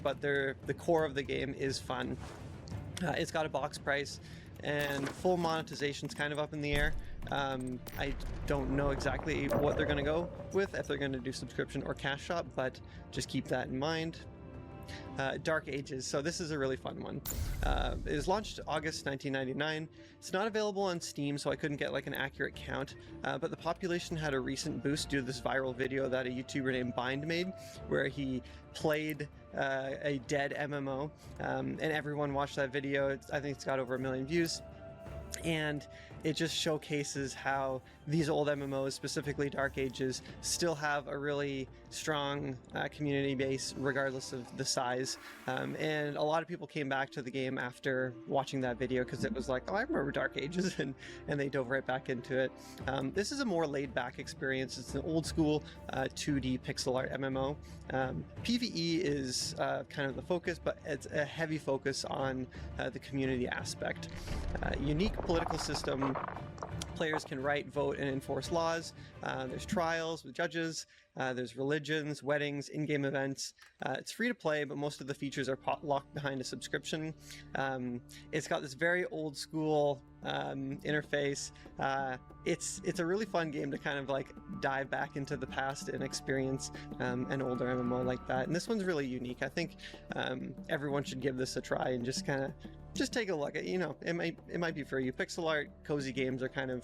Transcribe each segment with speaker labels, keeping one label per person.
Speaker 1: but the core of the game is fun. It's got a box price, and full monetization's kind of up in the air. I don't know exactly what they're going to go with, if they're going to do subscription or cash shop, but just keep that in mind. Dark Ages. So this is a really fun one. It was launched August 1999. It's not available on Steam, so I couldn't get like an accurate count, but the population had a recent boost due to this viral video that a YouTuber named Bind made, where he played a dead MMO, and everyone watched that video. I think it's got over 1 million views. And it just showcases how these old MMOs, specifically Dark Ages, still have a really strong community base regardless of the size. And a lot of people came back to the game after watching that video because it was like, oh, I remember Dark Ages, and they dove right back into it. This is a more laid-back experience. It's an old-school 2D pixel art MMO. PvE is kind of the focus, but it's a heavy focus on the community aspect. Unique political system. Players can write, vote, and enforce laws. There's trials with judges. There's religions, weddings, in-game events. It's free to play, but most of the features are locked behind a subscription. It's got this very old school interface. It's a really fun game to kind of like dive back into the past and experience an older MMO like that. And this one's really unique. I think everyone should give this a try and just take a look at, it might be for you. Pixel art, cozy games are kind of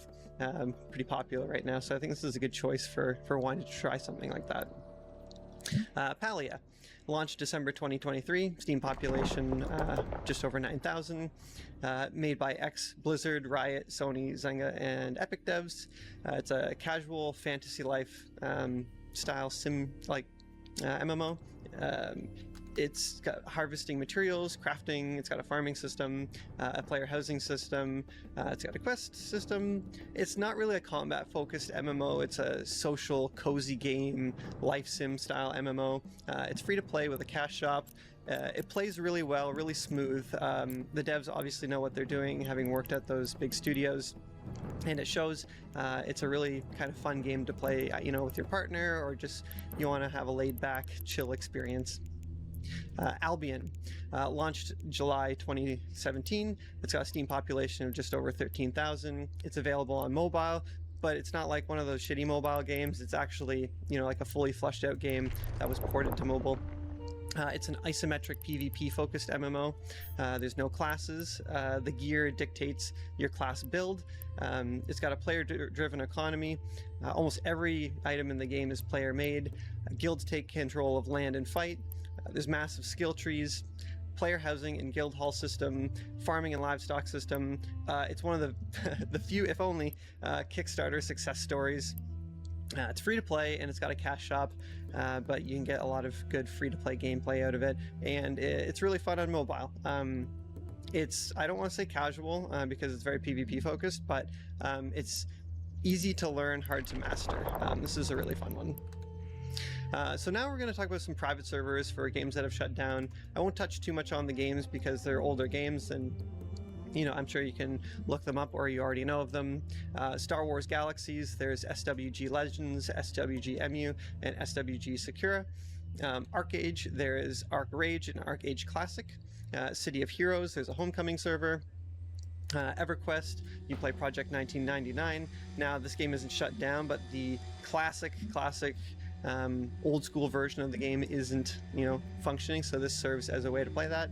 Speaker 1: pretty popular right now, so I think this is a good choice for wanting to try something like that. Palia, launched December 2023, Steam population just over 9,000, made by Blizzard, Riot, Sony, Zynga, and Epic devs. It's a casual fantasy life style sim like MMO. It's got harvesting materials, crafting, it's got a farming system, a player housing system, it's got a quest system. It's not really a combat-focused MMO, it's a social, cozy game, life sim style MMO. It's free to play with a cash shop. It plays really well, really smooth. The devs obviously know what they're doing, having worked at those big studios. And it shows. It's a really kind of fun game to play, with your partner, or just you want to have a laid-back, chill experience. Albion, launched July 2017. It's got a Steam population of just over 13,000. It's available on mobile, but it's not like one of those shitty mobile games. It's actually, like a fully fleshed out game that was ported to mobile. It's an isometric PvP focused MMO. There's no classes. The gear dictates your class build. It's got a player driven economy. Almost every item in the game is player made. Guilds take control of land and fight. There's massive skill trees, player housing and guild hall system, farming and livestock system. It's one of the few, if only, Kickstarter success stories. It's free to play, and it's got a cash shop, but you can get a lot of good free to play gameplay out of it, and it's really fun on mobile. I don't want to say casual because it's very PvP focused, but it's easy to learn, hard to master. This is a really fun one. So now we're going to talk about some private servers for games that have shut down. I won't touch too much on the games because they're older games, and I'm sure you can look them up or you already know of them. Star Wars Galaxies, there's SWG Legends, SWG EMU, and SWG Sakura. ArcAge, there is Arc Rage and ArcAge Classic. City of Heroes, there's a Homecoming server. EverQuest, you play Project 1999. Now, this game isn't shut down, but the classic old school version of the game isn't functioning, so this serves as a way to play that.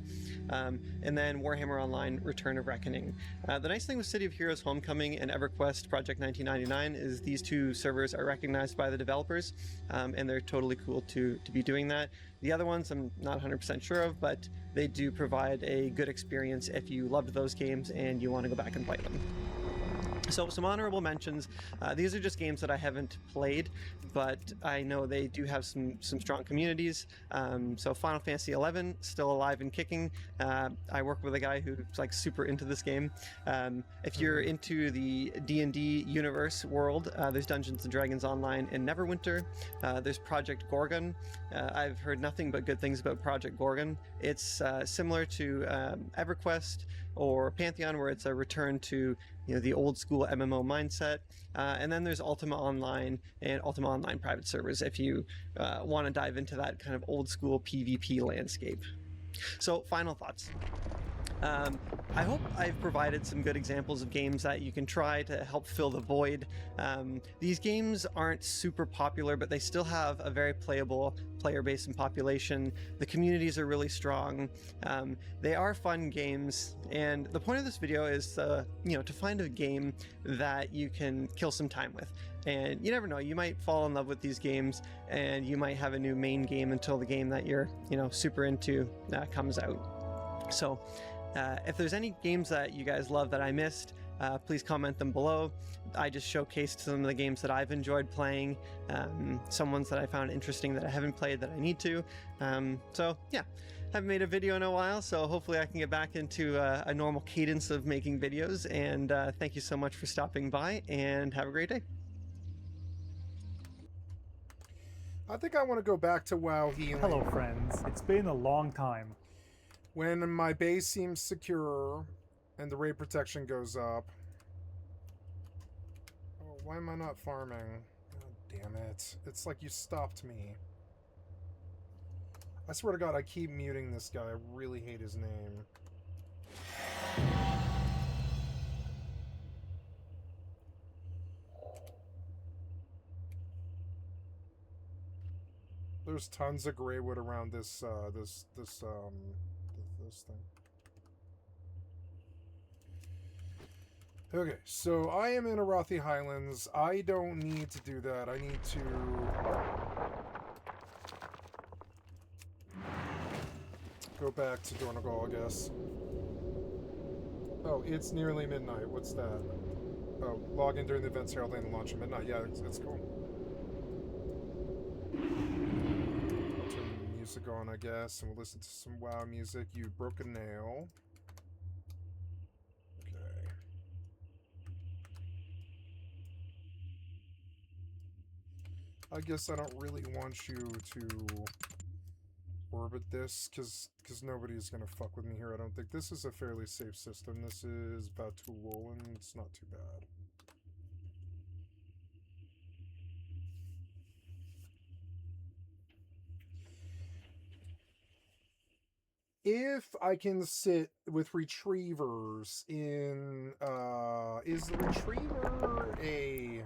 Speaker 1: And then Warhammer Online Return of Reckoning. The nice thing with City of Heroes Homecoming and EverQuest Project 1999 is these two servers are recognized by the developers, and they're totally cool to be doing that. The other ones I'm not 100% sure of, but they do provide a good experience if you loved those games and you want to go back and play them. So some honorable mentions. These are just games that I haven't played, but I know they do have some strong communities. So Final Fantasy XI, still alive and kicking. I work with a guy who's like super into this game. If you're into the D&D universe world, there's Dungeons & Dragons Online in Neverwinter. There's Project Gorgon. I've heard nothing but good things about Project Gorgon. It's similar to EverQuest or Pantheon, where it's a return to the old school MMO mindset. And then there's Ultima Online and Ultima Online private servers if you want to dive into that kind of old school PvP landscape. So final thoughts. I hope I've provided some good examples of games that you can try to help fill the void. These games aren't super popular, but they still have a very playable player base and population. The communities are really strong. They are fun games, and the point of this video is to find a game that you can kill some time with. And you never know, you might fall in love with these games, and you might have a new main game until the game that you're super into comes out. So if there's any games that you guys love that I missed, please comment them below. I just showcased some of the games that I've enjoyed playing, some ones that I found interesting that I haven't played that I need to. So yeah, haven't made a video in a while, so hopefully I can get back into a normal cadence of making videos. And thank you so much for stopping by, and have a great day.
Speaker 2: I think I want to go back to WoW healing.
Speaker 3: Hello friends, it's been a long time.
Speaker 2: When my base seems secure and the raid protection goes up. Oh, why am I not farming? God damn it. It's like you stopped me. I swear to God, I keep muting this guy. I really hate his name. There's tons of gray wood around this thing. Okay, so I am in Arathi Highlands. I don't need to do that. I need to go back to Dornogal, I guess. Oh, it's nearly midnight. What's that? Oh, log in during the events heralding the launch at midnight. Yeah, it's cool. I'll turn the music on, I guess, and we'll listen to some WoW music. You broke a nail. Okay. I guess I don't really want you to orbit this, because nobody's going to fuck with me here, I don't think. This is a fairly safe system. This is Batul, and it's not too bad. If I can sit with retrievers in, is the retriever a...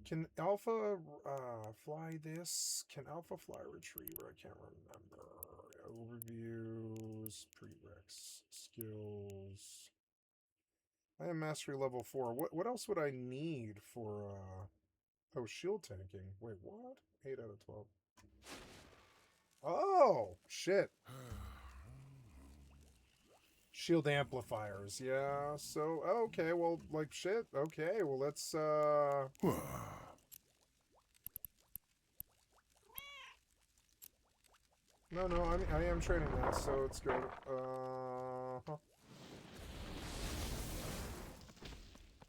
Speaker 2: Can Alpha fly this? Can Alpha fly a retriever? I can't remember. Overviews, prereqs, skills. I am mastery level 4. What else would I need for, oh, shield tanking. Wait, what? 8 out of 12. Oh, shit. Shield amplifiers, yeah. So, okay, well, like, shit. Okay, well, let's, No, I am training that, so let's go to,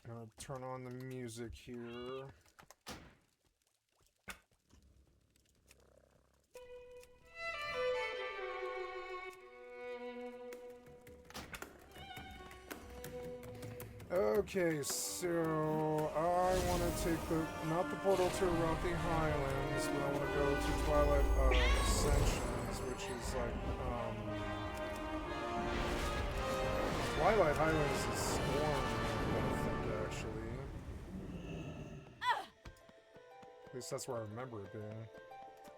Speaker 2: Gonna turn on the music here. Okay, so I want to take not the portal to Arathi Highlands, but I want to go to Twilight Ascensions, which is like, Twilight Highlands is Storm, I think, actually. At least that's where I remember it being.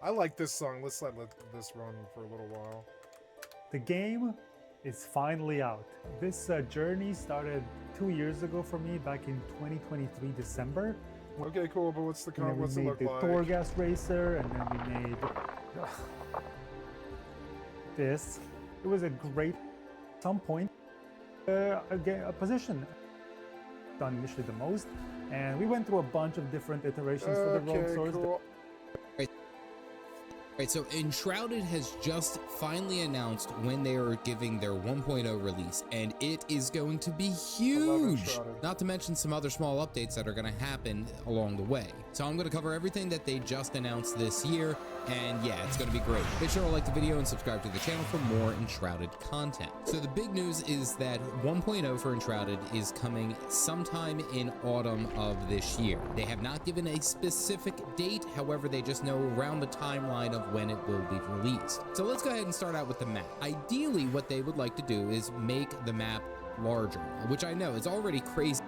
Speaker 2: I like this song. Let's let this run for a little while.
Speaker 3: The game is finally out. This journey started 2 years ago for me, back in 2023 December.
Speaker 2: Okay, cool, but what's it look like?
Speaker 3: We made the Torghast Racer, and then we made this. It was a great, at some point, a position done initially the most, and we went through a bunch of different iterations for the Rogue Swords.
Speaker 2: Cool.
Speaker 4: Right, so Enshrouded has just finally announced when they are giving their 1.0 release, and it is going to be huge.
Speaker 2: Enshrouded.
Speaker 4: Not to mention some other small updates that are going to happen along the way. So I'm going to cover everything that they just announced this year, and yeah, it's going to be great. Be sure to like the video and subscribe to the channel for more Enshrouded content. So the big news is that 1.0 for Enshrouded is coming sometime in autumn of this year. They have not given a specific date, however, they just know around the timeline of when it will be released. So let's go ahead and start out with the map. Ideally, what they would like to do is make the map larger, which I know is already crazy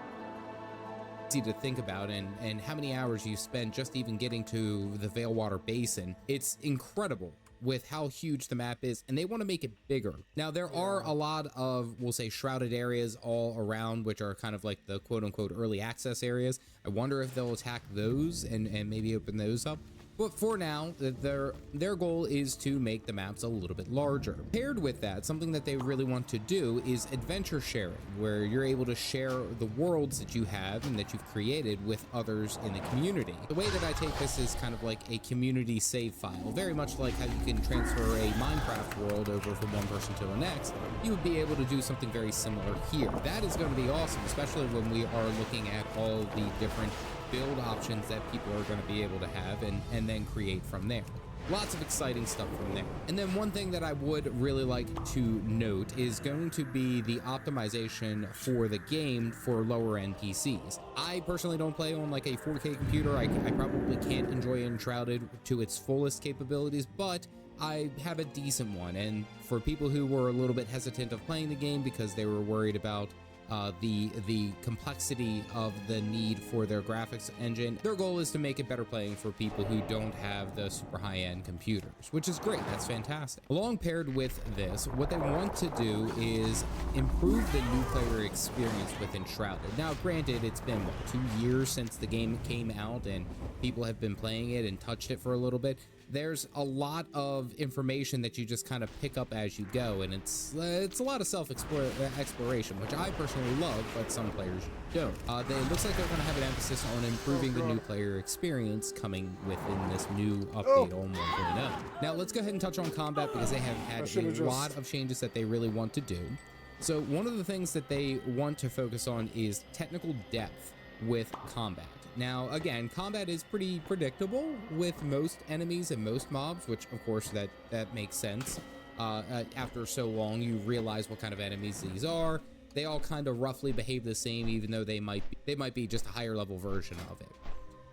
Speaker 4: to think about, and how many hours you spend just even getting to the Veilwater Basin. It's incredible with how huge the map is, and they want to make it bigger. Now, there are a lot of, we'll say, shrouded areas all around, which are kind of like the quote-unquote early access areas. I wonder if they'll attack those and maybe open those up. But for now, their goal is to make the maps a little bit larger. Paired with that, something that they really want to do is adventure sharing, where you're able to share the worlds that you have and that you've created with others in the community. The way that I take this is kind of like a community save file, very much like how you can transfer a Minecraft world over from one person to the next. You would be able to do something very similar here. That is going to be awesome, especially when we are looking at all the different build options that people are going to be able to have and then create from there. Lots of exciting stuff from there. And then one thing that I would really like to note is going to be the optimization for the game for lower end PCs. I personally don't play on like a 4K computer. I probably can't enjoy Enshrouded to its fullest capabilities, but I have a decent one. And for people who were a little bit hesitant of playing the game because they were worried about the complexity of the need for their graphics engine, their goal is to make it better playing for people who don't have the super high-end computers, which is great. That's fantastic. Along paired with this, what they want to do is improve the new player experience with Enshrouded. Now, granted, it's been what, 2 years since the game came out and people have been playing it and touched it for a little bit. There's a lot of information that you just kind of pick up as you go, and it's a lot of self-exploration, which I personally love, but some players don't. It looks like they're going to have an emphasis on improving the new player experience coming within this new update on 1.0. Now, let's go ahead and touch on combat because they have had a lot of changes that they really want to do. So one of the things that they want to focus on is technical depth with combat. Now, again, combat is pretty predictable with most enemies and most mobs, which of course that makes sense. After so long, you realize what kind of enemies these are. They all kind of roughly behave the same, even though they might be just a higher level version of it.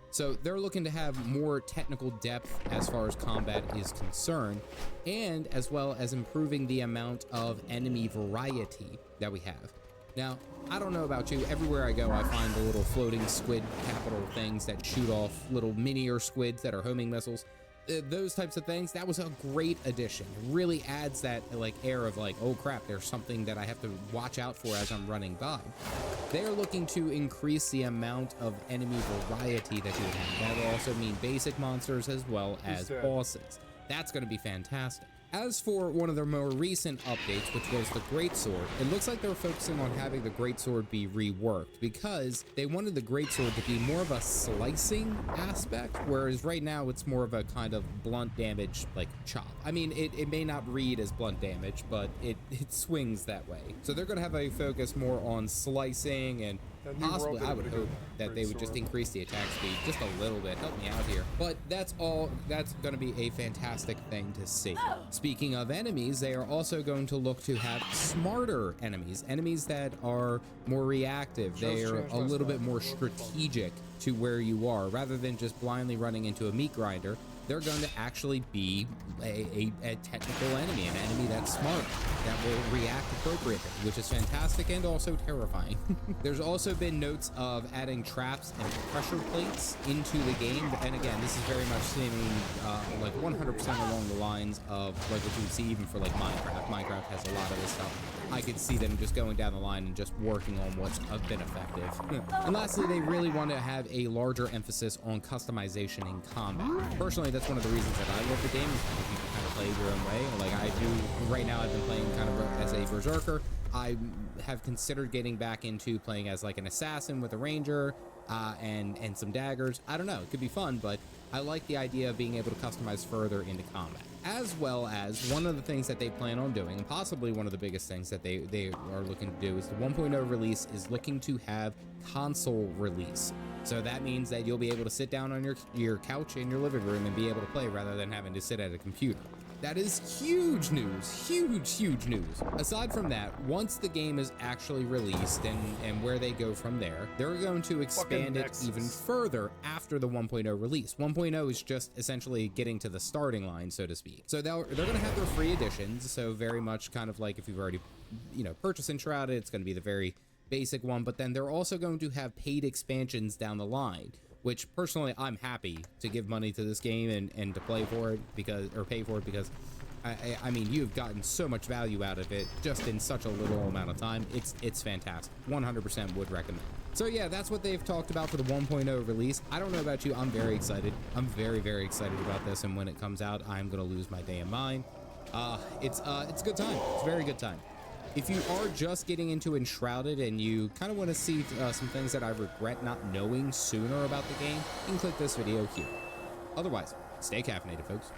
Speaker 4: So they're looking to have more technical depth as far as combat is concerned, and as well as improving the amount of enemy variety that we have. Now, I don't know about you, everywhere I go I find the little floating squid capital things that shoot off little minier squids that are homing missiles. Those types of things, that was a great addition. It really adds that like air of like, oh crap, there's something that I have to watch out for as I'm running by. They're looking to increase the amount of enemy variety that you have. That will also mean basic monsters as well as bosses. That's going to be fantastic. As for one of their more recent updates, which was the Greatsword, it looks like they're focusing on having the Greatsword be reworked because they wanted the Greatsword to be more of a slicing aspect, whereas right now it's more of a kind of blunt damage, like chop. I mean, it may not read as blunt damage, but it swings that way. So they're going to have a focus more on slicing, and possibly I would hope that they would just increase the attack speed just a little bit. Help me out here. But that's going to be a fantastic thing to see. Speaking of enemies, they are also going to look to have smarter enemies that are more reactive. They are a little bit more strategic to where you are. Rather than just blindly running into a meat grinder, they're going to actually be a technical enemy, an enemy that's smart, that will react appropriately, which is fantastic and also terrifying. There's also been notes of adding traps and pressure plates into the game, and again, this is very much seeming like 100% along the lines of like what you would see even for like Minecraft. Minecraft has a lot of this stuff. I could see them just going down the line and just working on what's been effective. And lastly, they really want to have a larger emphasis on customization in combat. Personally, that's one of the reasons that I love the game, is because you can kind of play your own way. Like I do right now, I've been playing kind of as a berserker. I have considered getting back into playing as like an assassin with a ranger and some daggers. I don't know, it could be fun, but I like the idea of being able to customize further into combat, as well as one of the things that they plan on doing, and possibly one of the biggest things that they are looking to do, is the 1.0 release is looking to have console release. So that means that you'll be able to sit down on your couch in your living room and be able to play rather than having to sit at a computer. That is huge news, huge news. Aside from that, once the game is actually released and where they go from there, they're going to expand it even further after the 1.0 release. 1.0 is just essentially getting to the starting line, so to speak. So they're going to have their free editions. So very much kind of like if you've already, purchased Enshrouded, it's going to be the very basic one, but then they're also going to have paid expansions down the line, which personally I'm happy to give money to this game and to play for it pay for it because I mean, you've gotten so much value out of it just in such a little amount of time. It's fantastic. 100% would recommend. So yeah, that's what they've talked about for the 1.0 release. I don't know about you, I'm very excited. I'm very excited about this, and when it comes out, I'm gonna lose my damn mind. It's a good time. It's a very good time. If you are just getting into Enshrouded and you kind of want to see some things that I regret not knowing sooner about the game, you can click this video here. Otherwise, stay caffeinated, folks.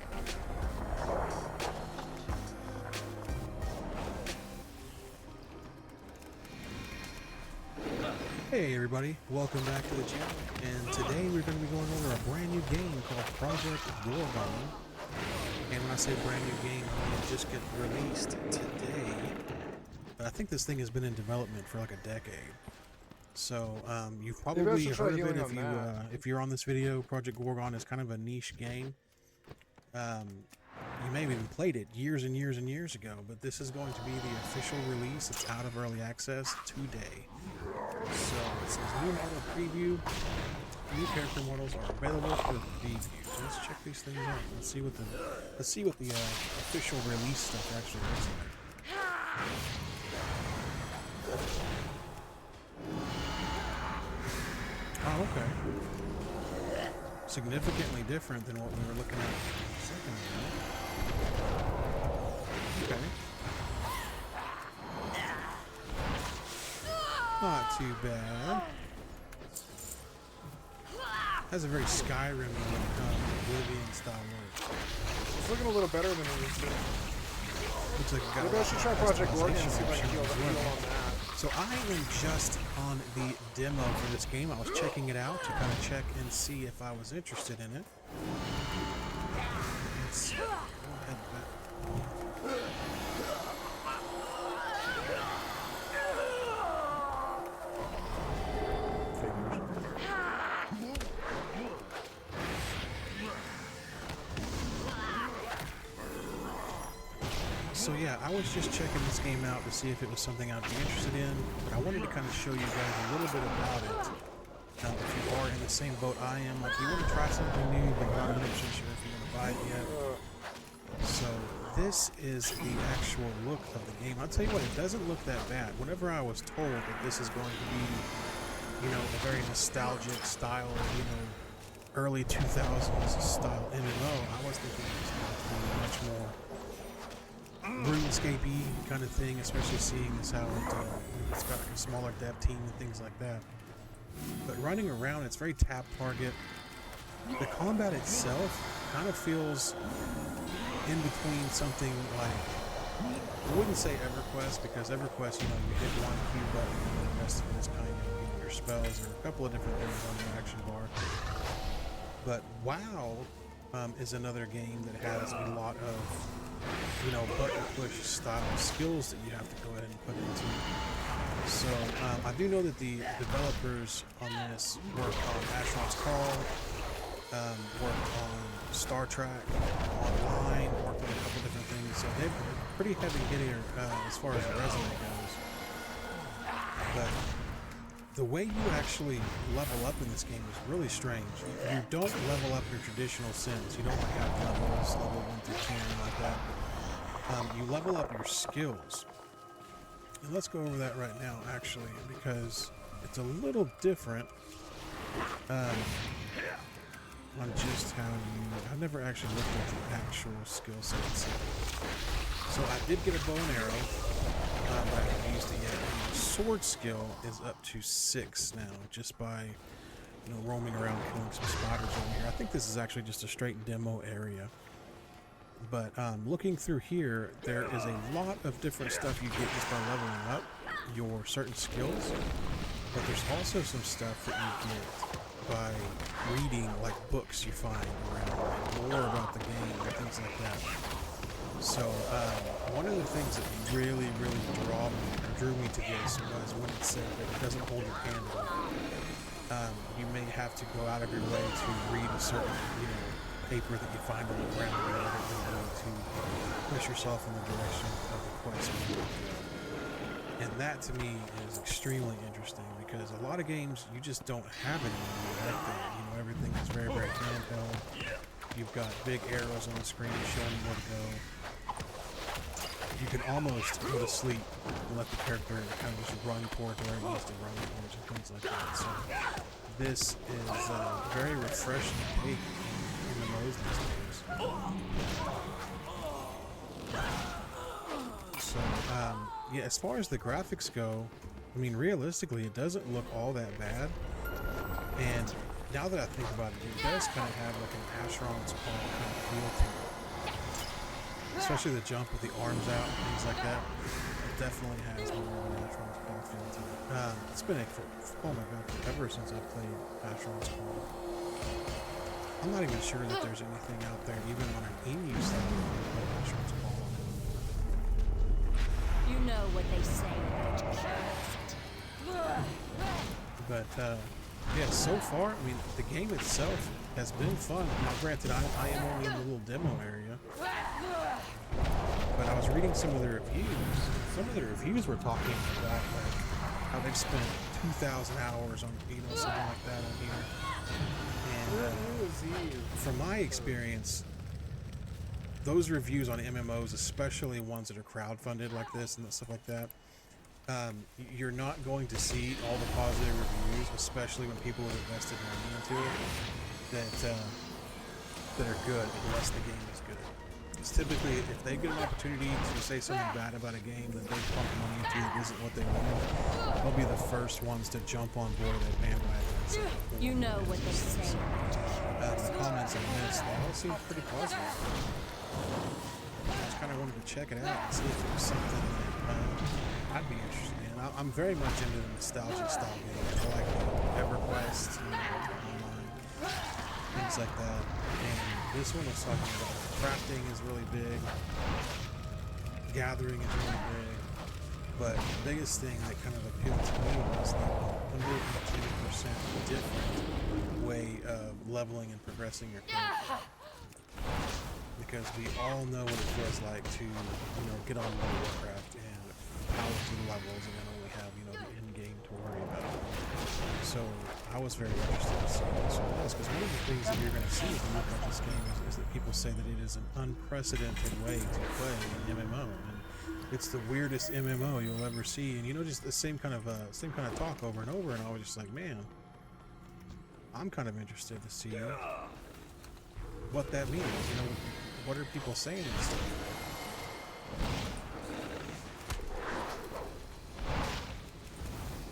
Speaker 5: Hey everybody, welcome back to the channel, and today we're going to be going over a brand new game called Project Gorgon. And when I say brand new game, I mean it just got released today. But I think this thing has been in development for like a decade. So you've probably heard of it if you're on this video. Project Gorgon is kind of a niche game. You may have even played it years and years ago, but this is going to be the official release. It's out of early access today. So it says new model preview. New character models are available for preview. So let's check these things out. Let's see what the official release stuff actually looks like. Oh, okay. Significantly different than what we were looking at a second ago. Okay. Not too bad. Has a very Skyrim Oblivion style look.
Speaker 2: It's looking a little better than it used to.
Speaker 5: Looks like it got
Speaker 2: maybe I should try Project Gorgon and see if I can feel on that.
Speaker 5: So I am just on the demo for this game. I was checking it out to kind of check and see if I was interested in it. Let's go ahead back. So yeah, I was just checking this game out to see if it was something I'd be interested in, but I wanted to kind of show you guys a little bit about it. If you are in the same boat I am, like you want to try something new, but you're not 100% sure if you want to buy it yet. So this is the actual look of the game. I'll tell you what, it doesn't look that bad. Whenever I was told that this is going to be, a very nostalgic style, early 2000s style MMO, I was thinking it was going to be much more RuneScape-y kind of thing, especially seeing as how it's got like a smaller dev team and things like that. But running around, it's very tap target. The combat itself kind of feels in between something like, I wouldn't say EverQuest, because EverQuest, you hit one Q button and the rest of it is kind of your spells or a couple of different things on the action bar. But WoW is another game that has a lot of button push style skills that you have to go ahead and put into. So I do know that the developers on this worked on Asheron's Call, worked on Star Trek Online, worked on a couple different things. So they're pretty heavy hitter as far as the resume goes. But the way you actually level up in this game is really strange. You don't level up your traditional Sims. You don't have levels, level 1 through 10, like that. You level up your skills. And let's go over that right now, actually, because it's a little different on just how I've never actually looked at the actual skill set itself. So I did get a bow and arrow, but I haven't used it yet. The sword skill is up to 6 now, just by you know, roaming around killing some spiders over here. I think this is actually just a straight demo area. But looking through here, there is a lot of different stuff you get just by leveling up your certain skills. But there's also some stuff that you get by reading like books you find around and more about the game and things like that. So one of the things that really drew me to this was when it said that it doesn't hold your candle. You may have to go out of your way to read a certain, you know, paper that you find on the ground or whatever to push yourself in the direction of the quest. And that to me is extremely interesting because a lot of games you just don't have it anymore like that. You know, everything is very handheld. You've got big arrows on the screen showing you where to go. You can almost go to sleep and let the character kind of just run towards where it needs to run towards and things like that. So this is a very refreshing take in the modes these days. So yeah, as far as the graphics go, I mean, realistically, it doesn't look all that bad. And now that I think about it, it does kind of have like an Asheron's Call kind of feel to it. Especially the jump with the arms out and things like that. It definitely has more of an Asheron's Call feel to it. It's been oh my god, forever since I've played Asheron's Call. I'm not even sure that there's anything out there, even on an emu side, like Asheron's Call.
Speaker 6: You know what they say about curiosity.
Speaker 5: But yeah, so far, I mean, the game itself has been fun. Now, granted, I am only in the little demo area, but I was reading some of the reviews. Some of the reviews were talking about like how they've spent 2,000 hours on, you know, something like that on here. And from my experience, those reviews on MMOs, especially ones that are crowdfunded like this and stuff like that, you're not going to see all the positive reviews, especially when people have invested money into it, that are good unless the game is good. It's typically, if they get an opportunity to say something bad about a game that they pump money into that isn't what they wanted, they'll be the first ones to jump on board that bandwagon and say,
Speaker 6: You know what they say.
Speaker 5: the comments on this, they all seem pretty positive. I just kind of wanted to check it out and see if it was something that I'd be interested in. I'm very much into the nostalgia style games. I like EverQuest, you know, online, things like that. And this one is talking about crafting is really big, gathering is really big, but the biggest thing that kind of appealed to me was the 110% different way of leveling and progressing your character. Because we all know what it feels like to, you know, get on World of Warcraft and power through levels and then only have, you know, the end game to worry about. So I was very interested to see what this was, because one of the things that you're going to see if you look at this game is that people say that it is an unprecedented way to play an MMO, and it's the weirdest MMO you'll ever see. And you know, just the same kind of talk over and over, and I was just like, man, I'm kind of interested to see what that means. You know, what are people saying and stuff?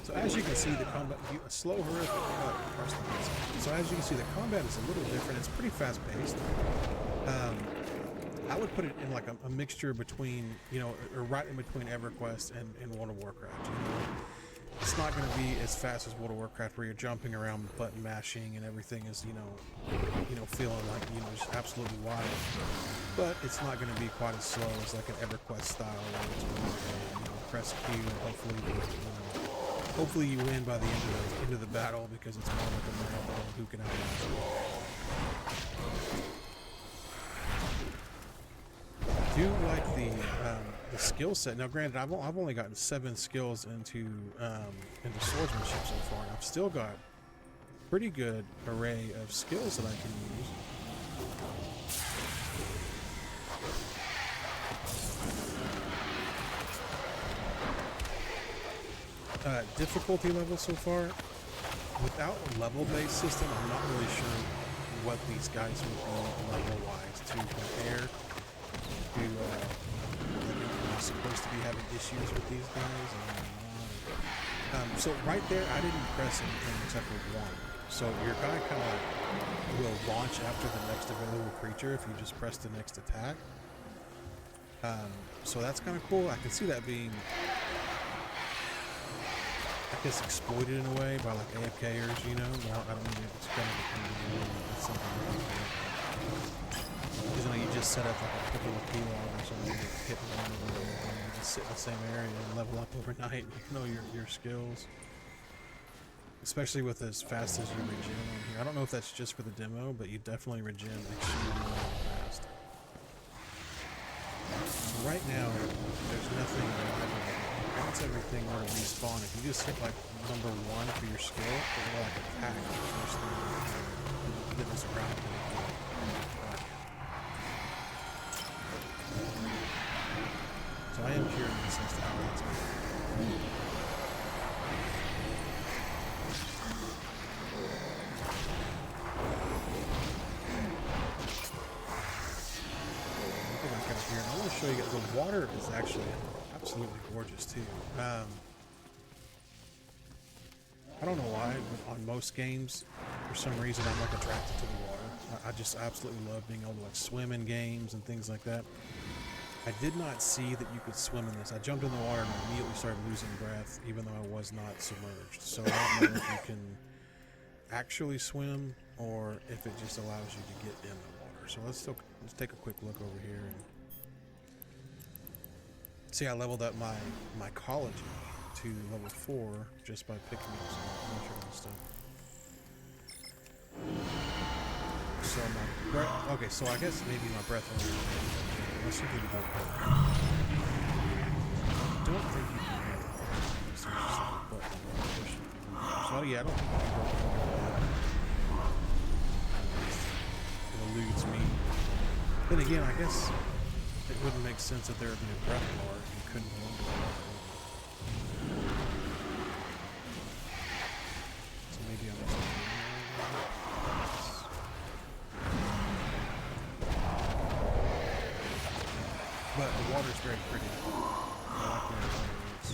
Speaker 5: So as you can see, the combat, slow, horrific. So as you can see, the combat is a little different. It's pretty fast-paced. I would put it in like a mixture between, you know, or right in between EverQuest and World of Warcraft. You know? It's not going to be as fast as World of Warcraft, where you're jumping around, button mashing, and everything is, you know, feeling like, you know, just absolutely wild. But it's not going to be quite as slow as like an EverQuest style, where it's going to, you know, press Q and hopefully you win by the end of the battle, because it's more like a marathon who can outlast you. I do like the skill set. Now, granted, I've only gotten 7 skills into swordsmanship so far, and I've still got pretty good array of skills that I can use. Difficulty level so far, without a level-based system, I'm not really sure what these guys would be level-wise to compare to. I'm supposed to be having issues with these guys, and so right there, I didn't press anything except for 1. So your guy kind of will launch after the next available creature if you just press the next attack. So that's kind of cool. I can see that being, I guess, exploited in a way by like AFKers, you know. But I don't mean it's going to depend on something like that. Because you just set up like a quick little P-log or something, and hit one of them, and you just sit in the same area and level up overnight. You know your skills. Especially with as fast as you regen on here. I don't know if that's just for the demo, but you definitely regen extremely fast. Right now, there's nothing. Once everything were to respawn, if you just hit like number 1 for your skill, it will like attack the first thing that is around. So I am curious as to how that's going. Here, and I want to show you guys the water is actually absolutely gorgeous too. I don't know why, but on most games, for some reason, I'm like attracted to the water. I just absolutely love being able to like swim in games and things like that. I did not see that you could swim in this. I jumped in the water and immediately started losing breath, even though I was not submerged. So I don't know if you can actually swim or if it just allows you to get in the water. So let's take a quick look over here. And see, I leveled up my mycology to level 4 just by picking up some mushrooms and stuff. So my breath. Okay, so I guess maybe my breath. Let's see if we can both. I don't think you can. So it's just like a button. So yeah, I don't think you can both. It eludes me. Then again, I guess it wouldn't make sense that there would be a breath bar if you couldn't go under it. So maybe I'm just... But the water's very pretty. I like where the water is.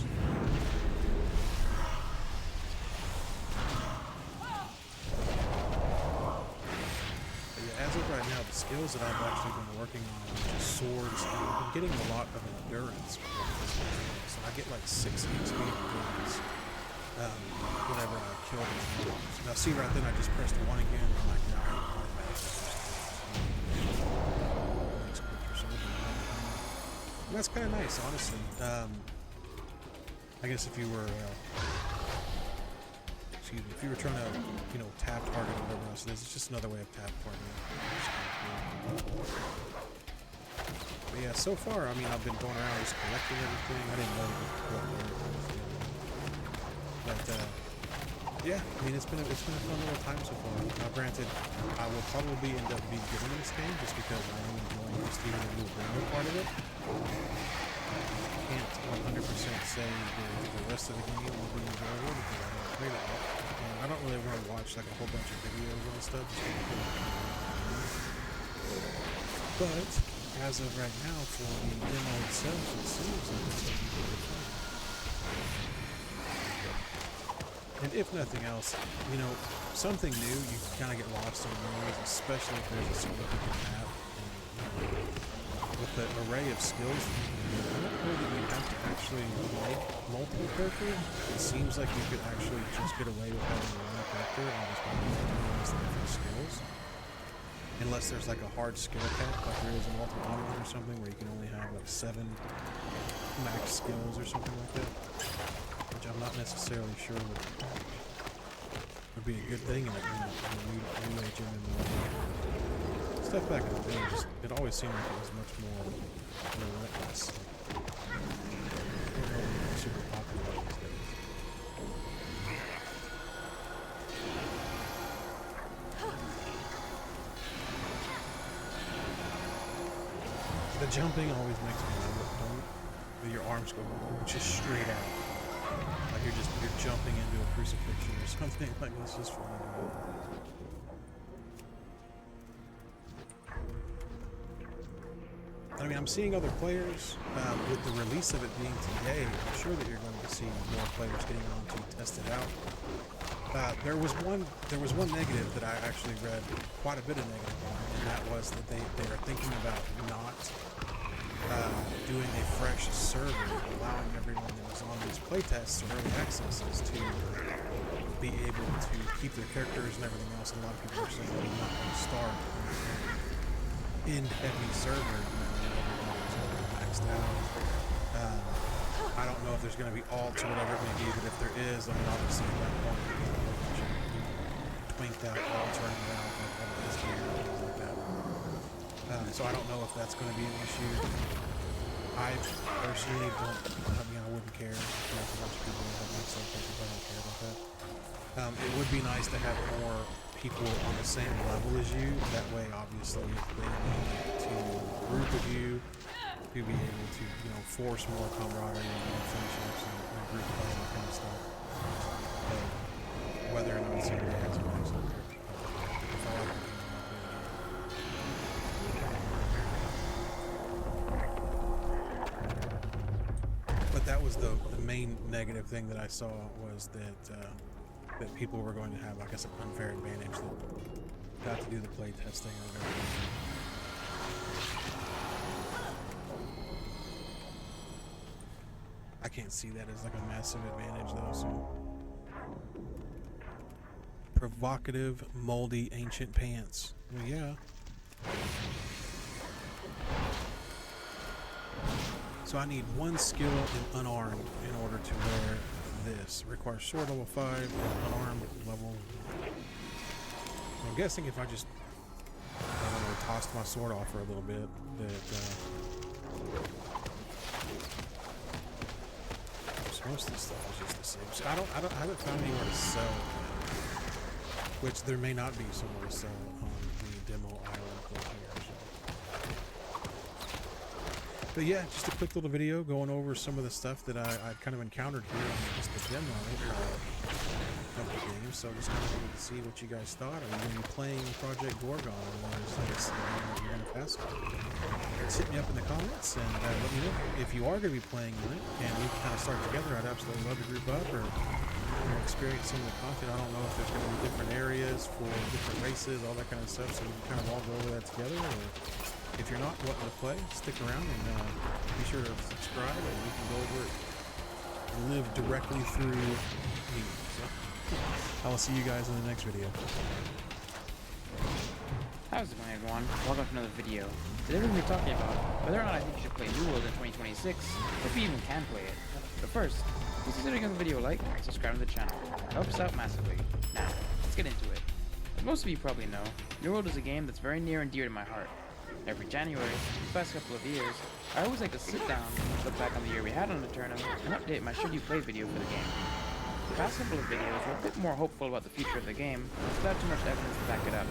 Speaker 5: But yeah, as of right now, the skills that I've actually been working on are just swords. And I've been getting a lot of endurance. So I get like 6 XP endurance whenever I kill them. Now see right then I just pressed 1 again and like now I automatically and that's kind of nice, honestly. I guess if you were, excuse me, if you were trying to, you know, tap target or whatever else it is, it's just another way of tap targeting. But yeah, so far, I mean, I've been going around just collecting everything. I didn't know that but yeah, I mean, it's been a fun little time so far. Now, granted, I will probably end up beginning this game just because I am enjoying just even the little demo part of it. I can't 100% say the rest of the game will be enjoyable because I haven't played it yet. And I don't really want to watch like a whole bunch of videos and stuff. But as of right now, for the demo itself, it seems like it's going to be really fun. And if nothing else, you know, something new, you kind of get lost in the noise, especially if there's a significant map. And, you know, with the array of skills that you can do, I don't know that you have to actually make multiple characters. It seems like you could actually just get away with having one character and just use the different skills. Unless there's like a hard skill cap, like there is in Ultimate Online or something, where you can only have like 7 max skills or something like that. Which I'm not necessarily sure would be a good thing in a new age MMO. Stuff back in the day, it always seemed like it was much more relentless. Super popular these days. The jumping always makes me laugh. Your arms go just straight out. Like you're jumping into a crucifixion or something. Like it's just funny. I mean, I'm seeing other players with the release of it being today. I'm sure that you're going to see more players getting on to test it out. There was one negative that I actually read quite a bit of negative on, and that was that they are thinking about not doing a fresh server, allowing everyone that was on these playtests or early accesses to be able to keep their characters and everything else. And a lot of people are saying that they're not going to start in heavy server, everybody's maxed out. I don't know if there's going to be alts or whatever it may be, but if there is, I mean, obviously at that point, twinked out alts running around like all this here and things like that. So I don't know if that's going to be an issue. I personally don't, I mean, I wouldn't care. There's a bunch of people that have my subculture, but I don't care about that. It would be nice to have more people on the same level as you. That way, obviously, if they need to group with you, to be able to, you know, force more camaraderie and friendships and group play and that kind of stuff. But whether or not it's somebody has or not, if I like it, but that was the main negative thing that I saw was that that people were going to have, I guess, an unfair advantage that got to do the play testing or whatever. I can't see that as like a massive advantage though, so. Provocative, moldy, ancient pants. Well, yeah. So I need one skill in unarmed in order to wear this. Requires sword level 5 and unarmed level. So I'm guessing if I just, I don't know, tossed my sword off for a little bit, that most of this stuff is just the same. So I haven't found anywhere to sell, which there may not be somewhere to sell on the demo island here. So. But yeah, just a quick little video going over some of the stuff that I kind of encountered here on just the demo of the game. So just kind of wanted to see what you guys thought. Are you going to be playing Project Gorgon, or is this you're going to pass it? Just hit me up in the comments and let me know if you are going to be playing on it, and we can kind of start together. I'd absolutely love to group up or experience some of the content. I don't know if there's going to be different areas for different races, all that kind of stuff, so we can kind of all go over that together. Or if you're not wanting to play, stick around and be sure to subscribe, and we can go over it and live directly through me. So I will see you guys in the next video.
Speaker 7: How's it going, everyone? Welcome to another video. Today we're going to be talking about whether or not I think you should play New World in 2026, if you even can play it. But first, please consider giving the video a like and subscribe to the channel. It helps us out massively. Now, let's get into it. As most of you probably know, New World is a game that's very near and dear to my heart. Every January, the past couple of years, I always like to sit down, look back on the year we had on the tournament, and update my should you play video for the game. The past couple of videos were a bit more hopeful about the future of the game, without too much evidence to back it up.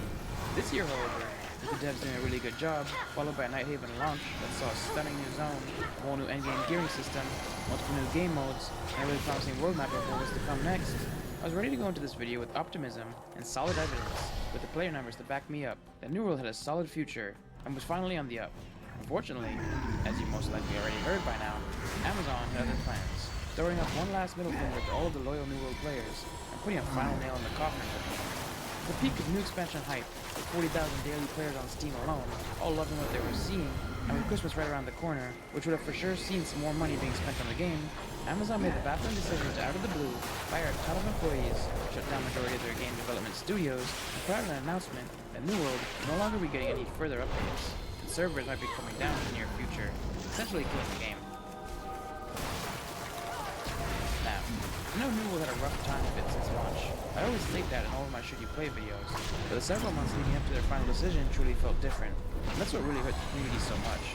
Speaker 7: This year, however, with the devs doing a really good job, followed by a Night Haven launch that saw a stunning new zone, a whole new endgame gearing system, multiple new game modes, and a really promising world map of what was to come next, I was ready to go into this video with optimism and solid evidence, with the player numbers to back me up, that New World had a solid future, and was finally on the up. Unfortunately, as you most likely already heard by now, Amazon had other plans, throwing up one last middle finger to all of the loyal New World players, and putting a final nail in the coffin for me. The peak of new expansion hype, with 40,000 daily players on Steam alone, all loving what they were seeing, and with Christmas right around the corner, which would have for sure seen some more money being spent on the game, Amazon made the baffling decision to, out of the blue, fire a ton of employees, shut down the majority of their game development studios, and put out an announcement that New World would no longer be getting any further updates, and servers might be coming down in the near future, essentially killing the game. Now, I know New World had a rough time of it since launch. I always state that in all of my should you play videos, but the several months leading up to their final decision truly felt different, and that's what really hurt the community so much.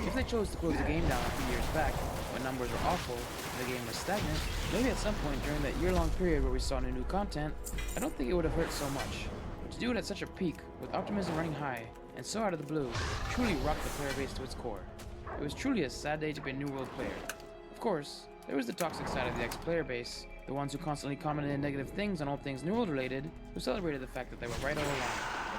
Speaker 7: If they chose to close the game down a few years back, when numbers were awful, and the game was stagnant, maybe at some point during that year-long period where we saw new content, I don't think it would have hurt so much. But to do it at such a peak, with optimism running high, and so out of the blue, truly rocked the player base to its core. It was truly a sad day to be a New World player. Of course, there was the toxic side of the ex-player base, the ones who constantly commented negative things on all things New World related, who celebrated the fact that they were right all along,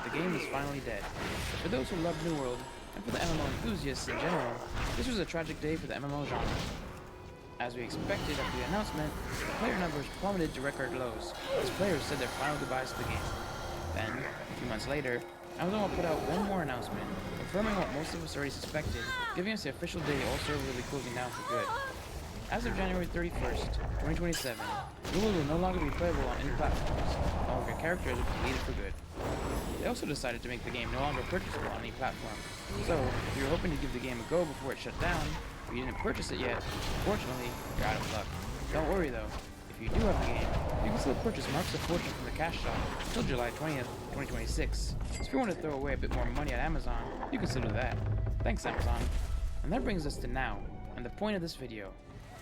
Speaker 7: that the game was finally dead. But for those who loved New World, and for the MMO enthusiasts in general, this was a tragic day for the MMO genre. As we expected after the announcement, the player numbers plummeted to record lows, as players said their final goodbyes to the game. Then, a few months later, Amazon will put out one more announcement, confirming what most of us already suspected, giving us the official day all servers will be closing down for good. As of January 31st, 2027, New World will no longer be playable on any platforms, all of your characters will be deleted for good. They also decided to make the game no longer purchasable on any platform, so if you were hoping to give the game a go before it shut down, but you didn't purchase it yet, unfortunately, you're out of luck. Don't worry though, if you do have the game, you can still purchase Marks of Fortune from the cash shop until July 20th, 2026. So if you want to throw away a bit more money at Amazon, you can still do that. Thanks Amazon. And that brings us to now, and the point of this video.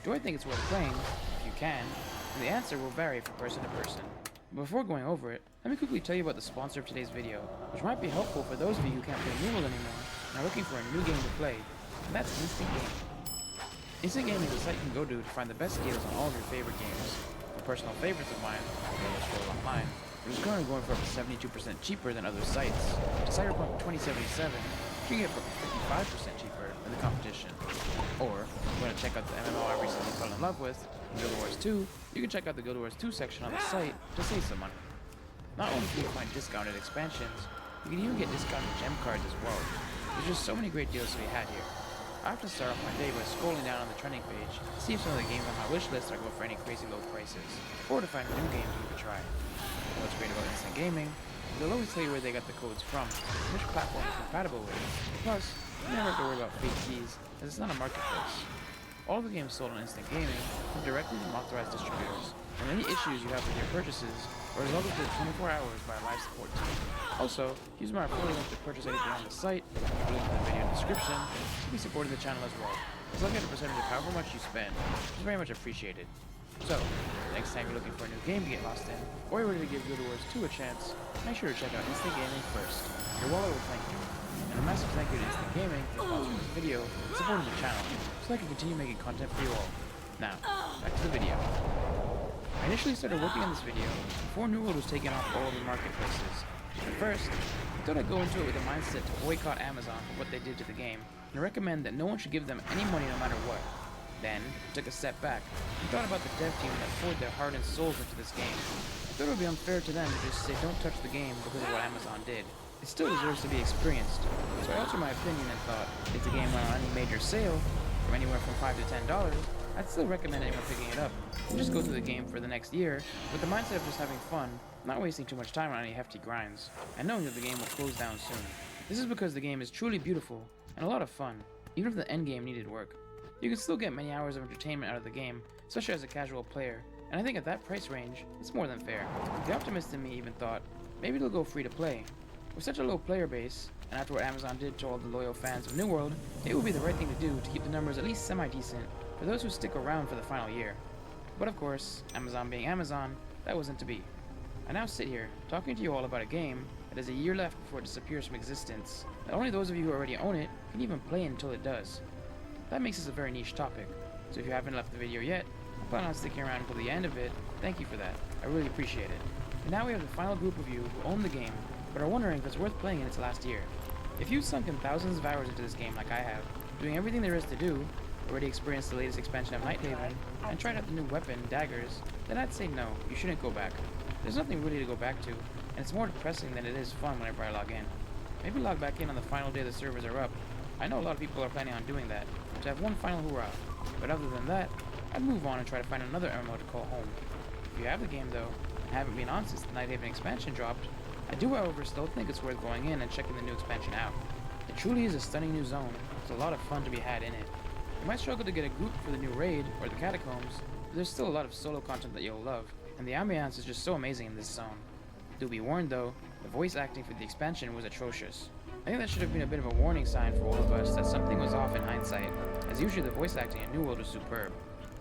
Speaker 7: Do I think it's worth playing? If you can, and the answer will vary from person to person. But before going over it, let me quickly tell you about the sponsor of today's video, which might be helpful for those of you who can't play New World anymore and are looking for a new game to play, and that's Instant Gaming. Instant Gaming is a site you can go to find the best deals on all of your favorite games. For personal favorites of mine, like Scroll Online, it is currently going for up to 72% cheaper than other sites. To Cyberpunk 2077, you can get for 55% cheaper than the competition. Or, if you want to check out the MMO I recently fell in love with, Guild Wars 2, you can check out the Guild Wars 2 section on the site to save some money. Not only can you find discounted expansions, you can even get discounted gem cards as well. There's just so many great deals to be had here. I often start off my day by scrolling down on the trending page to see if some of the games on my wish list are going for any crazy low prices, or to find new games we could try. What's great about Instant Gaming is they'll always tell you where they got the codes from, and which platform it's compatible with. Plus, you never have to worry about fake keys, as it's not a marketplace. All of the games sold on Instant Gaming come directly from authorized distributors, and any issues you have with your purchases are resolved within 24 hours by a live support team. Also, use my affiliate link to purchase anything on the site, or link in the video description, to be supporting the channel as well. As long as a percentage of however much you spend, which is very much appreciated. So, next time you're looking for a new game to get lost in, or you're ready to give Guild Wars 2 a chance, make sure to check out Instant Gaming first. Your wallet will thank you. And a massive thank you to Instant Gaming for sponsoring this video and supporting the channel, so I can continue making content for you all. Now, back to the video. I initially started working on this video before New World was taken off all of the marketplaces. At first, I thought I'd go into it with a mindset to boycott Amazon for what they did to the game, and recommend that no one should give them any money no matter what. Then, I took a step back and thought about the dev team that poured their heart and souls into this game. I thought it would be unfair to them to just say don't touch the game because of what Amazon did. It still deserves to be experienced, so I altered my opinion and thought, if the game went on any major sale, from anywhere from $5 to $10, I'd still recommend anyone picking it up, and just go through the game for the next year, with the mindset of just having fun, not wasting too much time on any hefty grinds, and knowing that the game will close down soon. This is because the game is truly beautiful, and a lot of fun, even if the endgame needed work. You can still get many hours of entertainment out of the game, especially as a casual player, and I think at that price range, it's more than fair. The optimist in me even thought, maybe it'll go free to play. With such a low player base, and after what Amazon did to all the loyal fans of New World, it would be the right thing to do to keep the numbers at least semi-decent for those who stick around for the final year. But of course, Amazon being Amazon, that wasn't to be. I now sit here, talking to you all about a game that has a year left before it disappears from existence, that only those of you who already own it can even play until it does. That makes this a very niche topic, so if you haven't left the video yet, I plan on sticking around until the end of it. Thank you for that, I really appreciate it. And now we have the final group of you who own the game, but are wondering if it's worth playing in its last year. If you've sunk in thousands of hours into this game like I have, doing everything there is to do, already experienced the latest expansion of Nighthaven, and tried out the new weapon, daggers, then I'd say no, you shouldn't go back. There's nothing really to go back to, and it's more depressing than it is fun whenever I log in. Maybe log back in on the final day the servers are up. I know a lot of people are planning on doing that, to have one final hurrah, but other than that, I'd move on and try to find another MMO to call home. If you have the game though, and haven't been on since the Nighthaven expansion dropped, I do however still think it's worth going in and checking the new expansion out. It truly is a stunning new zone, there's a lot of fun to be had in it. You might struggle to get a group for the new raid, or the catacombs, but there's still a lot of solo content that you'll love, and the ambiance is just so amazing in this zone. Do be warned though, the voice acting for the expansion was atrocious. I think that should have been a bit of a warning sign for all of us that something was off in hindsight, as usually the voice acting in New World was superb.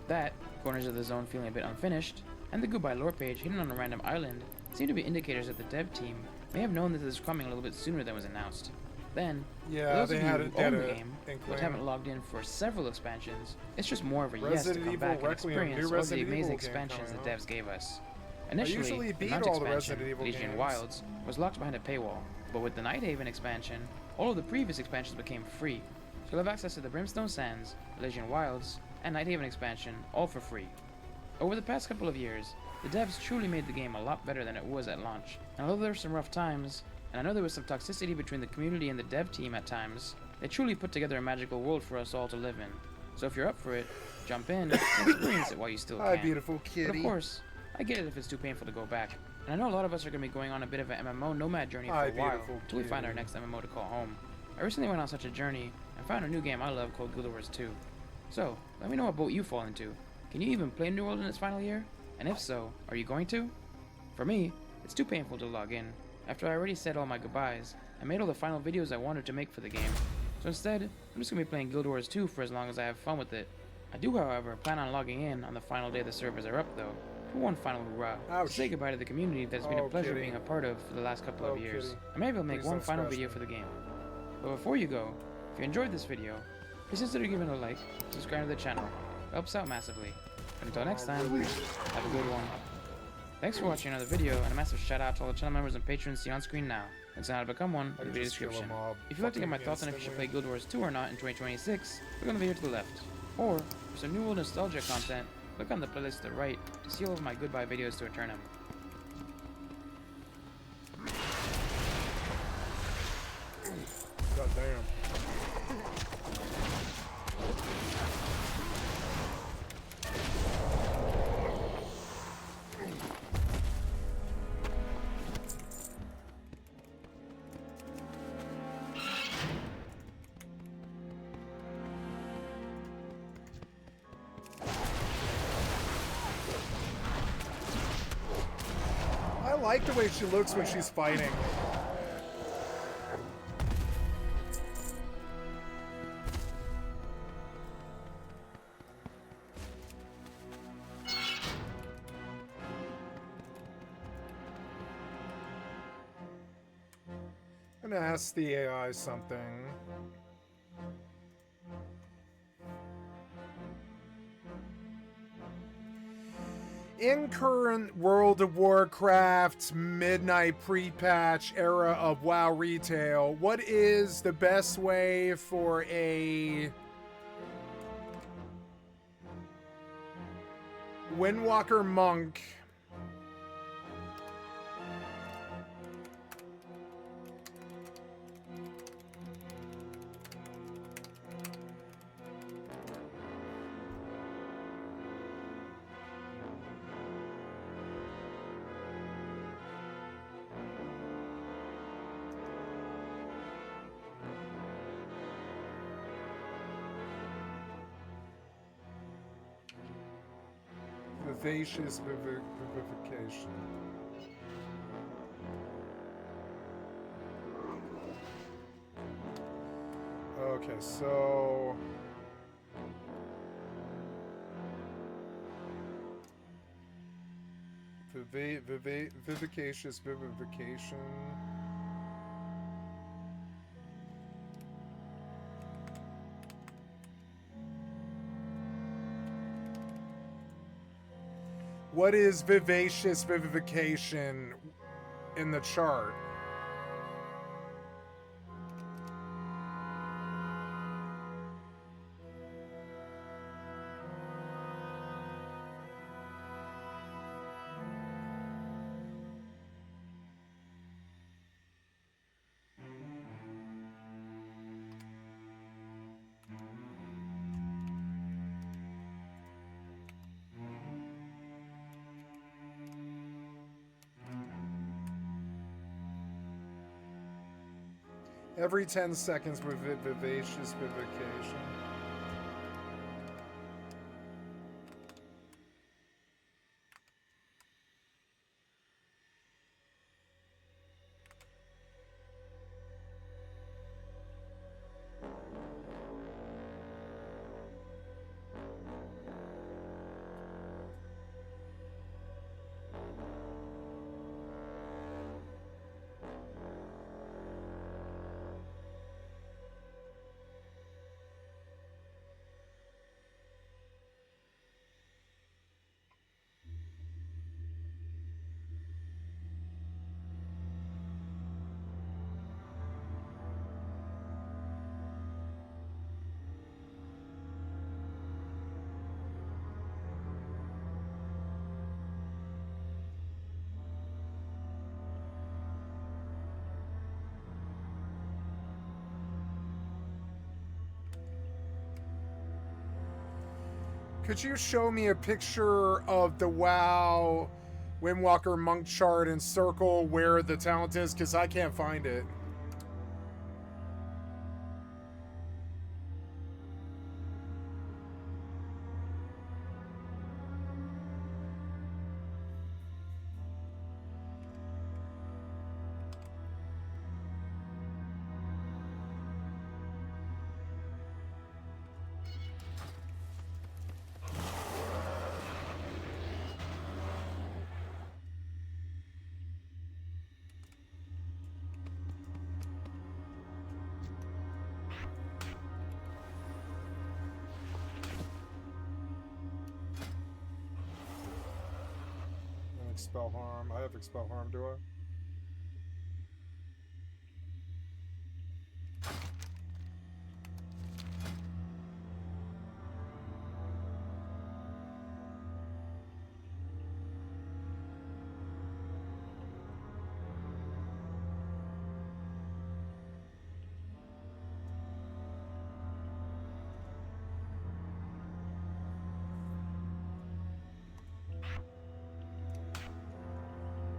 Speaker 7: That, corners of the zone feeling a bit unfinished, and the goodbye lore page hidden on a random island seem to be indicators that the dev team may have known that this was coming a little bit sooner than was announced. Then,
Speaker 2: Yeah,
Speaker 7: for those
Speaker 2: they
Speaker 7: of you
Speaker 2: had
Speaker 7: who own the game, but
Speaker 2: inkling.
Speaker 7: haven't logged in for several expansions, it's just more of a yes
Speaker 2: Resident
Speaker 7: to come
Speaker 2: Evil
Speaker 7: back and
Speaker 2: Requiem,
Speaker 7: experience
Speaker 2: new
Speaker 7: all the
Speaker 2: Resident
Speaker 7: amazing
Speaker 2: Evil game
Speaker 7: expansions the
Speaker 2: coming out.
Speaker 7: devs gave us.
Speaker 2: usually
Speaker 7: Initially, the
Speaker 2: beat
Speaker 7: Mount
Speaker 2: all the
Speaker 7: expansion,
Speaker 2: Resident Evil
Speaker 7: Legion
Speaker 2: games.
Speaker 7: Wilds, was locked behind a paywall, but with the Nighthaven expansion, all of the previous expansions became free. So you'll have access to the Brimstone Sands, Legion Wilds, and Night Haven expansion, all for free. Over the past couple of years, the devs truly made the game a lot better than it was at launch, and although there were some rough times, and I know there was some toxicity between the community and the dev team at times, they truly put together a magical world for us all to live in. So if you're up for it, jump in and experience it while you still can.
Speaker 2: Hi, beautiful
Speaker 7: But
Speaker 2: kitty.
Speaker 7: of course, I get it if it's too painful to go back. And I know a lot of us are going to be going on a bit of an MMO nomad journey for
Speaker 2: Hi,
Speaker 7: a while,
Speaker 2: beautiful
Speaker 7: until we find our
Speaker 2: kitty.
Speaker 7: next MMO to call home. I recently went on such a journey, and found a new game I love called Guild Wars 2. So, let me know what boat you fall into. Can you even play New World in its final year? And if so, are you going to? For me, it's too painful to log in, after I already said all my goodbyes, and made all the final videos I wanted to make for the game. So instead, I'm just going to be playing Guild Wars 2 for as long as I have fun with it. I do, however, plan on logging in on the final day the servers are up, though, for one final hurrah,
Speaker 2: Ouch.
Speaker 7: to say goodbye to the community that's been a
Speaker 2: Oh,
Speaker 7: pleasure
Speaker 2: kitty.
Speaker 7: being a part of for the last couple
Speaker 2: Oh,
Speaker 7: of years.
Speaker 2: kitty.
Speaker 7: I may be able to make
Speaker 2: Please
Speaker 7: one
Speaker 2: don't
Speaker 7: final
Speaker 2: scratch
Speaker 7: video
Speaker 2: me.
Speaker 7: for the game. But before you go, if you enjoyed this video, please consider giving it a like, subscribe to the channel. It helps out massively. But until next time, have a good one. Thanks for watching another video, and a massive shout out to all the channel members and patrons seen on screen now. Links on how to become one in the video
Speaker 2: just kill a
Speaker 7: description.
Speaker 2: mob
Speaker 7: If you'd like to get my
Speaker 2: fucking
Speaker 7: thoughts on if you should play
Speaker 2: instantly.
Speaker 7: Guild Wars 2 or not in 2026, click on the video to the left. Or, for some New World nostalgia content, click on the playlist to the right to see all of my goodbye videos to return them.
Speaker 2: God damn. I like the way she looks when she's fighting. I'm gonna ask the AI something. In current World of Warcraft midnight pre-patch era of WoW retail, what is the best way for a Windwalker monk vivacious vivification? Okay, so vivicacious vivification. What is vivacious vivification in the chart? Every 10 seconds with vivacious vivification. Could you show me a picture of the WoW Windwalker monk chart and circle where the talent is? Because I can't find it. Expel harm. I have expel harm, do I?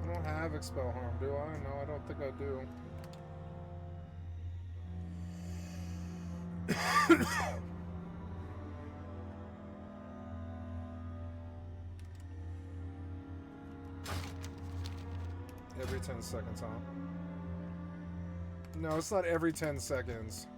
Speaker 2: I don't have expel harm, do I? No, I don't think I do. Every 10 seconds, huh? No, it's not every 10 seconds.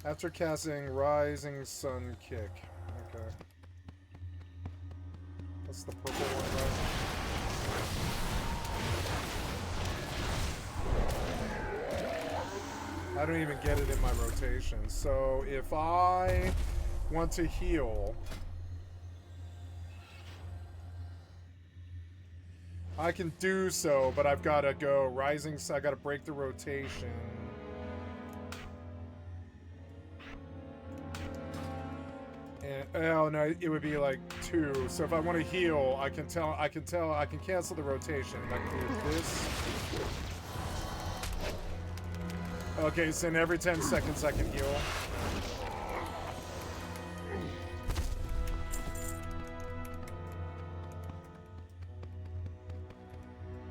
Speaker 2: After casting Rising Sun Kick. Okay. That's the purple one, right? I don't even get it in my rotation. So if I want to heal, I can do so, but I've got to go Rising Sun. I got to break the rotation. Oh no, it would be like 2. So if I want to heal, I can cancel the rotation. I can do this. Okay, so in every 10 seconds I can heal.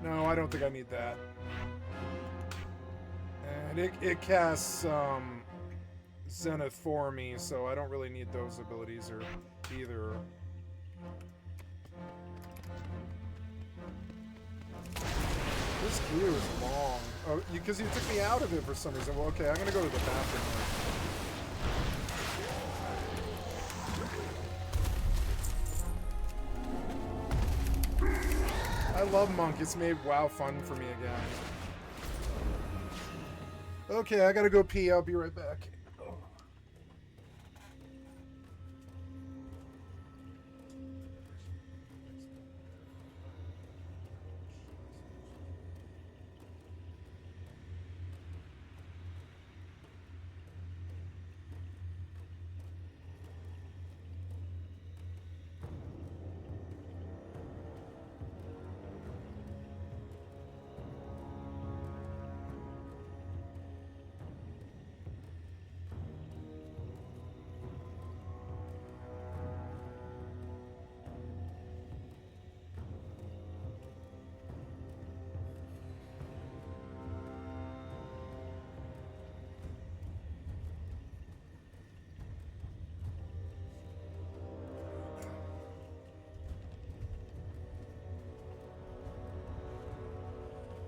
Speaker 2: No, I don't think I need that. And it casts Zenith for me, so I don't really need those abilities or either. This queue is long. Oh, because you took me out of it for some reason. Well, okay, I'm gonna go to the bathroom. I love Monk. It's made WoW fun for me again. Okay, I gotta go pee. I'll be right back.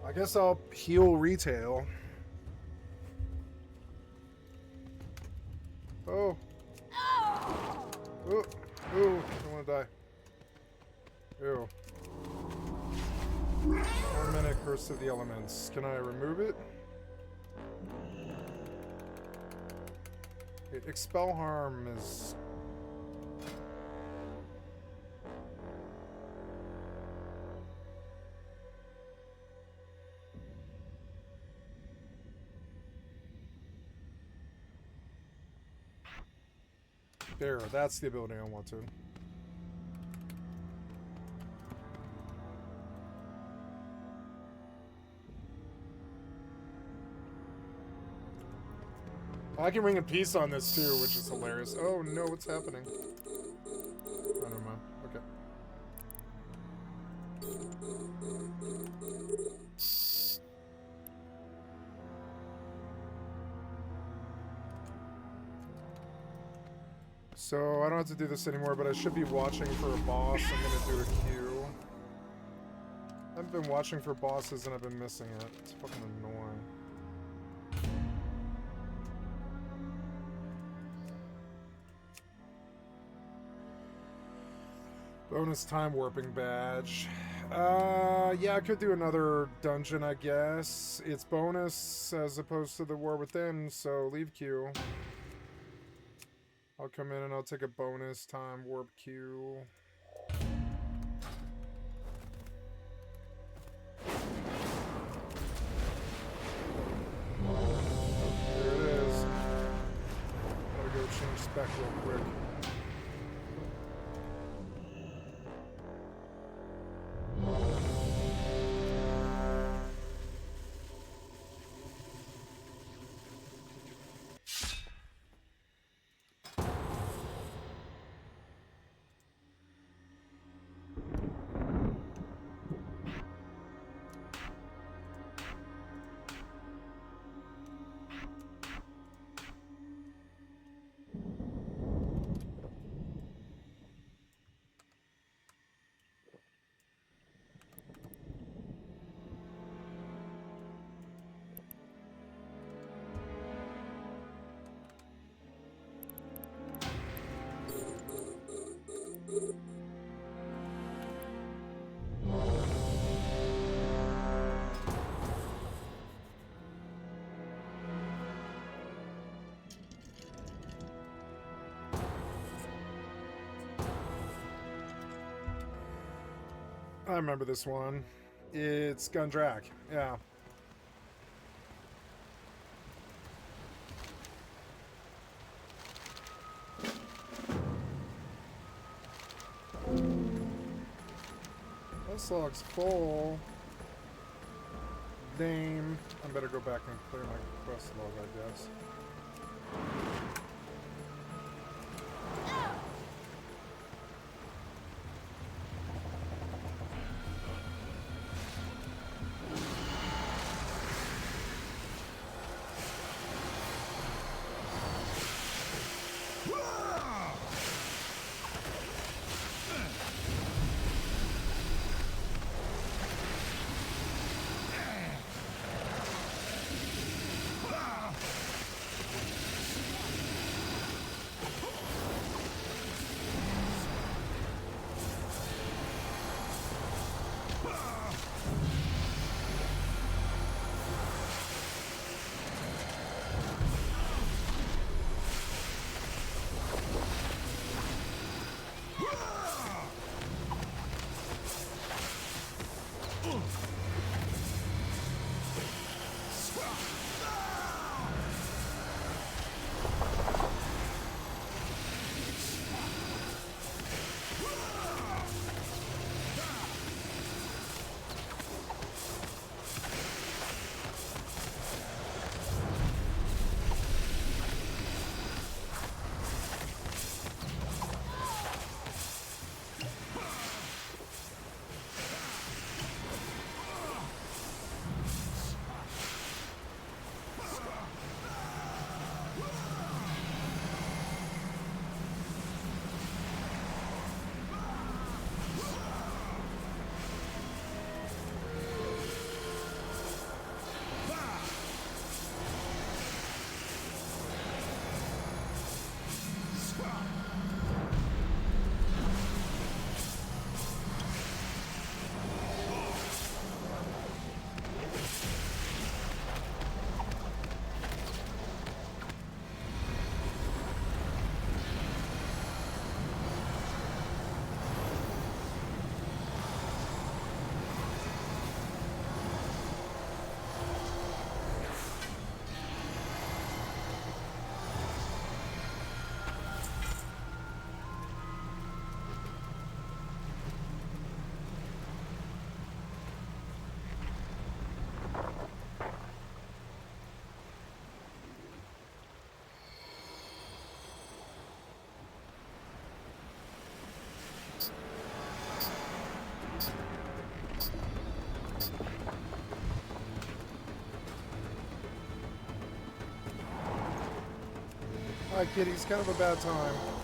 Speaker 2: I guess I'll heal retail. Oh. Oh. Ooh. I want to die. Ew. 1 minute Curse of the Elements. Can I remove it? Okay, Expel Harm is... There, that's the ability I want to. I can ring a piece on this too, which is hilarious. Oh no, what's happening? Oh, never mind. Okay. So, I don't have to do this anymore, but I should be watching for a boss. I'm gonna do a queue. I've been watching for bosses and I've been missing it. It's fucking annoying. Bonus time warping badge. Yeah, I could do another dungeon, I guess. It's bonus as opposed to the War Within, so leave queue. I'll come in and I'll take a bonus time warp queue. There it is. Gotta go change spec real quick. I remember this one. It's Gundrak. Yeah. This log's full. Name. I better go back and clear my quest log, I guess. Hi, kitty's kind of a bad time.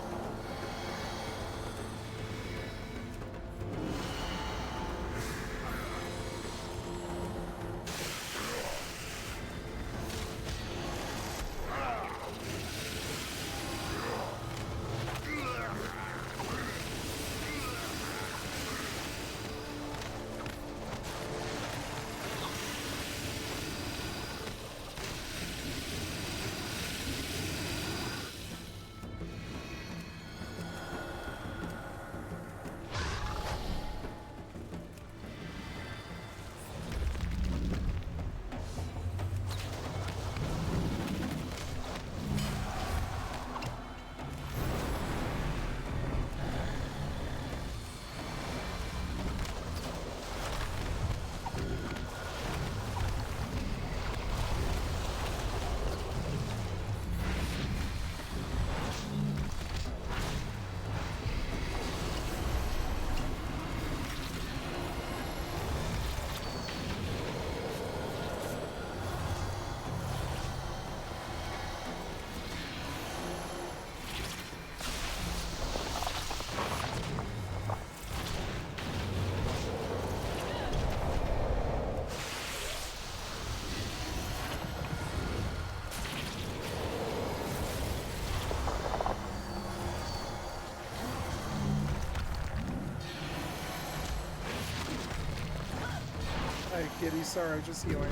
Speaker 2: Hi, kitty. Sorry, just healing.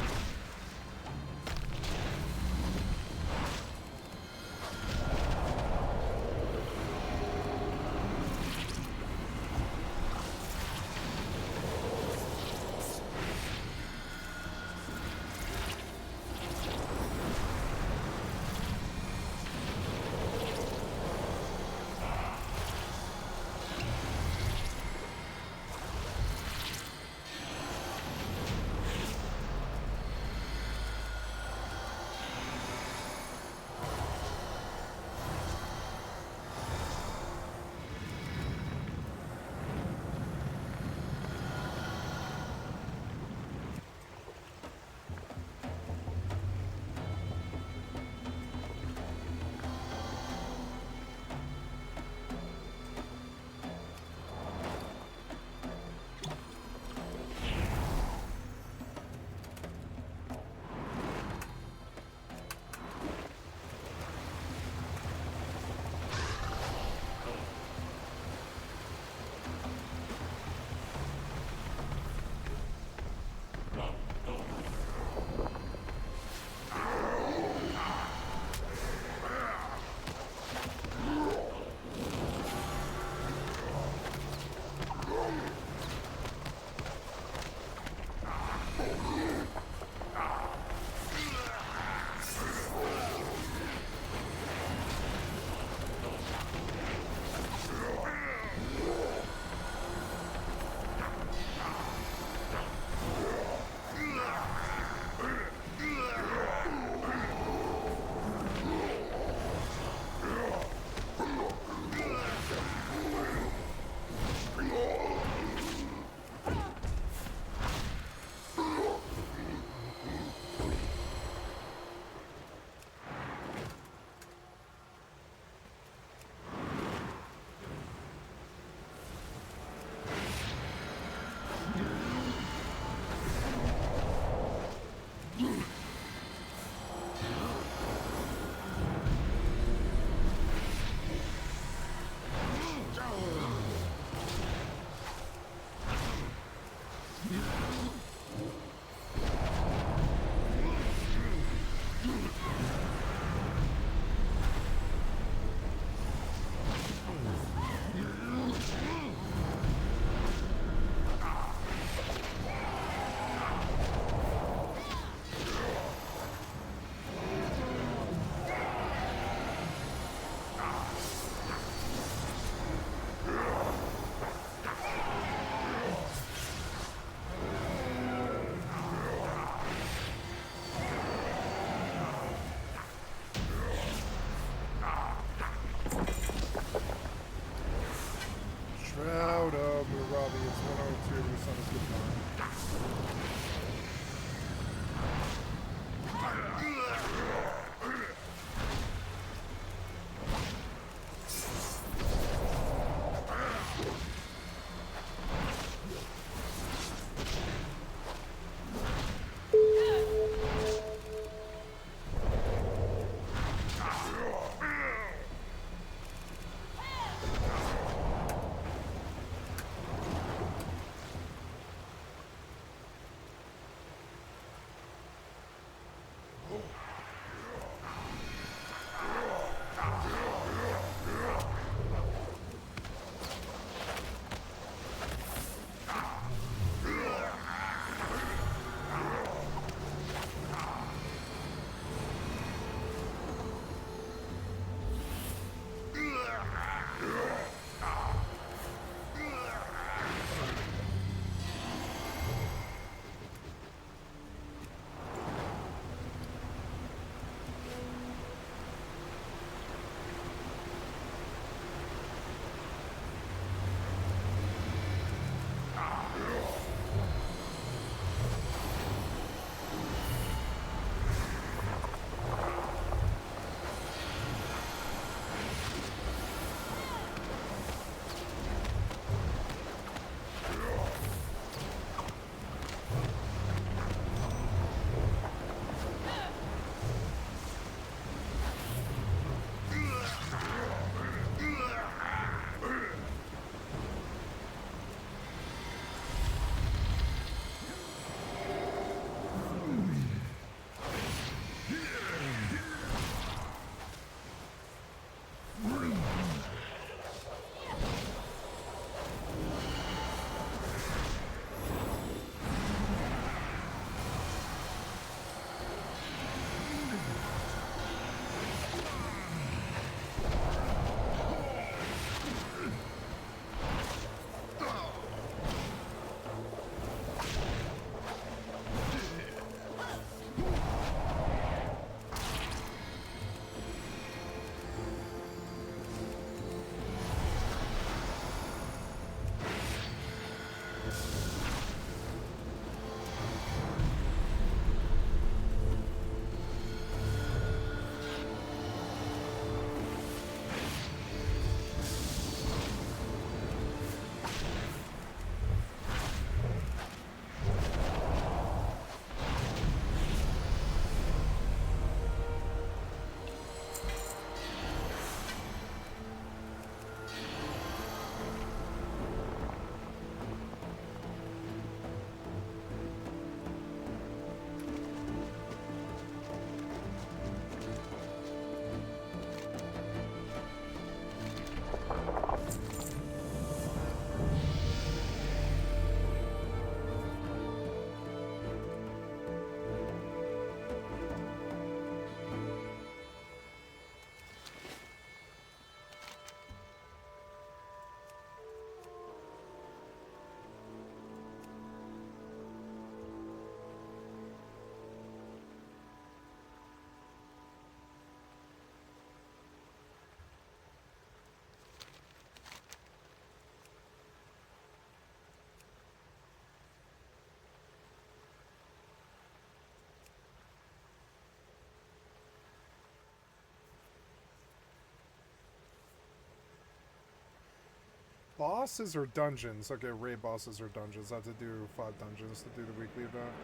Speaker 2: Bosses or dungeons? Okay, raid bosses or dungeons. I have to do 5 dungeons to do the weekly event.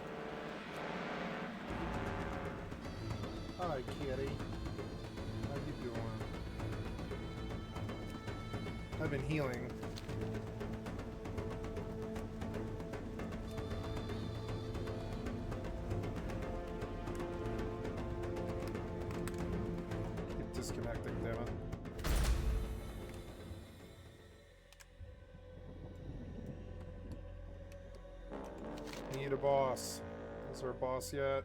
Speaker 2: Hi, kitty. How you doing? I've been healing. Keep disconnecting, damn it. Need a boss. Is there a boss yet?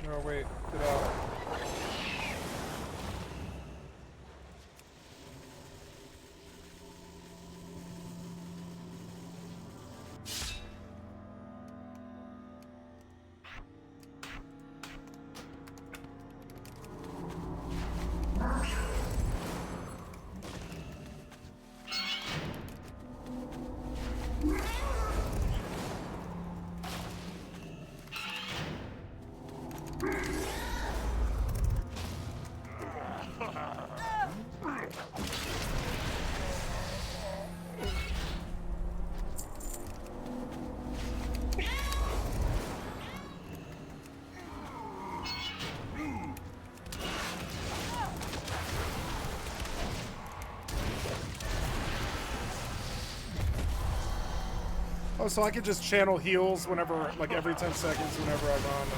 Speaker 2: No, wait. Get out. Oh, so I could just channel heals whenever, like every 10 seconds whenever I run.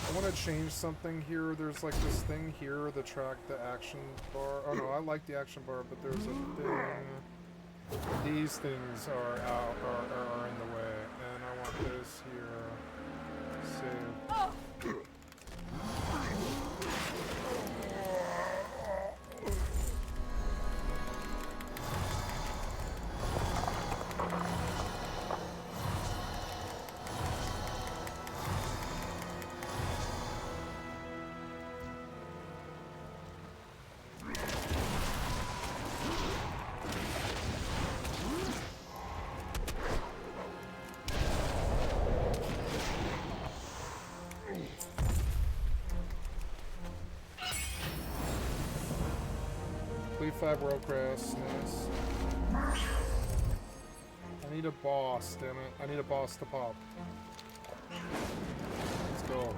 Speaker 2: I want to change something here. There's like this thing here, the action bar. Oh no, I like the action bar, but there's a thing. These things are in the way, and I want this here. Save. Complete 5 world crests. Nice. I need a boss, damn it. I need a boss to pop. Let's go.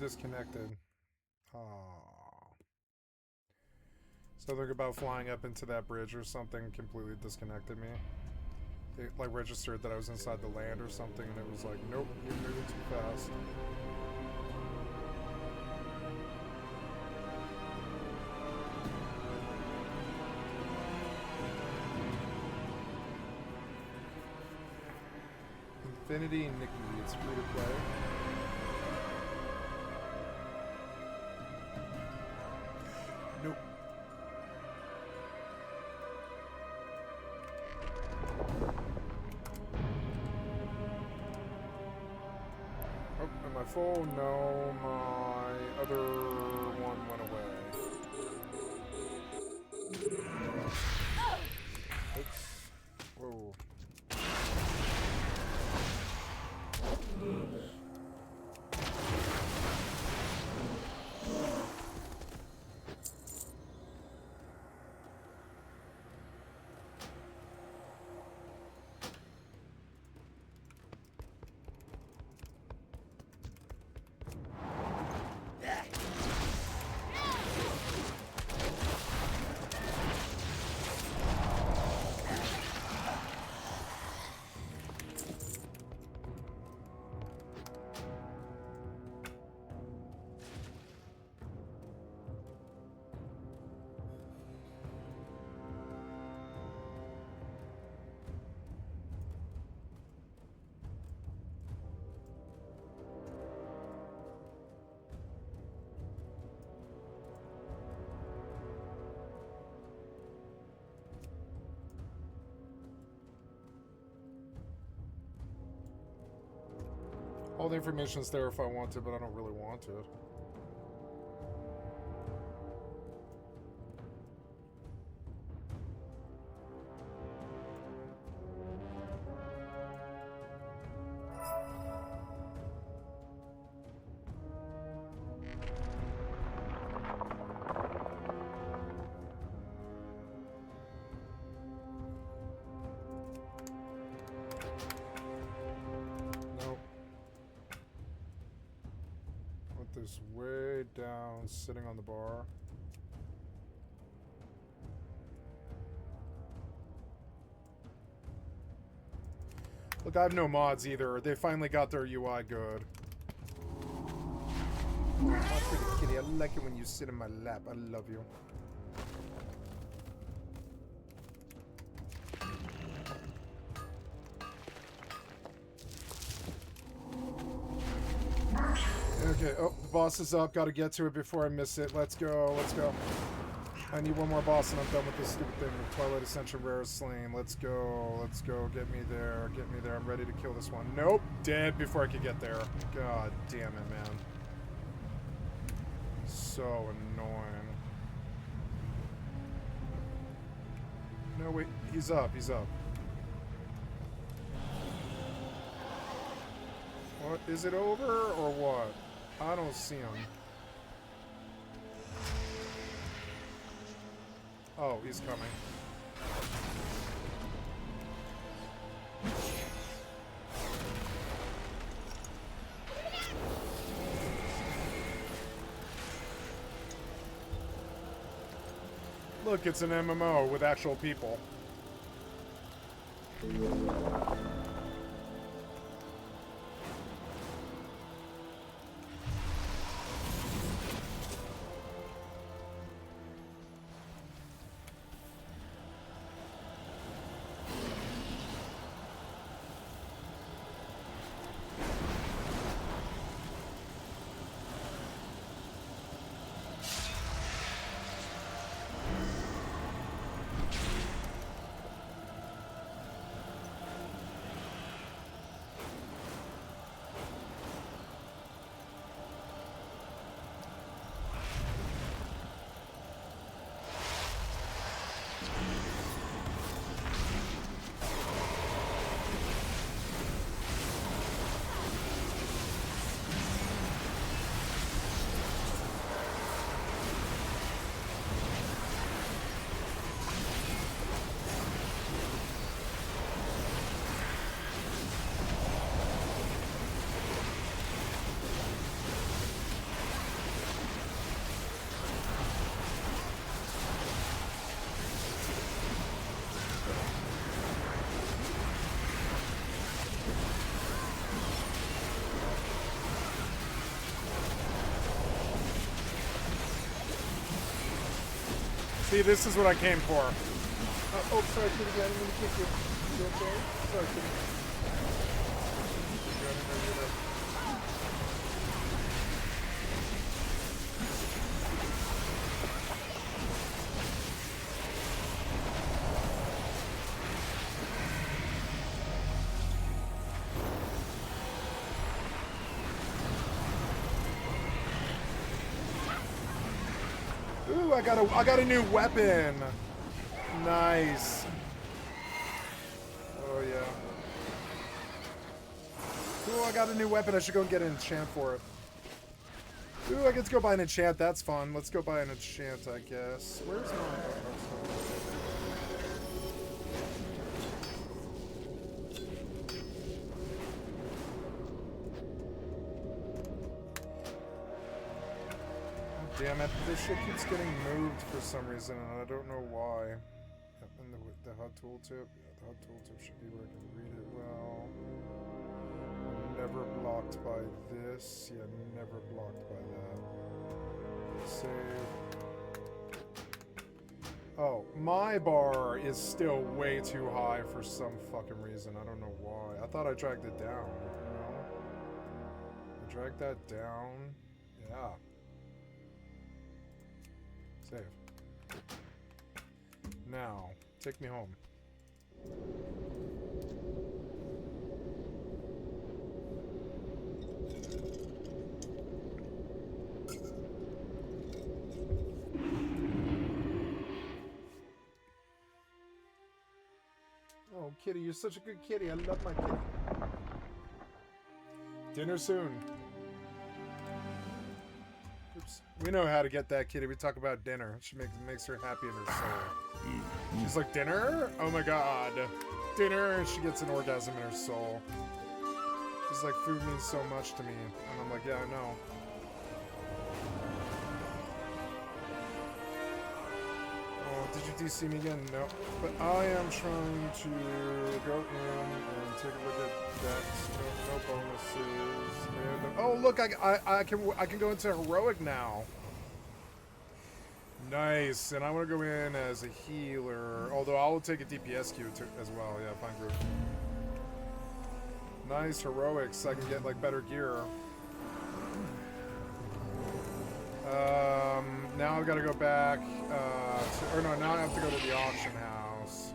Speaker 2: Disconnected. Aww. Something about flying up into that bridge or something completely disconnected me. It like registered that I was inside the land or something, and it was like, nope, you're moving too fast. Infinity Nikki, it's free to play. Nope. Oh, am I full? No, my other one went away. Oops. Whoa. All the information's there if I want to, but I don't really want it. This way down, sitting on the bar. Look, I have no mods either. They finally got their UI good. Oh, my pretty kitty. I like it when you sit in my lap. I love you. Okay, oh, the boss is up. Gotta get to it before I miss it. Let's go, let's go. I need one more boss and I'm done with this stupid thing. The Twilight Ascension Rare is slain. Let's go, let's go. Get me there, get me there. I'm ready to kill this one. Nope, dead before I could get there. God damn it, man. So annoying. No, wait, he's up, he's up. What, is it over or what? I don't see him. Oh, he's coming. Look, it's an MMO with actual people. See, this is what I came for. Oh, sorry, kitty, I didn't mean to kick you. You okay? Sorry, kitty. Ooh, I got a new weapon. Nice. Oh yeah. Ooh, I got a new weapon. I should go and get an enchant for it. Ooh, I get to go buy an enchant. That's fun. Let's go buy an enchant, I guess. Where's my... Damn it, this shit keeps getting moved for some reason, and I don't know why. And the HUD tooltip, yeah, the HUD tooltip should be where I can read it well. Never blocked by this, yeah, never blocked by that. Save. Oh, my bar is still way too high for some fucking reason, I don't know why. I thought I dragged it down, you know? I dragged that down, yeah. Save. Now, take me home. kitty. You're such a good kitty. I love my kitty. Dinner soon. Oops. We know how to get that kitty. We talk about dinner. She makes her happy in her soul. She's like, dinner? Oh my god. Dinner. And she gets an orgasm in her soul. She's like, food means so much to me. And I'm like, yeah, I know. Did you DC me again? No. But I am trying to go in and take a look at that. No bonuses. And, oh look, I can go into heroic now. Nice. And I want to go in as a healer. Although I will take a DPS queue as well. Yeah, fine group. Nice heroics. So I can get like better gear. Now I've got to go back, or no, now I have to go to the auction house.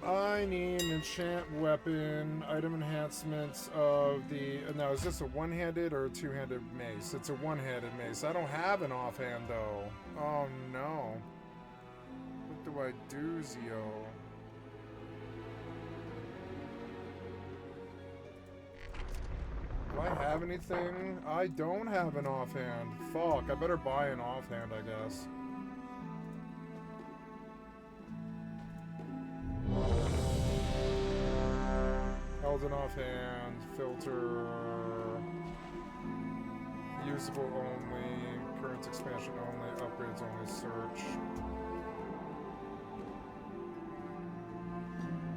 Speaker 2: I need an enchant weapon, item enhancements of the... Now, is this a one-handed or a two-handed mace? It's a one-handed mace. I don't have an offhand, though. Oh, no. What do I do, Zio? Do I have anything? I don't have an offhand. Fuck, I better buy an offhand, I guess. Held an offhand, filter, usable only, current expansion only, upgrades only, search.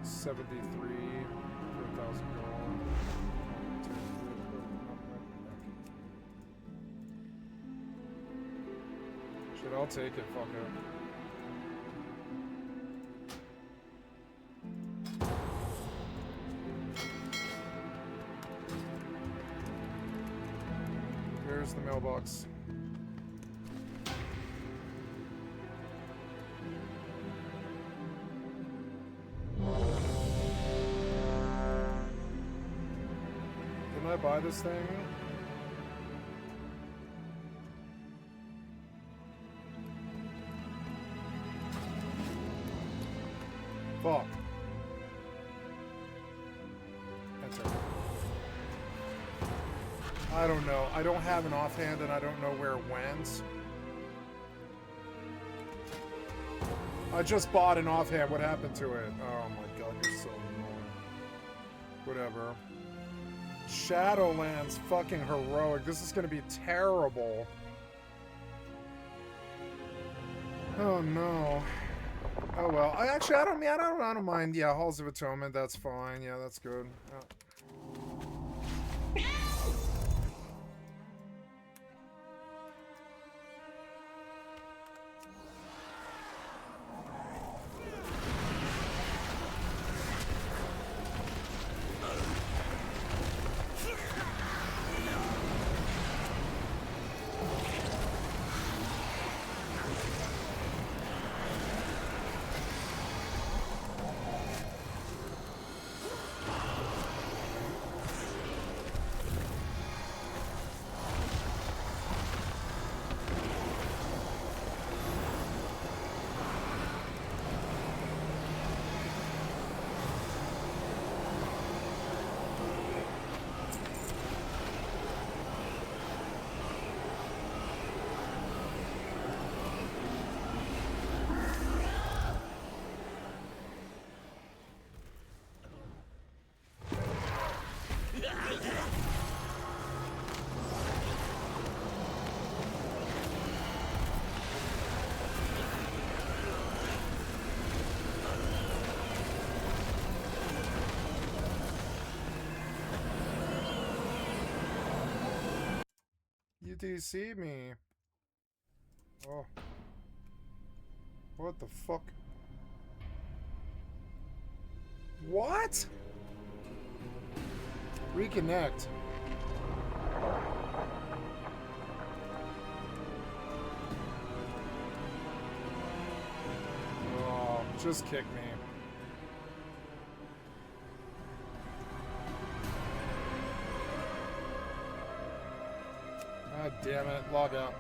Speaker 2: 73 for 1,000 gold. Shit, I'll take it, fuck it. Where's the mailbox? Didn't I buy this thing? Fuck. Enter. I don't know. I don't have an offhand and I don't know where it went. I just bought an offhand. What happened to it? Oh my god, you're so annoying. Whatever. Shadowlands fucking heroic. This is gonna be terrible. Oh no. Oh well. I don't mind. Yeah, Halls of Atonement, that's fine. Yeah, that's good. You DC me. Oh. What the fuck? What? Reconnect. Just kick me. God damn it. Log out.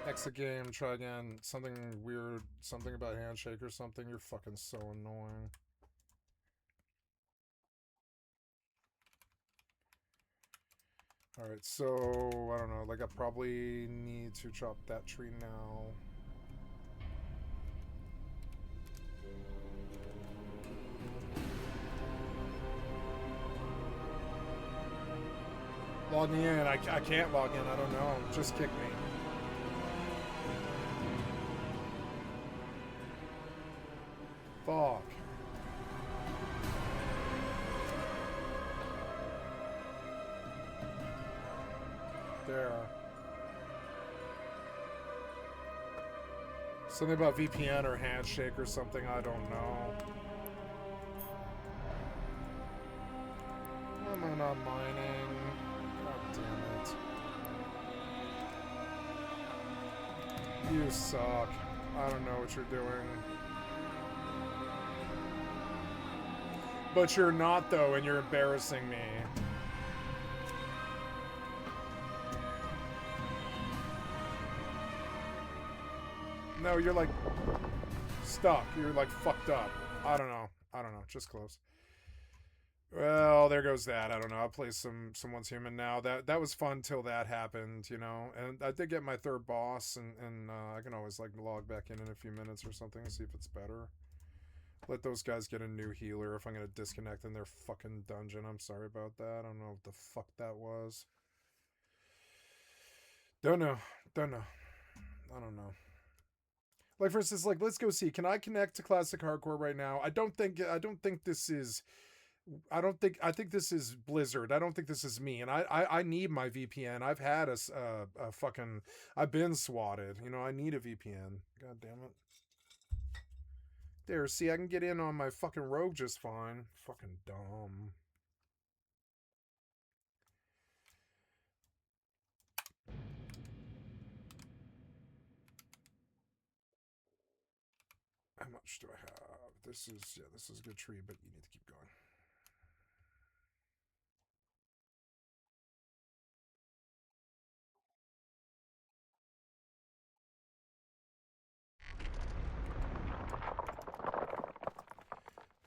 Speaker 2: Exit game. Try again. Something weird. Something about handshake or something. You're fucking so annoying. Alright, so, I don't know, like I probably need to chop that tree now. Log me in. I can't log in. I don't know. Just kick me. Fuck. There. Something about VPN or handshake or something. I don't know. Why am I not mining? God damn it. You suck. I don't know what you're doing. But you're not, though, and you're embarrassing me. No, you're like stuck. You're like fucked up. I don't know. Just close. Well, there goes that. I don't know. I'll play someone's human now. That was fun till that happened, you know. And I did get my third boss, and I can always like log back in a few minutes or something, see if it's better. Let those guys get a new healer if I'm gonna disconnect in their fucking dungeon. I'm sorry about that. I don't know what the fuck that was. Don't know. I don't know. Like, for instance, like, let's go see. Can I connect to Classic Hardcore right now? I think this is Blizzard. I don't think this is me. And I need my VPN. I've had a fucking, I've been swatted. You know, I need a VPN. God damn it. There, see, I can get in on my fucking rogue just fine. Fucking dumb. How much do I have? This is a good tree, but you need to keep going.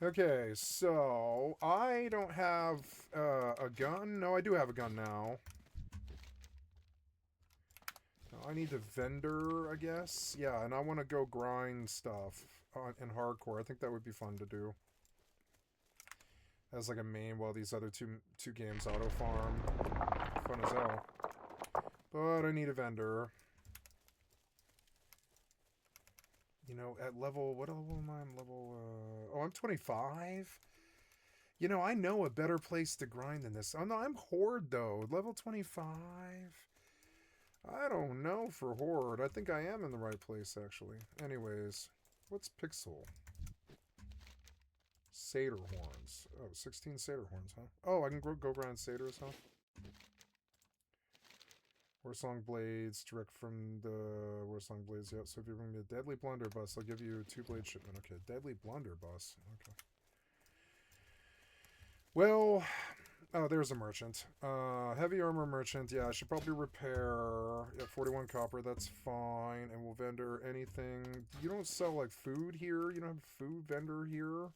Speaker 2: Okay, so I don't have a gun. No, I do have a gun now. I need a vendor, I guess. Yeah, and I want to go grind stuff in hardcore. I think that would be fun to do. As like a main while these other two games auto farm. Fun as hell. But I need a vendor. You know, at level, what level am I? I'm level, oh, I'm 25? You know, I know a better place to grind than this. Oh, no, I'm Horde, though. Level 25? I don't know for Horde. I think I am in the right place, actually. Anyways, what's Pixel? Satyr horns. Oh, 16 satyr horns, huh? Oh, I can go grind satyrs, huh? Warsong blades, direct from the Warsong blades. Yep. So if you bring me a deadly blunderbuss, I'll give you 2 blade shipment. Okay, deadly blunderbuss. Okay. Well, oh, there's a merchant. Heavy armor merchant. Yeah, I should probably repair. Yeah, 41 copper. That's fine. And we'll vendor anything. You don't sell like food here. You don't have a food vendor here.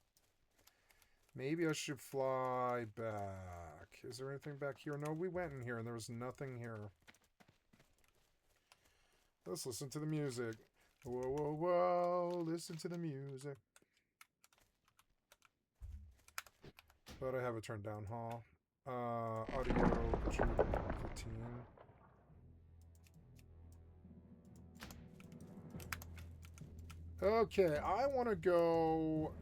Speaker 2: Maybe I should fly back. Is there anything back here? No, we went in here and there was nothing here. Let's listen to the music. Whoa, whoa, whoa. Listen to the music. But I have it turned down, huh? Audio 15. Okay, I want to go...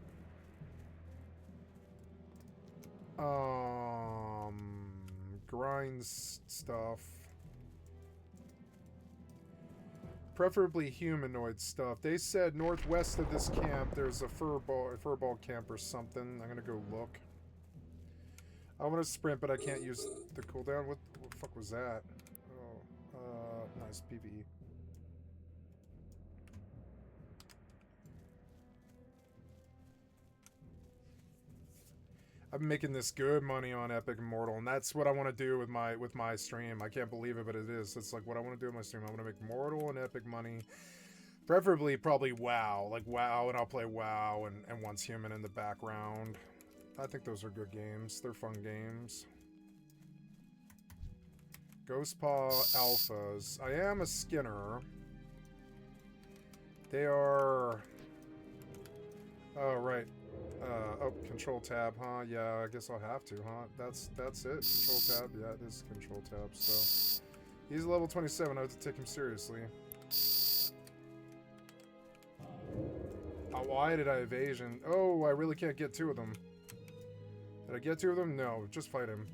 Speaker 2: grind stuff. Preferably humanoid stuff. They said northwest of this camp there's a furball camp or something. I'm gonna go look. I want to sprint, but I can't use the cooldown. What the fuck was that? Oh, nice PvE. I've been making this good money on Epic Immortal, and that's what I want to do with my stream. I can't believe it, but it is. It's like what I want to do with my stream. I want to make Mortal and Epic money. Preferably, probably WoW. Like WoW, and I'll play WoW and Once Human in the background. I think those are good games. They're fun games. Ghostpaw Alphas. I am a Skinner. They are... Oh, right. Oh, Control Tab, huh? Yeah, I guess I'll have to, huh? That's it. Control Tab. Yeah, it is Control Tab, so... He's level 27. I have to take him seriously. Why did I evasion? Oh, I really can't get two of them. Did I get two of them? No, just fight him.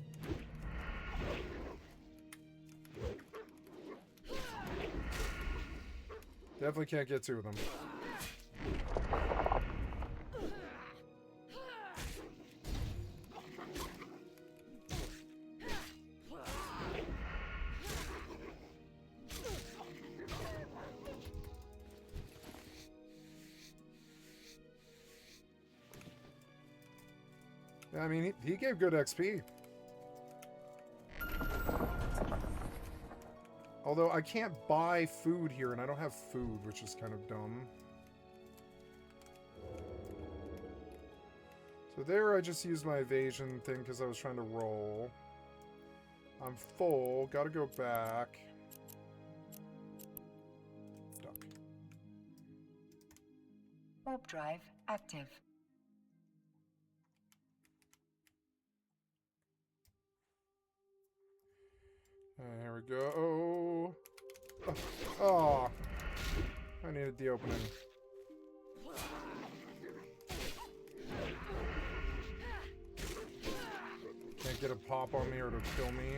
Speaker 2: Definitely can't get two of them. I mean, he gave good XP. Although I can't buy food here, and I don't have food, which is kind of dumb. So there I just used my evasion thing because I was trying to roll. I'm full. Gotta go back. Duck.
Speaker 8: Warp drive active.
Speaker 2: Here we go. Oh, I needed the opening. Can't get a pop on me or to kill me.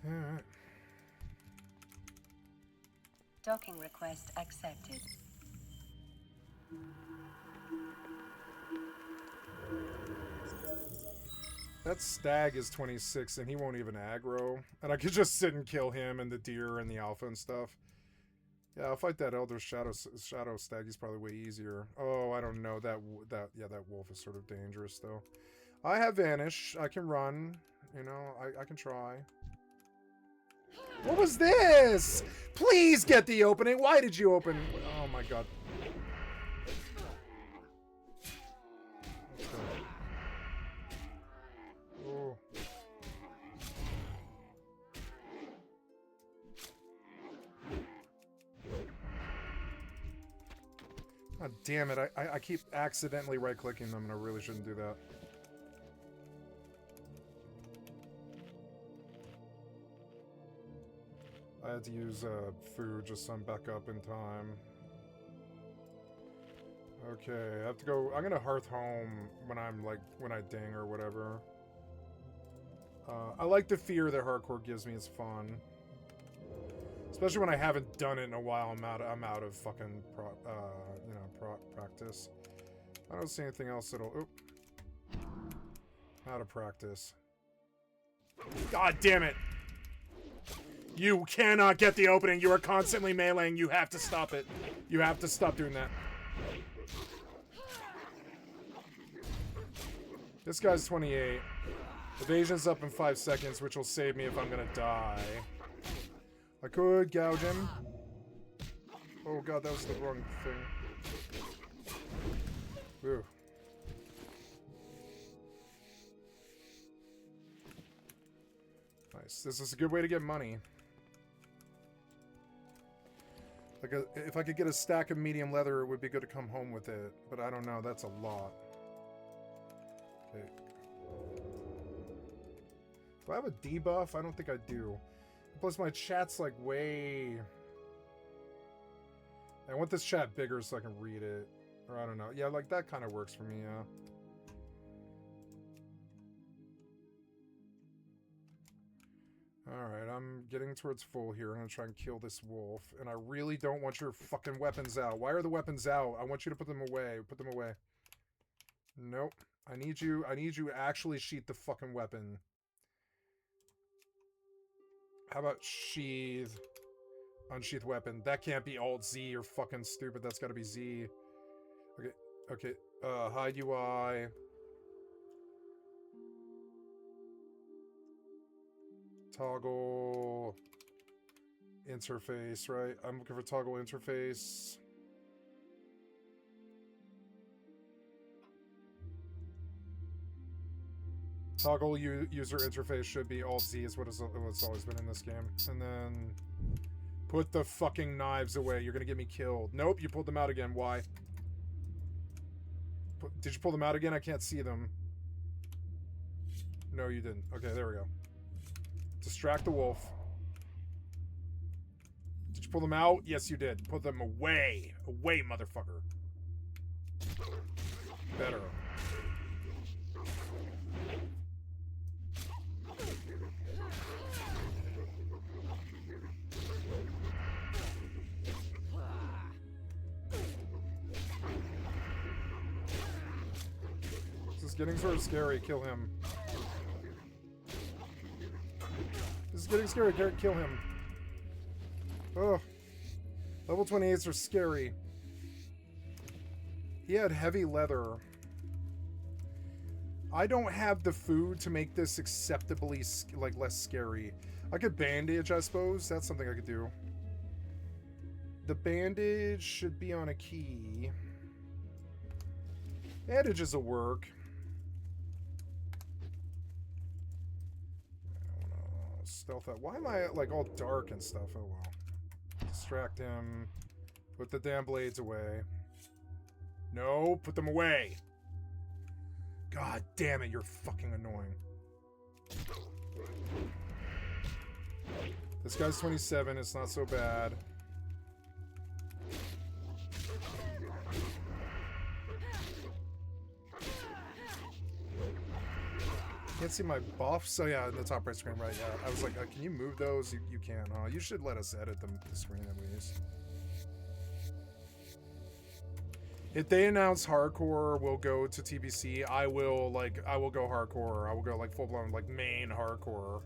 Speaker 2: Alright.
Speaker 8: Docking request accepted.
Speaker 2: That stag is 26 and he won't even aggro. And I could just sit and kill him and the deer and the alpha and stuff. Yeah, I'll fight that Elder Shadow stag. He's probably way easier. Oh, I don't know. That wolf is sort of dangerous though. I have Vanish. I can run. You know, I can try. What was this? Please get the opening. Why did you open? Oh my god. Oh. God damn it. I keep accidentally right-clicking them and I really shouldn't do that. I had to use food just so I'm back up in time. Okay, I have to go. I'm gonna hearth home when I ding or whatever. I like the fear that hardcore gives me. It's fun, especially when I haven't done it in a while. I'm out of fucking practice. I don't see anything else that'll. Oop. Out of practice. God damn it! You cannot get the opening. You are constantly meleeing. You have to stop it. You have to stop doing that. This guy's 28. Evasion's up in 5 seconds, which will save me if I'm gonna die. I could gouge him. Oh god, that was the wrong thing. Ooh. Nice. This is a good way to get money. Like, if I could get a stack of medium leather, it would be good to come home with it. But I don't know, that's a lot. Okay. Do I have a debuff? I don't think I do. Plus my chat's like way... I want this chat bigger so I can read it. Or I don't know. Yeah, like that kind of works for me, yeah. Alright, I'm getting towards full here. I'm gonna try and kill this wolf. And I really don't want your fucking weapons out. Why are the weapons out? I want you to put them away. Put them away. Nope. I need you to actually sheath the fucking weapon. How about sheath? Unsheath weapon. That can't be Alt Z. You're fucking stupid. That's gotta be Z. Okay. Okay. Hide UI. Toggle interface, right? I'm looking for toggle interface. Toggle user interface should be Alt Z is what's always been in this game. And then put the fucking knives away. You're gonna get me killed. Nope, you pulled them out again. Why? Did you pull them out again? I can't see them. No, you didn't. Okay, there we go. Distract the wolf. Did you pull them out? Yes, you did. Put them away. Away, motherfucker. Better. This is getting sort of scary. Kill him. This is getting scary. Kill him. Ugh. Level 28s are scary. He had heavy leather. I don't have the food to make this acceptably, like, less scary. I could bandage, I suppose. That's something I could do. The bandage should be on a key. Bandages will work. Stealth out. Why am I like all dark and stuff? Oh well. Distract him. Put the damn blades away. No, put them away. God damn it, you're fucking annoying. This guy's 27, it's not so bad. Can't see my buffs. Oh yeah, in the top right screen, right? Yeah, I was like, can you move those? You can, huh? You should let us edit the screen at least. If they announce hardcore, we'll go to TBC. I will go hardcore. I will go like full blown like main hardcore.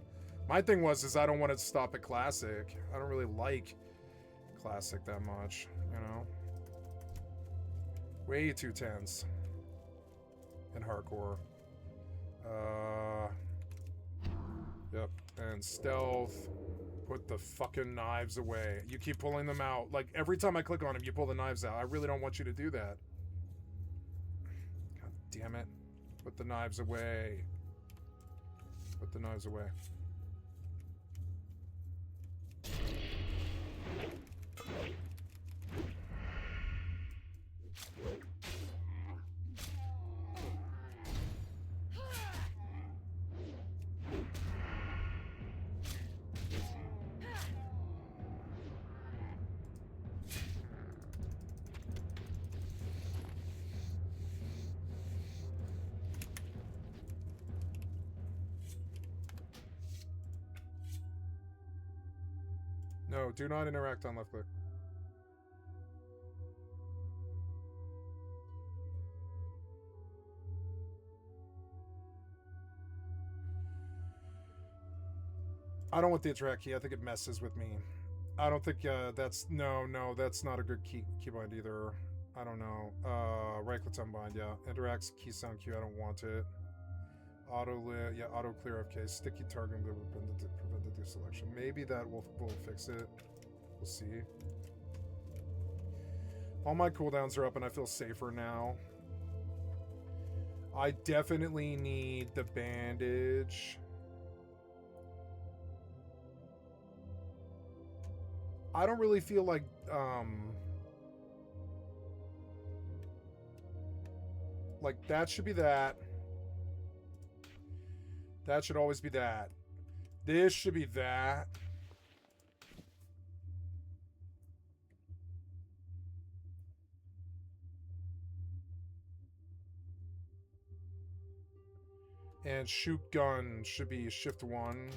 Speaker 2: My thing is I don't want to stop at classic. I don't really like classic that much, you know. Way too tense in hardcore. Yep, and stealth. Put the fucking knives away. You keep pulling them out. Like, every time I click on him, you pull the knives out. I really don't want you to do that. God damn it. Put the knives away. Put the knives away. No, do not interact on left click. I don't want the interact key. I think it messes with me. I don't think that's... No, that's not a good keybind either. I don't know. Right click unbind, yeah. Interacts key sound cue. I don't want it. Auto clear FK. Sticky target will prevent the deselection. Maybe that will fix it. We'll see. All my cooldowns are up and I feel safer now. I definitely need the bandage. I don't really feel like that should be that. That should always be that. This should be that. And shoot gun should be shift 1.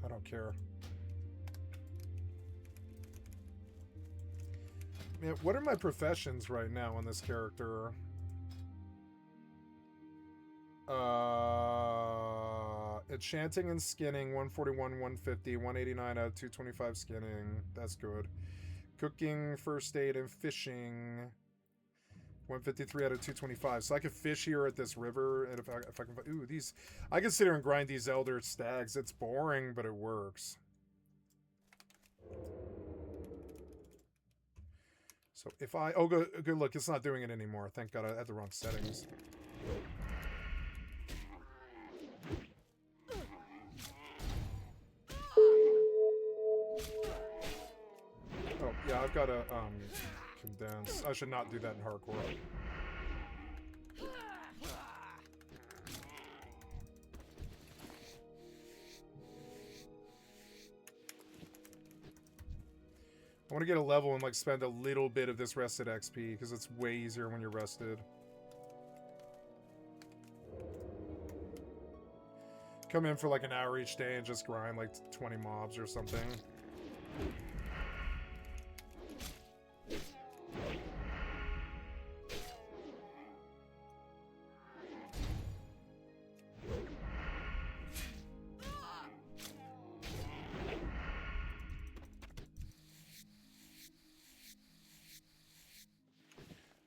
Speaker 2: don't care. Man, what are my professions right now on this character? Enchanting and skinning, 141, 150, 189 out of 225 skinning. That's good. Cooking, first aid, and fishing. 153 out of 225. So I can fish here at this river, and if I can... Ooh, these... I can sit here and grind these elder stags. It's boring, but it works. So if I... Oh, good look. It's not doing it anymore. Thank God I had the wrong settings. Oh, yeah, I've got to, condense. I should not do that in hardcore. I want to get a level and, like, spend a little bit of this rested XP, because it's way easier when you're rested. Come in for, like, an hour each day and just grind, like, 20 mobs or something.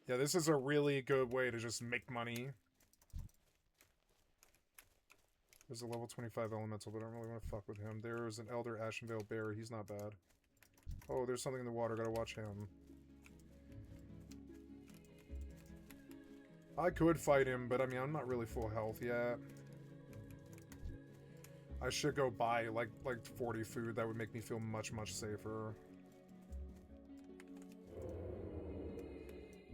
Speaker 2: Yeah, this is a really good way to just make money. There's a level 25 elemental, but I don't really want to fuck with him. There's an Elder Ashenvale Bear. He's not bad. Oh, there's something in the water. Gotta watch him. I could fight him, but I mean, I'm not really full health yet. I should go buy like 40 food. That would make me feel much, much safer.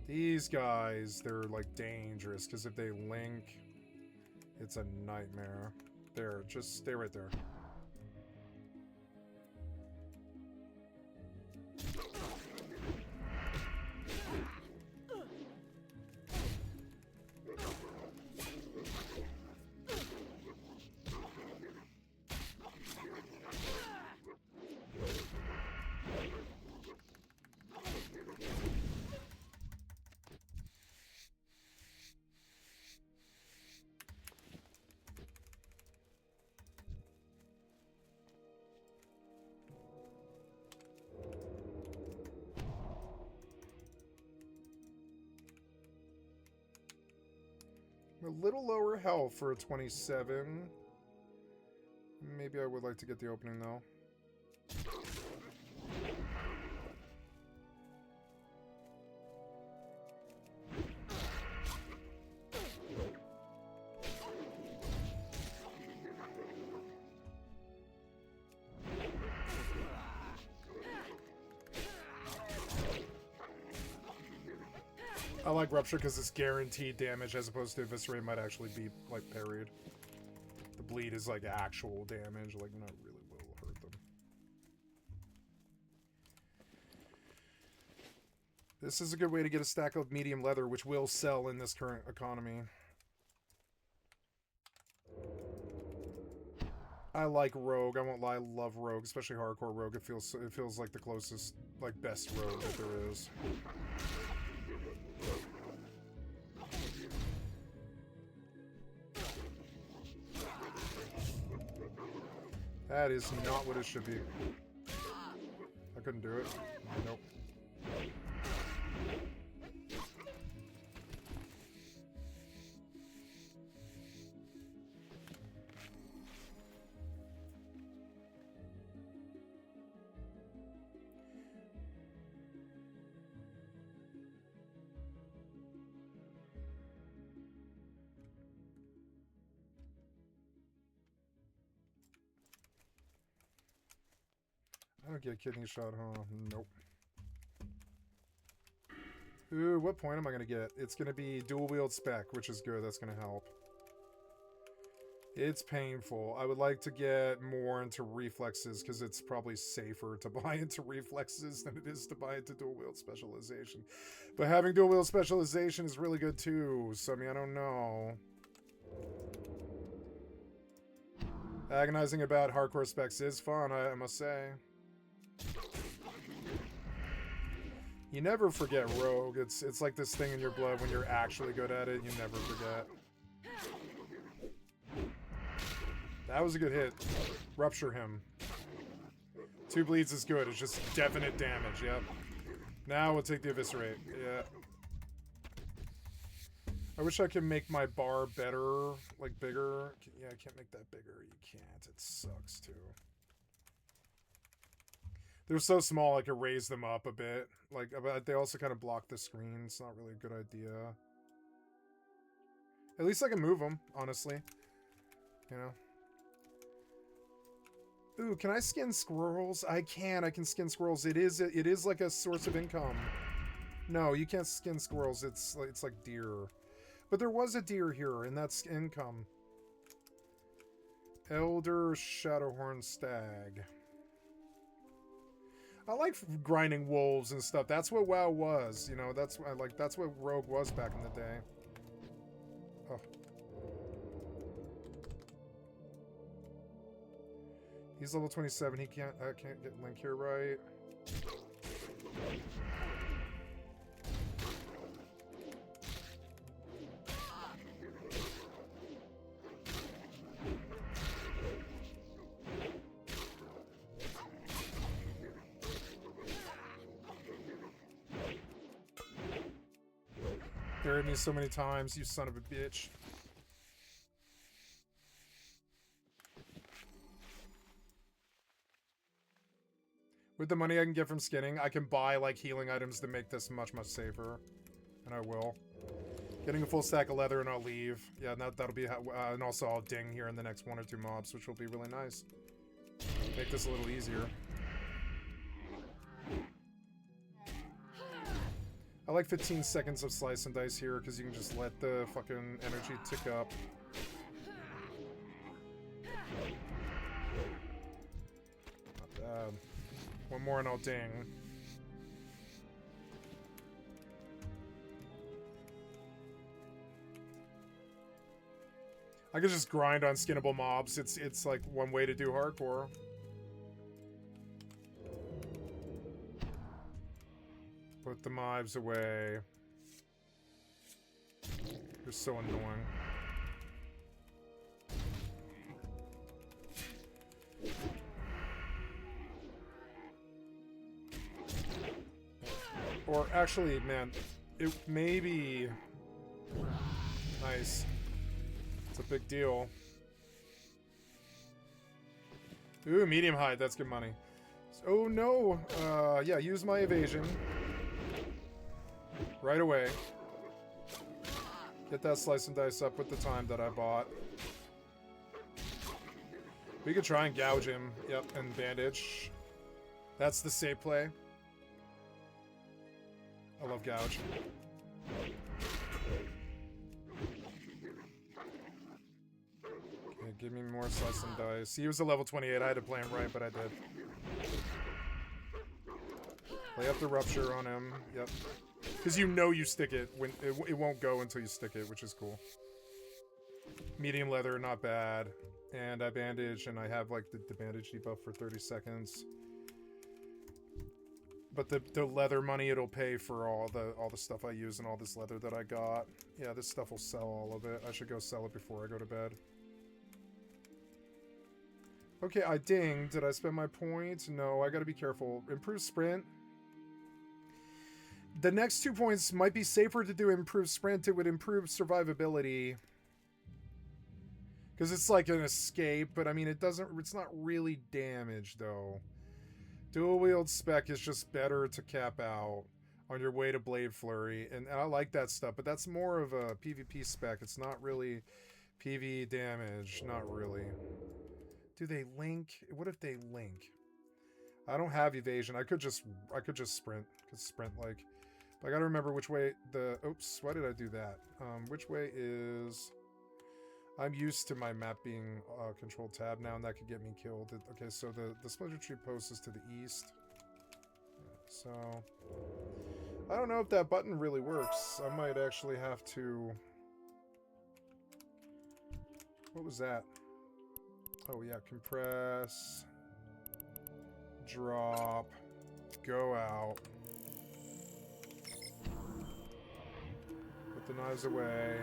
Speaker 2: These guys, they're like dangerous because if they link, it's a nightmare. There, just stay right there. A little lower health for a 27. Maybe I would like to get the opening though. I like Rupture because it's guaranteed damage as opposed to Eviscerate might actually be, like, parried. The bleed is, like, actual damage, like, not really will hurt them. This is a good way to get a stack of medium leather, which will sell in this current economy. I like Rogue, I won't lie, I love Rogue, especially hardcore Rogue. It feels like the closest, like, best Rogue that there is. That is not what it should be. I couldn't do it. Nope. I don't get a kidney shot, huh? Nope. Ooh, what point am I going to get? It's going to be dual wield spec, which is good. That's going to help. It's painful. I would like to get more into reflexes because it's probably safer to buy into reflexes than it is to buy into dual wield specialization. But having dual wield specialization is really good too. So, I mean, I don't know. Agonizing about hardcore specs is fun, I must say. You never forget Rogue. It's like this thing in your blood. When you're actually good at it, you never forget. That was a good hit. Rupture him. 2 bleeds is good. It's just definite damage, yep. Now we'll take the Eviscerate. Yeah. I wish I could make my bar better, like bigger. Yeah, I can't make that bigger. You can't. It sucks, too. They're so small I could raise them up a bit. Like, but they also kind of block the screen. It's not really a good idea. At least I can move them, honestly. You know? Ooh, can I skin squirrels? I can. I can skin squirrels. It is like a source of income. No, you can't skin squirrels. It's like deer. But there was a deer here, and that's income. Elder Shadowhorn Stag. I like grinding wolves and stuff. That's what WoW was, you know. That's what Rogue was back in the day. Oh. He's level 27. I can't get Link here right. You heard me so many times, you son of a bitch. With the money I can get from skinning, I can buy, like, healing items to make this much, much safer. And I will. Getting a full stack of leather and I'll leave. Yeah, and that'll be how, and also I'll ding here in the next 1 or 2 mobs, which will be really nice. Make this a little easier. I like 15 seconds of slice and dice here, because you can just let the fucking energy tick up. Not bad. 1 more and I'll ding. I could just grind on skinnable mobs. It's like one way to do hardcore. Put the knives away. They're so annoying. Or actually, man, it may be nice. It's a big deal. Ooh, medium hide. That's good money. Oh no. Yeah, use my evasion. Right away. Get that slice and dice up with the time that I bought. We could try and gouge him. Yep, and bandage. That's the safe play. I love gouge. Okay, give me more slice and dice. He was a level 28. I had to play him right, but I did. Play up the rupture on him. Yep. Because you know you stick it. When it won't go until you stick it, which is cool. Medium leather, not bad. And I bandage, and I have like the bandage debuff for 30 seconds. But the leather money, it'll pay for all the stuff I use and all this leather that I got. Yeah, this stuff will sell all of it. I should go sell it before I go to bed. Okay, I dinged. Did I spend my points? No, I gotta be careful. Improve sprint. The next 2 points might be safer to do improved sprint. It would improve survivability. Because it's like an escape, but I mean, it's not really damage, though. Dual wield spec is just better to cap out on your way to Blade Flurry. And I like that stuff, but that's more of a PvP spec. It's not really PvE damage. Not really. Do they link? What if they link? I don't have evasion. I could just sprint. Could sprint like. But I gotta remember which way the... Oops, why did I do that? Which way is... I'm used to my map being control tab now, and that could get me killed. Okay, so the Splinter Tree post is to the east. So... I don't know if that button really works. I might actually have to... What was that? Oh yeah, compress, drop, go out, put the knives away.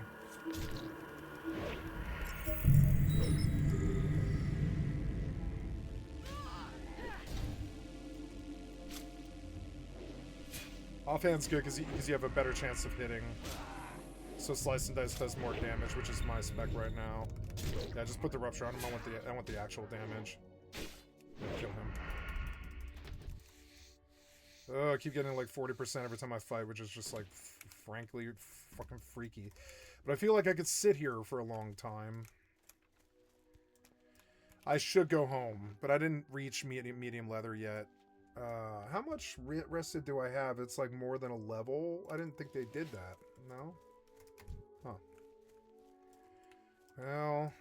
Speaker 2: Offhand's good because you have a better chance of hitting. So slice and dice does more damage, which is my spec right now. Yeah, just put the rupture on him. I want the actual damage. Yeah, kill him. Oh, I keep getting like 40% every time I fight, which is just like, frankly, fucking freaky. But I feel like I could sit here for a long time. I should go home, but I didn't reach medium leather yet. How much rested do I have? It's like more than a level. I didn't think they did that. No? Huh. Well...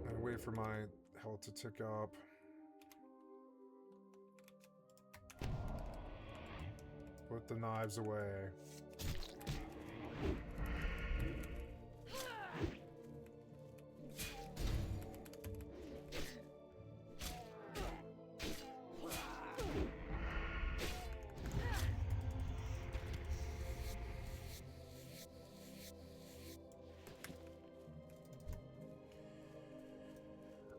Speaker 2: I wait for my health to tick up. Put the knives away.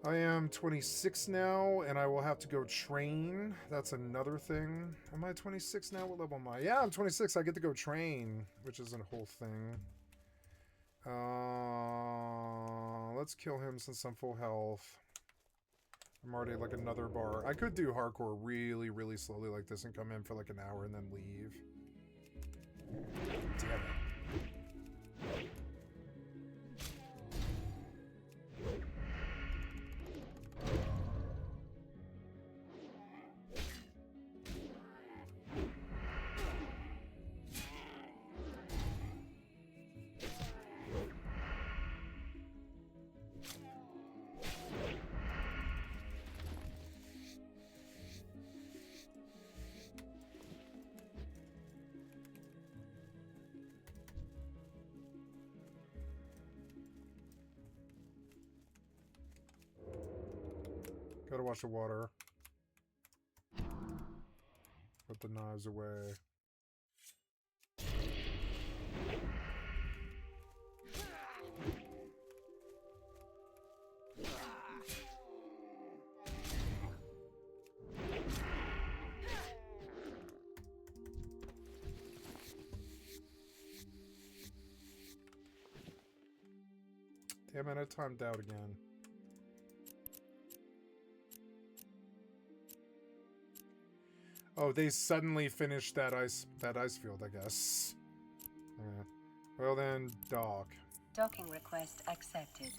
Speaker 2: I am 26 now, and I will have to go train. That's another thing. Am I 26 now? What level am I? Yeah, I'm 26. I get to go train, which is a whole thing. Let's kill him since I'm full health. I'm already like another bar. I could do hardcore really, really slowly like this and come in for like an hour and then leave. Damn it. Gotta watch the water. Put the knives away. Damn it, I timed out again. Oh, they suddenly finished that ice field, I guess. Yeah. Well then, dock.
Speaker 8: Docking request accepted.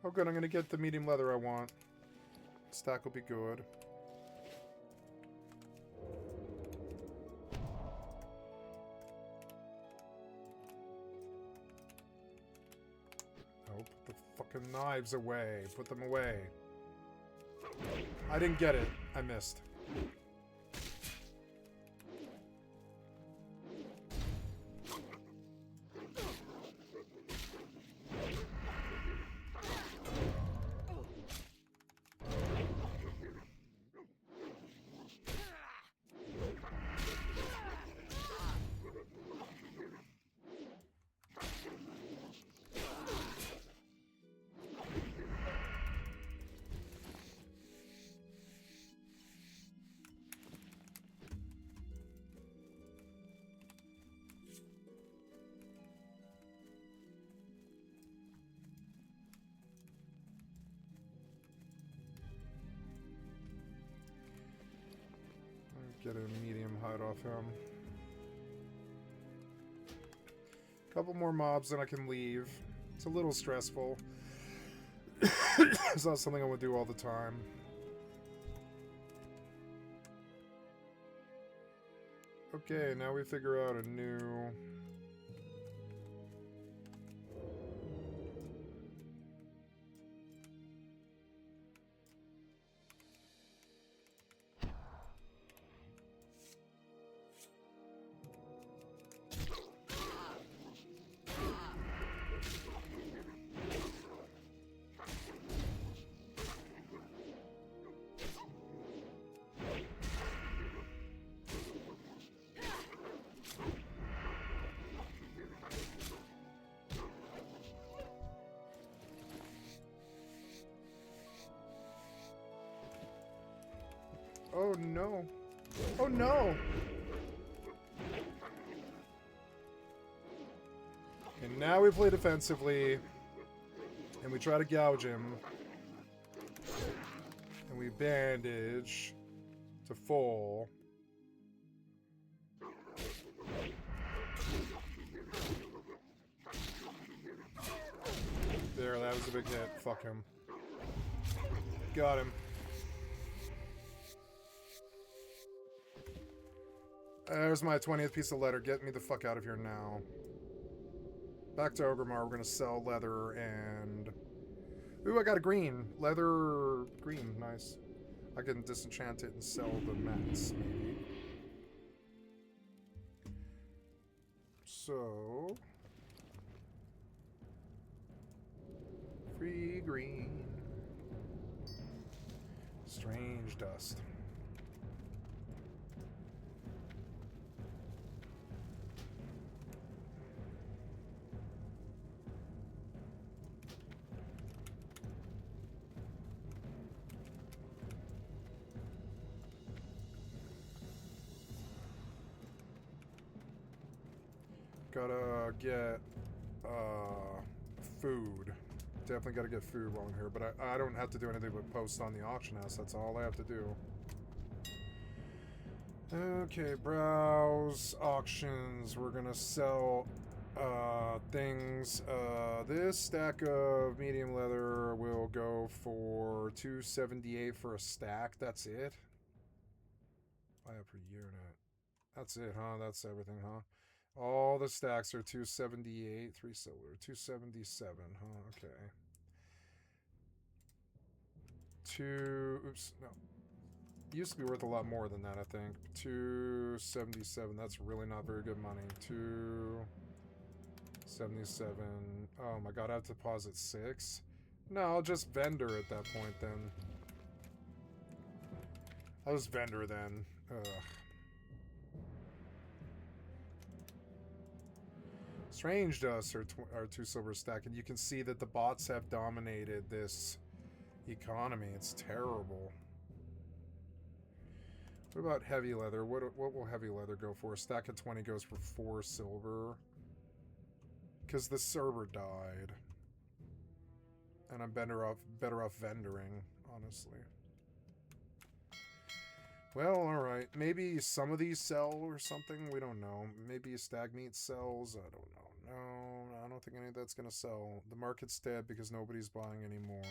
Speaker 2: Oh good, I'm gonna get the medium leather I want. Stack will be good. Oh, put the fucking knives away. Put them away. I didn't get it. I missed. get a medium hide off him. Couple more mobs and I can leave. It's a little stressful. It's not something I would do all the time. Okay, now we figure out a new... Oh no. Oh no! And now we play defensively. And we try to gouge him. And we bandage to full. There, that was a big hit. Fuck him. Got him. There's my 20th piece of leather. Get me the fuck out of here now. Back to Ogremar. We're gonna sell leather and... Ooh, I got a green. Leather green. Nice. I can disenchant it and sell the mats, maybe. So... Free green. Strange dust. Gotta get food. Definitely gotta get food while I'm here, but I don't have to do anything but post on the auction house. That's all I have to do. Okay, browse auctions. We're gonna sell things. This stack of medium leather will go for $278 for a stack. That's it. I have per unit. That's it, huh? That's everything, huh? All the stacks are $278, 3 silver, $277, huh? Okay. Oops, no. It used to be worth a lot more than that, I think. $277, that's really not very good money. $277. Oh my god, I have to deposit 6? No, I'll just vendor at that point then. I'll just vendor then. Ugh. Strange dust are 2 silver stack, and you can see that the bots have dominated this economy. It's terrible. What about heavy leather? What will heavy leather go for? A stack of 20 goes for 4 silver. Because the server died. And I'm better off vendoring, honestly. Well, alright. Maybe some of these sell or something. We don't know. Maybe a stag meat sells. I don't know. No, I don't think any of that's going to sell. The market's dead because nobody's buying anymore.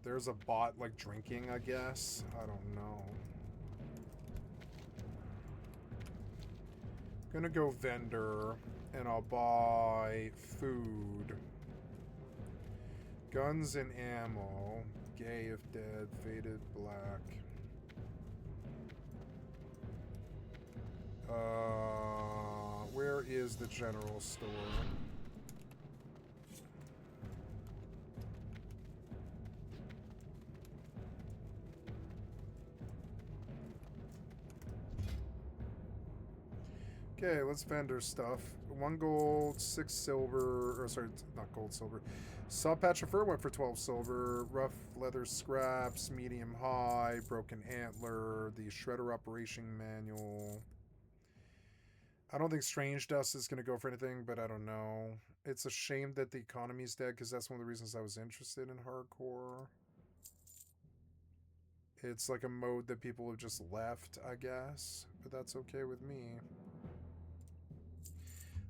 Speaker 2: There's a bot, like, drinking, I guess. I don't know. Gonna go vendor, and I'll buy food. Guns and ammo. Gay if dead, faded black. Where is the general store? Okay, let's vendor stuff. 1 gold, 6 silver, or sorry, not gold, silver. Saw patch of fur went for 12 silver. Rough leather scraps, medium high, broken antler, the shredder operation manual. I don't think Strange Dust is going to go for anything, but I don't know. It's a shame that the economy's dead, because that's one of the reasons I was interested in hardcore. It's like a mode that people have just left, I guess. But that's okay with me.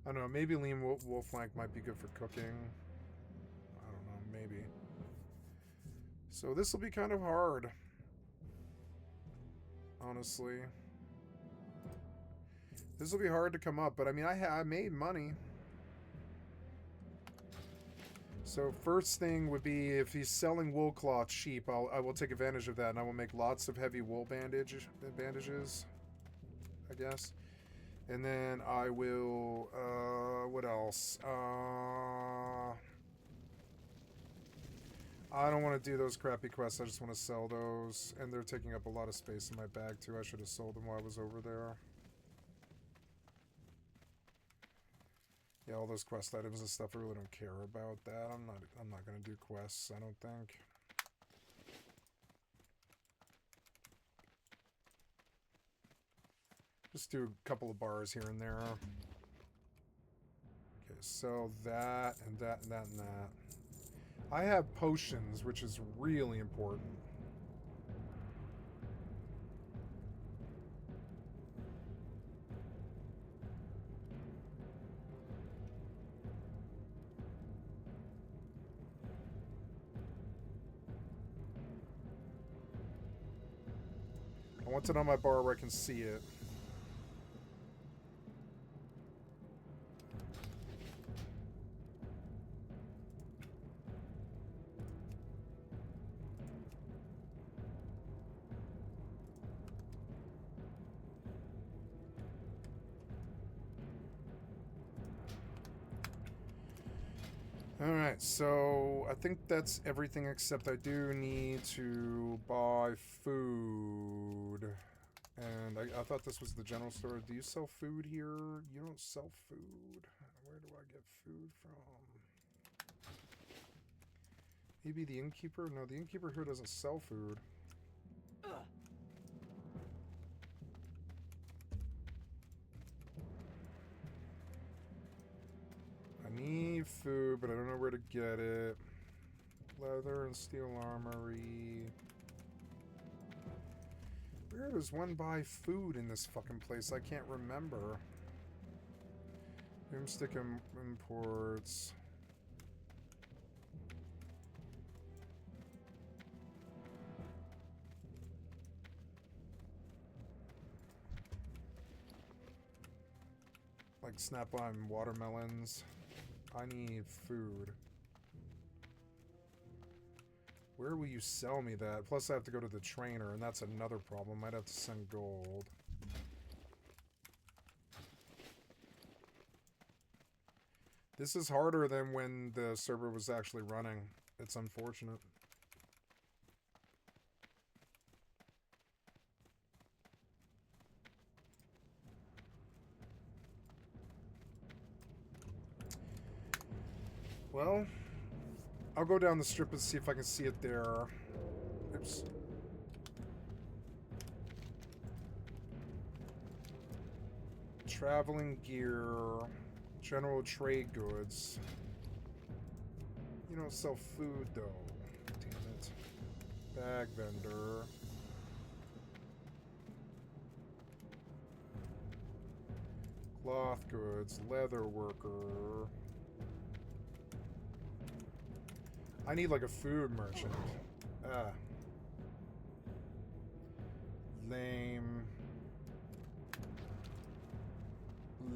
Speaker 2: I don't know, maybe lean wolf-flank might be good for cooking. I don't know, maybe. So this will be kind of hard. Honestly. This will be hard to come up, but I mean, I made money. So first thing would be, if he's selling wool cloth cheap, I will take advantage of that, and I will make lots of heavy wool bandages, I guess. And then I will, what else? I don't want to do those crappy quests, I just want to sell those. And they're taking up a lot of space in my bag too, I should have sold them while I was over there. Yeah, all those quest items and stuff, I really don't care about that. I'm not gonna do quests, I don't think. Just do a couple of bars here and there. Okay, sell that and that and that and that. I have potions, which is really important. I want it on my bar where I can see it. Alright, so I think that's everything except I do need to buy food. And I thought this was the general store. Do you sell food here? You don't sell food. Where do I get food from? Maybe the innkeeper? No, the innkeeper here doesn't sell food. I need food, but I don't know where to get it. Leather and steel armory. Where does one buy food in this fucking place? I can't remember. Boomstick imports. Like snap-on watermelons. I need food. Where will you sell me that? Plus I have to go to the trainer, and that's another problem. I'd have to send gold. This is harder than when the server was actually running. It's unfortunate. Well, I'll go down the strip and see if I can see it there. Oops. Traveling gear. General trade goods. You don't sell food, though. Damn it. Bag vendor. Cloth goods. Leather worker. I need like a food merchant. Lame.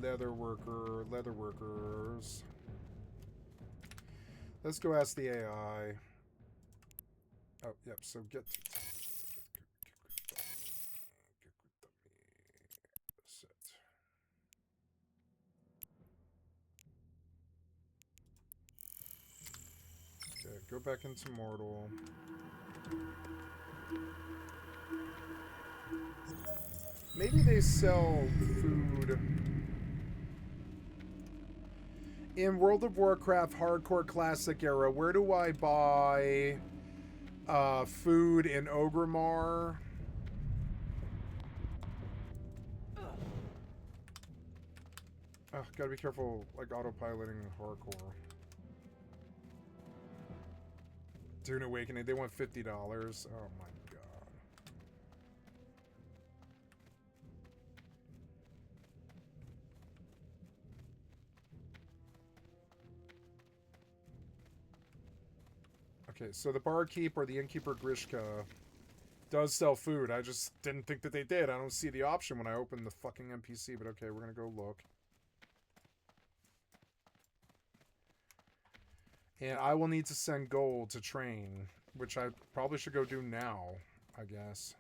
Speaker 2: Leather worker. Leather workers. Let's go ask the AI. Oh, yep, so get... Set. Okay, go back into Mortal. Maybe they sell food... In World of Warcraft Hardcore Classic era, where do I buy food in Oh, gotta be careful, like, autopiloting hardcore. Dune Awakening, they want $50. Oh my god. Okay, so the barkeep or the innkeeper Grishka does sell food. I just didn't think that they did. I don't see the option when I open the fucking NPC, but okay, we're gonna go look. And I will need to send gold to train, which I probably should go do now, I guess.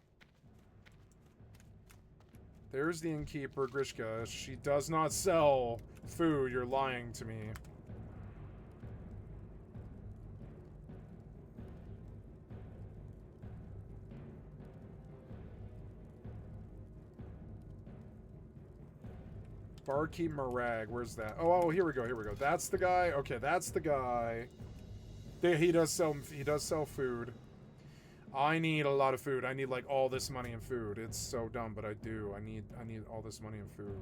Speaker 2: There's the innkeeper, Grishka. She does not sell food. You're lying to me. Barkeep Marag, where's that? Oh, here we go, here we go. That's the guy. Okay, that's the guy. He does sell food. I need a lot of food. I need like all this money in food. It's so dumb, but I do. I need all this money in food.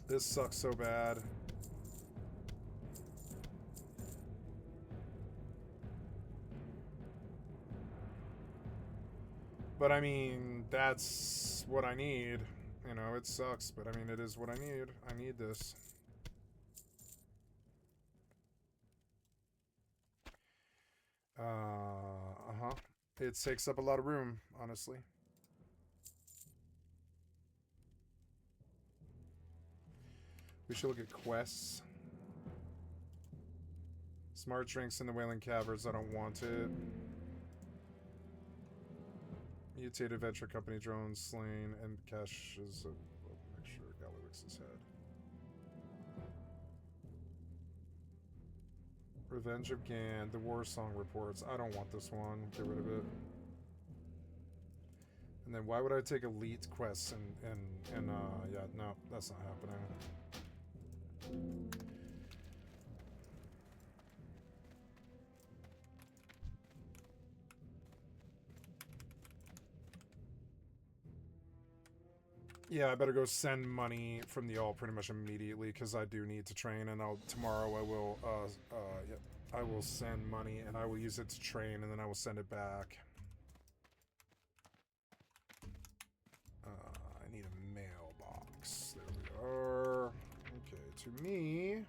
Speaker 2: This sucks so bad. But I mean, that's what I need. You know, it sucks, but I mean, it is what I need. I need this. Uh-huh. It takes up a lot of room, honestly. We should look at quests. Smart drinks in the Wailing Caverns. I don't want it. Mutated Venture Company drones slain and caches of make sure Gallowix's head. Revenge of Gan, the War Song reports. I don't want this one. Get rid of it. And then why would I take elite quests and yeah, no, that's not happening. Yeah, I better go send money from the alt pretty much immediately because I do need to train, and tomorrow I will yeah, I will send money and I will use it to train, and then I will send it back. I need a mailbox. There we are. Okay, to me,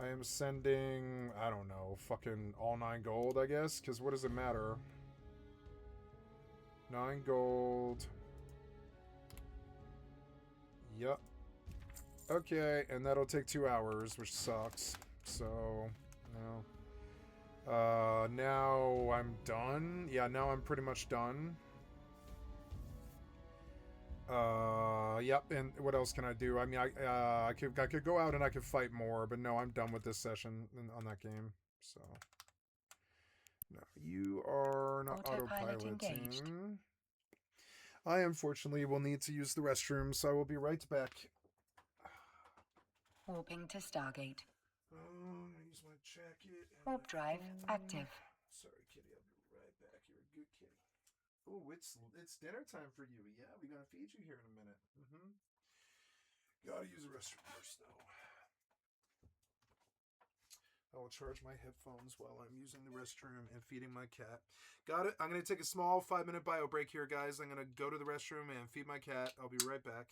Speaker 2: I am sending, I don't know, fucking all 9 gold, I guess, because what does it matter? 9 gold. Yep. Okay, and that'll take 2 hours, which sucks. So, no. Now I'm done. Yeah, now I'm pretty much done. Yep, and what else can I do? I mean, I could go out and I could fight more, but no, I'm done with this session on that game. So, no, you are not autopiloting. I unfortunately will need to use the restroom, so I will be right back.
Speaker 8: Warping to Stargate.
Speaker 2: Oh, use my jacket.
Speaker 8: Warp drive active.
Speaker 2: Sorry, kitty. I'll be right back. You're a good kitty. Oh, it's dinner time for you. Yeah, we're gonna feed you here in a minute. Gotta use the restroom first, though. I will charge my headphones while I'm using the restroom and feeding my cat. Got it. I'm gonna take a small 5-minute bio break here, guys. I'm gonna go to the restroom and feed my cat. I'll be right back.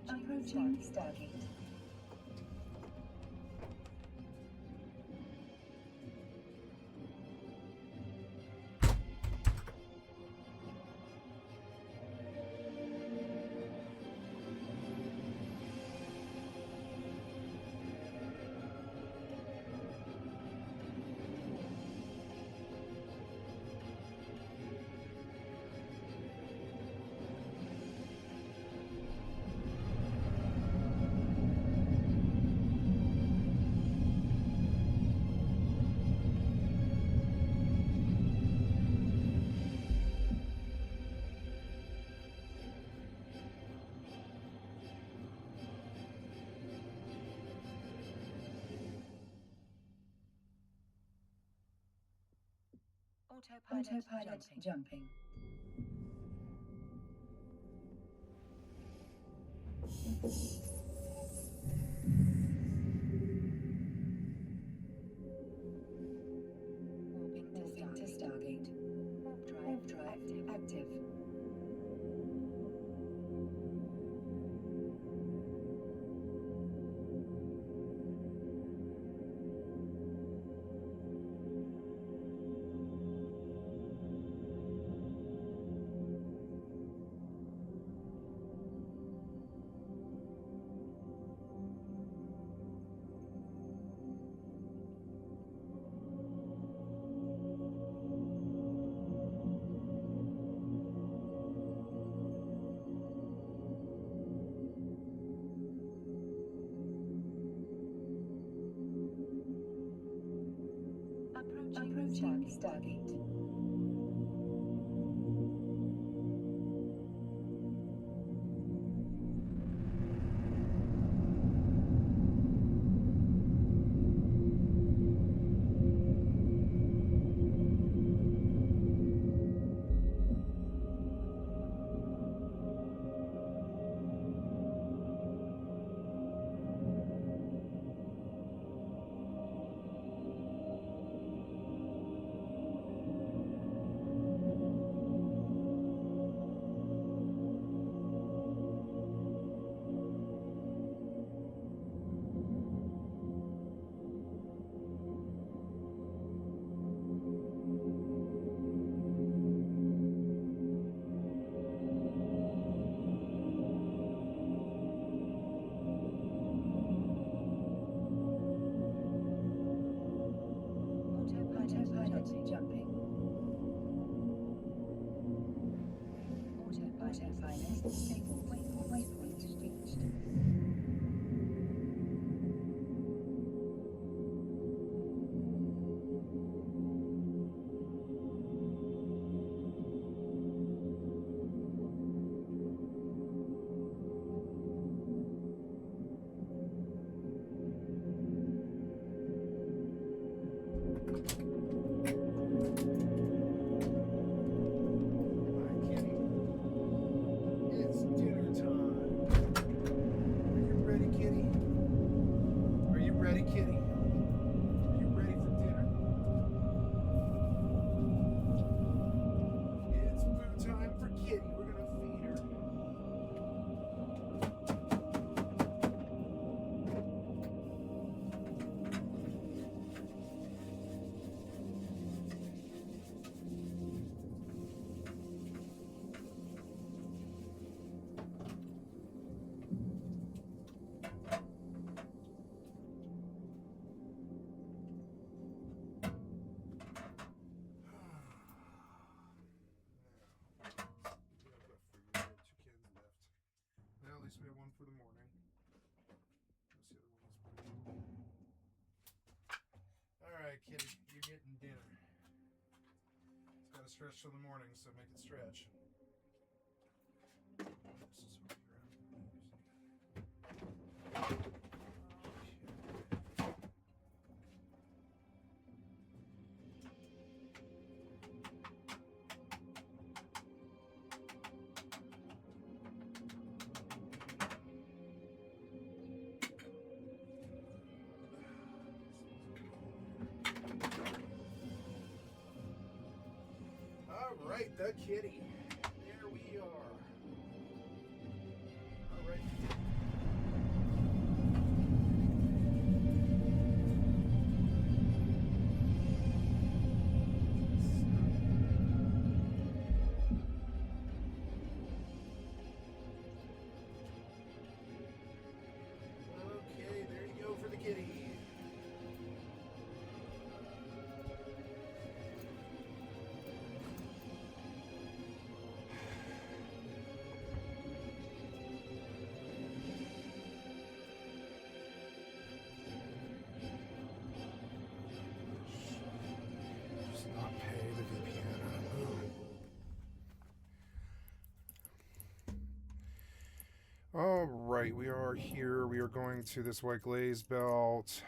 Speaker 8: Approaching Stargate. Autopilot jumping. Warping to Stargate. Warp drive active. Approaching Stargate. Autopilot jumping. Autopilot stable. Waypoint reached.
Speaker 2: It's dinner time. Are you ready, kitty? Are you ready, kitty? Are you ready for dinner? It's food time for kitty. We're gonna feed her. Well, at least we have one for the morning. That's the other one that's pretty cool. Alright, kitty, you're getting dinner. It's got to stretch till the morning, so make it stretch. This is what you're Alright, the kitty. There we are. Alright. Okay, there you go for the kitty. Just not pay the VPN. All right, we are here. We are going to this white glaze belt.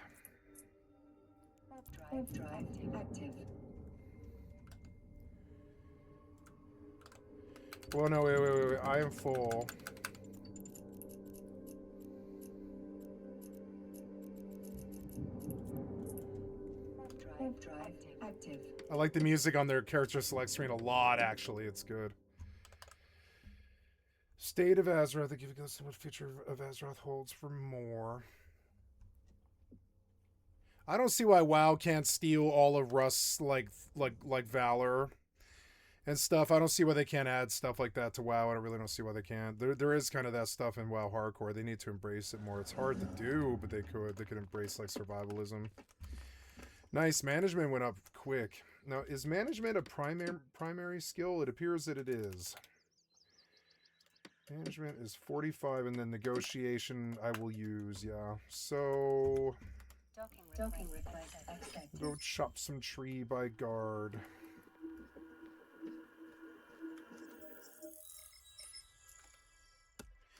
Speaker 8: Warp drive active.
Speaker 2: Well, no, wait. I am full.
Speaker 8: Drive active.
Speaker 2: I like the music on their character select screen a lot, actually. It's good. State of Azeroth. They give you so much feature of Azeroth holds for more. I don't see why WoW can't steal all of Rust's like Valor and stuff. I don't see why they can't add stuff like that to WoW. I really don't see why they can't. There is kind of that stuff in WoW Hardcore. They need to embrace it more. It's hard to do, but they could embrace like survivalism. Nice. Management went up quick. Now, is management a primary skill? It appears that it is. Management is 45, and then negotiation I will use, yeah. So,
Speaker 8: Docking request accepted.
Speaker 2: go chop some tree by guard.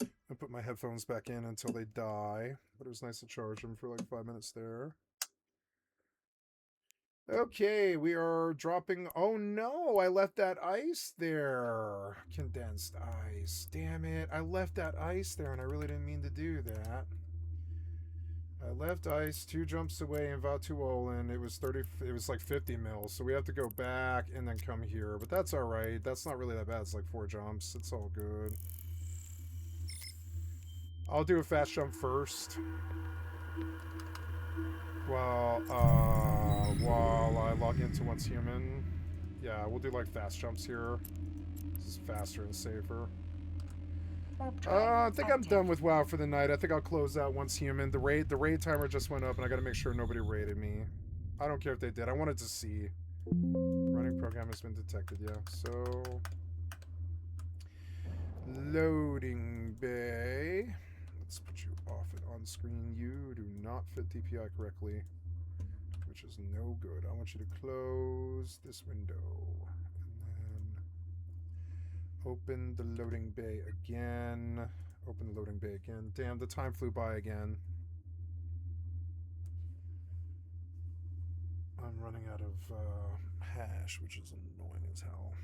Speaker 2: I'll put my headphones back in until they die, but it was nice to charge them for like 5 minutes there. Okay, we are dropping... Oh no, I left that ice there. Condensed ice. Damn it, I left that ice there and I really didn't mean to do that. I left ice 2 jumps away in Vatuolin. It was like 50 mils, so we have to go back and then come here. But that's alright. That's not really that bad. It's like 4 jumps. It's all good. I'll do a fast jump first. While I log into Once Human. Yeah, we'll do like fast jumps here. This is faster and safer. I think I'm done with WoW for the night. I think I'll close out Once Human. The raid timer just went up and I gotta make sure nobody raided me. I don't care if they did. I wanted to see. Running program has been detected, yeah. So loading bay. Let's put you off it on screen. You do not fit DPI correctly, which is no good. I want you to close this window and then open the loading bay again. Open the loading bay again. Damn, the time flew by again. I'm running out of hash, which is annoying as hell.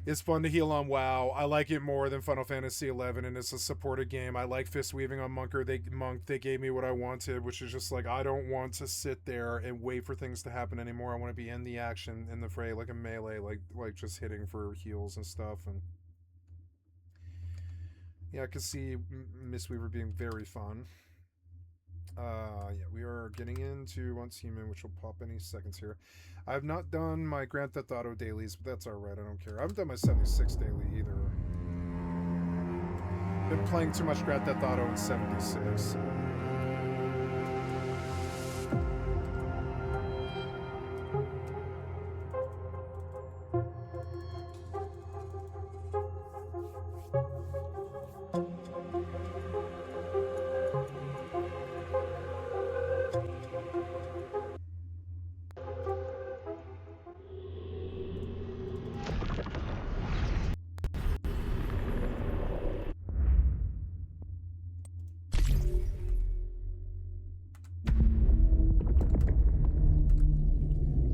Speaker 2: It's fun to heal on WoW. I like it more than Final Fantasy XI, and it's a supported game. I like fist weaving on Monk. They gave me what I wanted, which is just like, I don't want to sit there and wait for things to happen anymore. I want to be in the action, in the fray, like a melee, like just hitting for heals and stuff. And yeah, I could see Mistweaver being very fun. Yeah, we are getting into Once Human, which will pop any seconds here. I have not done my Grand Theft Auto dailies, but that's alright, I don't care. I haven't done my 76 daily either. Been playing too much Grand Theft Auto in 76.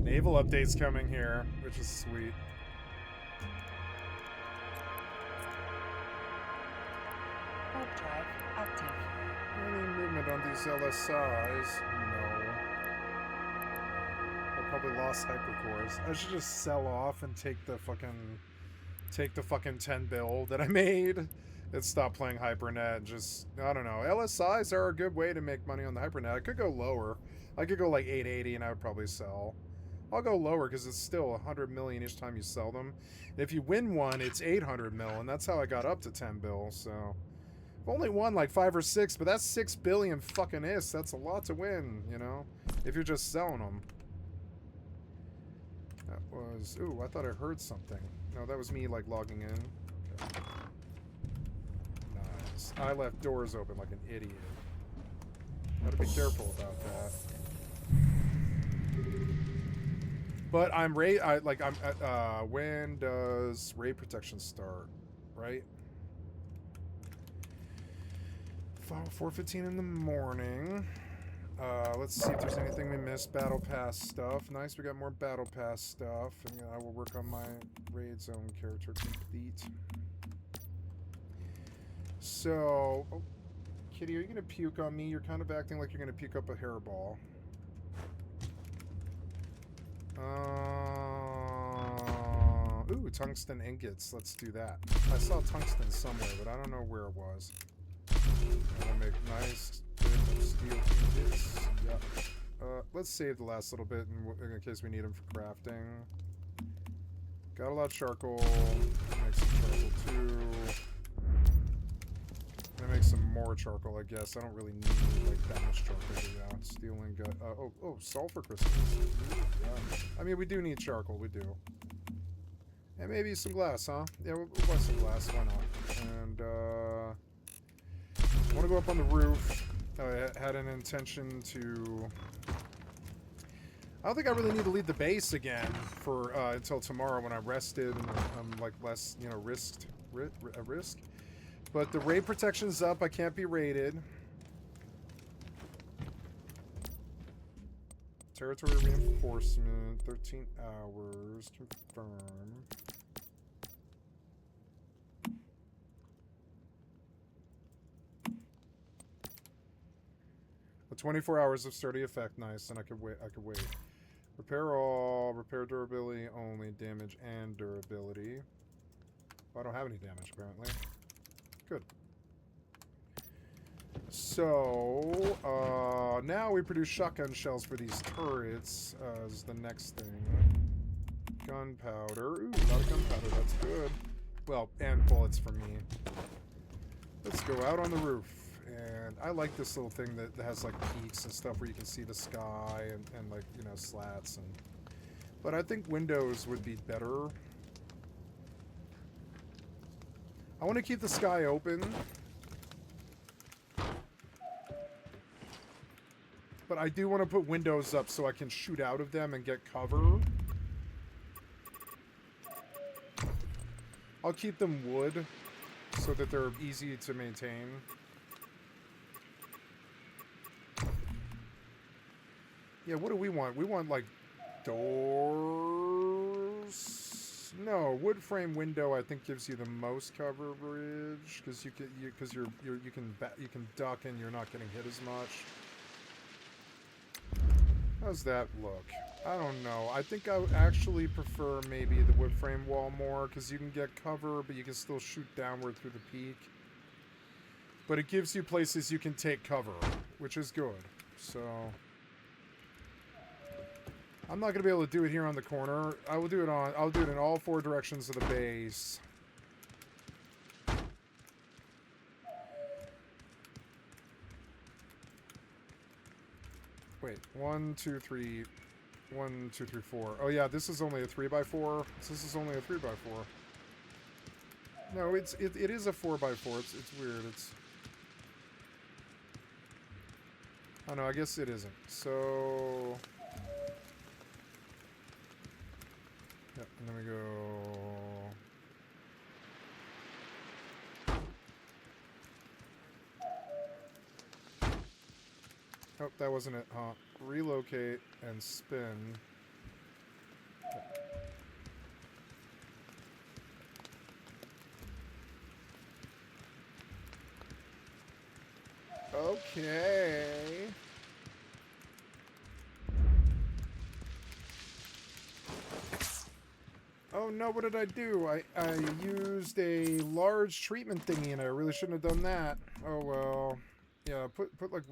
Speaker 2: Naval update's coming here, which is sweet.
Speaker 8: Warp drive active.
Speaker 2: Any movement on these LSIs? No. I probably lost hypercores. I should just sell off and take the fucking 10 bill that I made and stop playing Hypernet. Just, I don't know. LSIs are a good way to make money on the Hypernet. I could go lower. I could go like 880 and I would probably sell. I'll go lower because it's still 100 million each time you sell them. And if you win one, it's 800 mil, and that's how I got up to 10 bill, so. I've only won like 5 or 6, but that's 6 billion fucking is. That's a lot to win, you know, if you're just selling them. That was, ooh, I thought I heard something. No, that was me like logging in. Okay. Nice. I left doors open like an idiot. Gotta be careful about that. But I'm when does raid protection start? Right? 4:15 in the morning. Let's see if there's anything we missed. Battle Pass stuff. Nice, we got more Battle Pass stuff. And I will work on my Raid Zone character complete. So... Oh, Kitty, are you going to puke on me? You're kind of acting like you're going to puke up a hairball. Ooh, tungsten ingots. Let's do that. I saw tungsten somewhere, but I don't know where it was. I'll make nice bit of steel ingots. Yep. Let's save the last little bit in case we need them for crafting. Got a lot of charcoal. Make some charcoal too. I'm gonna make some more charcoal, I guess. I don't really need like that much charcoal, but yeah. Steel ingot. Oh, sulfur crystals. Yeah. I mean, we do need charcoal. We do. And maybe some glass, huh? Yeah, we'll buy some glass. Why not? And I want to go up on the roof. I had an intention to... I don't think I really need to lead the base again for until tomorrow when I'm rested and I'm like less, you know, risk. But the raid protection's up. I can't be raided. Territory reinforcement, 13 hours, confirm. The 24 hours of sturdy effect, nice, and I could wait. Repair all, repair durability only, damage and durability. Oh, I don't have any damage apparently. Good. So, now we produce shotgun shells for these turrets, is the next thing. Gunpowder. Ooh, a lot of gunpowder, that's good. Well, and bullets for me. Let's go out on the roof. And I like this little thing that has, like, peaks and stuff where you can see the sky and like, you know, slats. And. But I think windows would be better. I want to keep the sky open. But I do want to put windows up so I can shoot out of them and get cover. I'll keep them wood so that they're easy to maintain. Yeah, what do we want? We want like doors. No, wood frame window I think gives you the most coverage because you can duck and you're not getting hit as much. How's that look? I don't know. I think I would actually prefer maybe the wood frame wall more because you can get cover, but you can still shoot downward through the peak. But it gives you places you can take cover, which is good. So I'm not gonna be able to do it here on the corner. I'll do it in all four directions of the base. Wait, 1, 2, 3, 1, 2, 3, 4. Oh yeah, this is only a 3x4. This is only a 3x4. No, it is a 4x4. It's weird. Oh no, I guess it isn't. So yep, and then we go. Oh, that wasn't it, huh? Relocate and spin. Okay. Oh no, what did I do? I used a large treatment thingy and I really shouldn't have done that. Oh well. Yeah, put like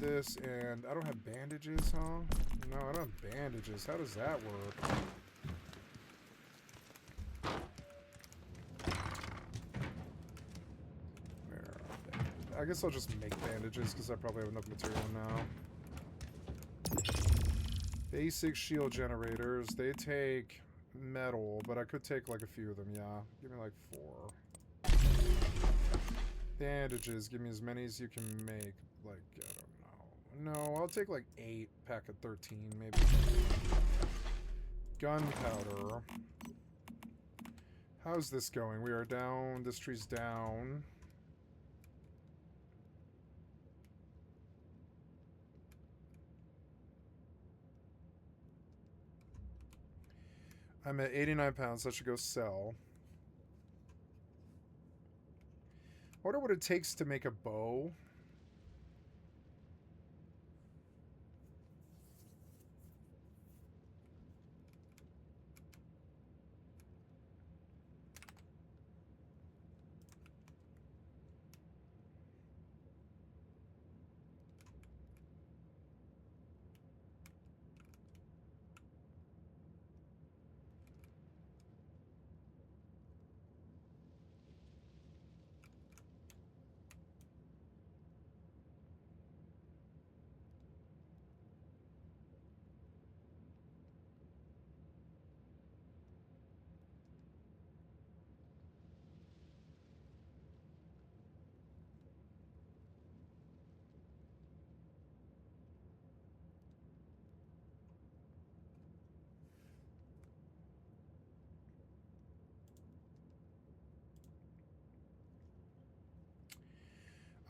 Speaker 2: this, and I don't have bandages, huh? No, I don't have bandages. How does that work? Where are bandages? I guess I'll just make bandages because I probably have enough material now. Basic shield generators. They take metal, but I could take like a few of them, yeah. Give me like 4. Bandages, give me as many as you can make. Like, I don't know. No, I'll take like 8, pack of 13, maybe. Gunpowder. How's this going? We are down. This tree's down. I'm at 89 pounds. That should go sell. I wonder what it takes to make a bow.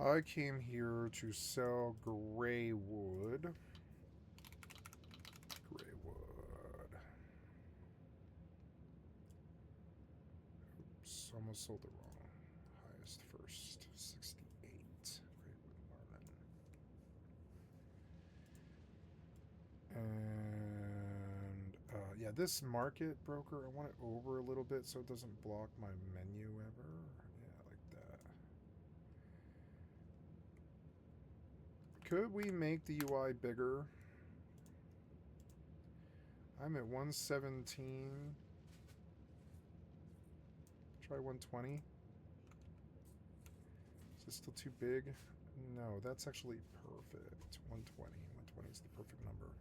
Speaker 2: I came here to sell gray wood. Gray wood. Oops, almost sold it wrong. Highest first, 68. Gray wood marlin. And yeah, this market broker, I want it over a little bit so it doesn't block my menu ever. Yeah, like that. Could we make the UI bigger? I'm at 117. Try 120. Is this still too big? No, that's actually perfect. 120. 120 is the perfect number.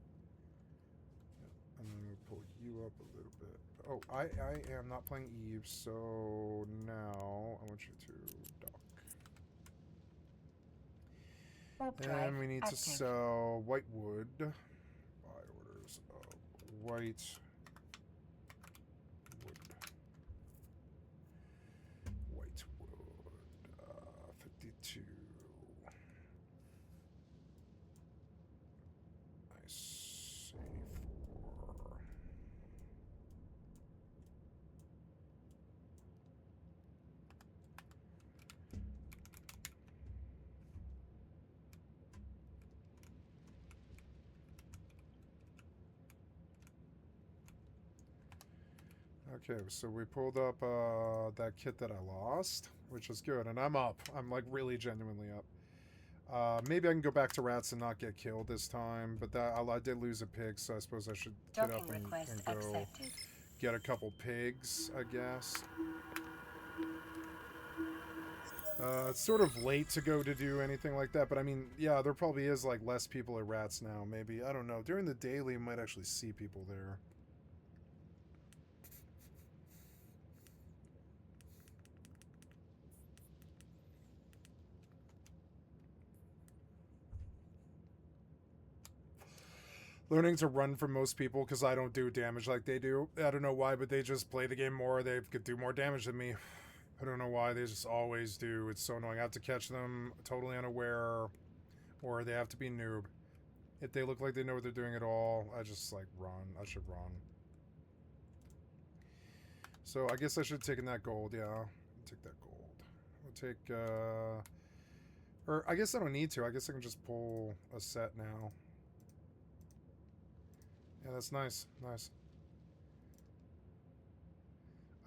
Speaker 2: Yep. And then we pull you up a little bit. Oh, I am not playing Eve, so now I want you to dock. And we need to sell white wood. Buy orders of white wood. White wood. 52. Nice. 84. Okay, so we pulled up that kit that I lost, which is good, and I'm up. I'm like really genuinely up. Maybe I can go back to rats and not get killed this time, but that I did lose a pig, so I suppose I should get up and go get a couple pigs, I guess. It's sort of late to go to do anything like that, but I mean, yeah, there probably is like less people at rats now. Maybe, I don't know. During the daily, you might actually see people there. Learning to run from most people because I don't do damage like they do. I don't know why, but they just play the game more. They could do more damage than me. I don't know why. They just always do. It's so annoying. I have to catch them totally unaware, or they have to be noob. If they look like they know what they're doing at all, I just like run. I should run. So I guess I should have taken that gold. Yeah, I'll take that gold. I'll take, or I guess I don't need to. I guess I can just pull a set now. Yeah, that's nice. Nice.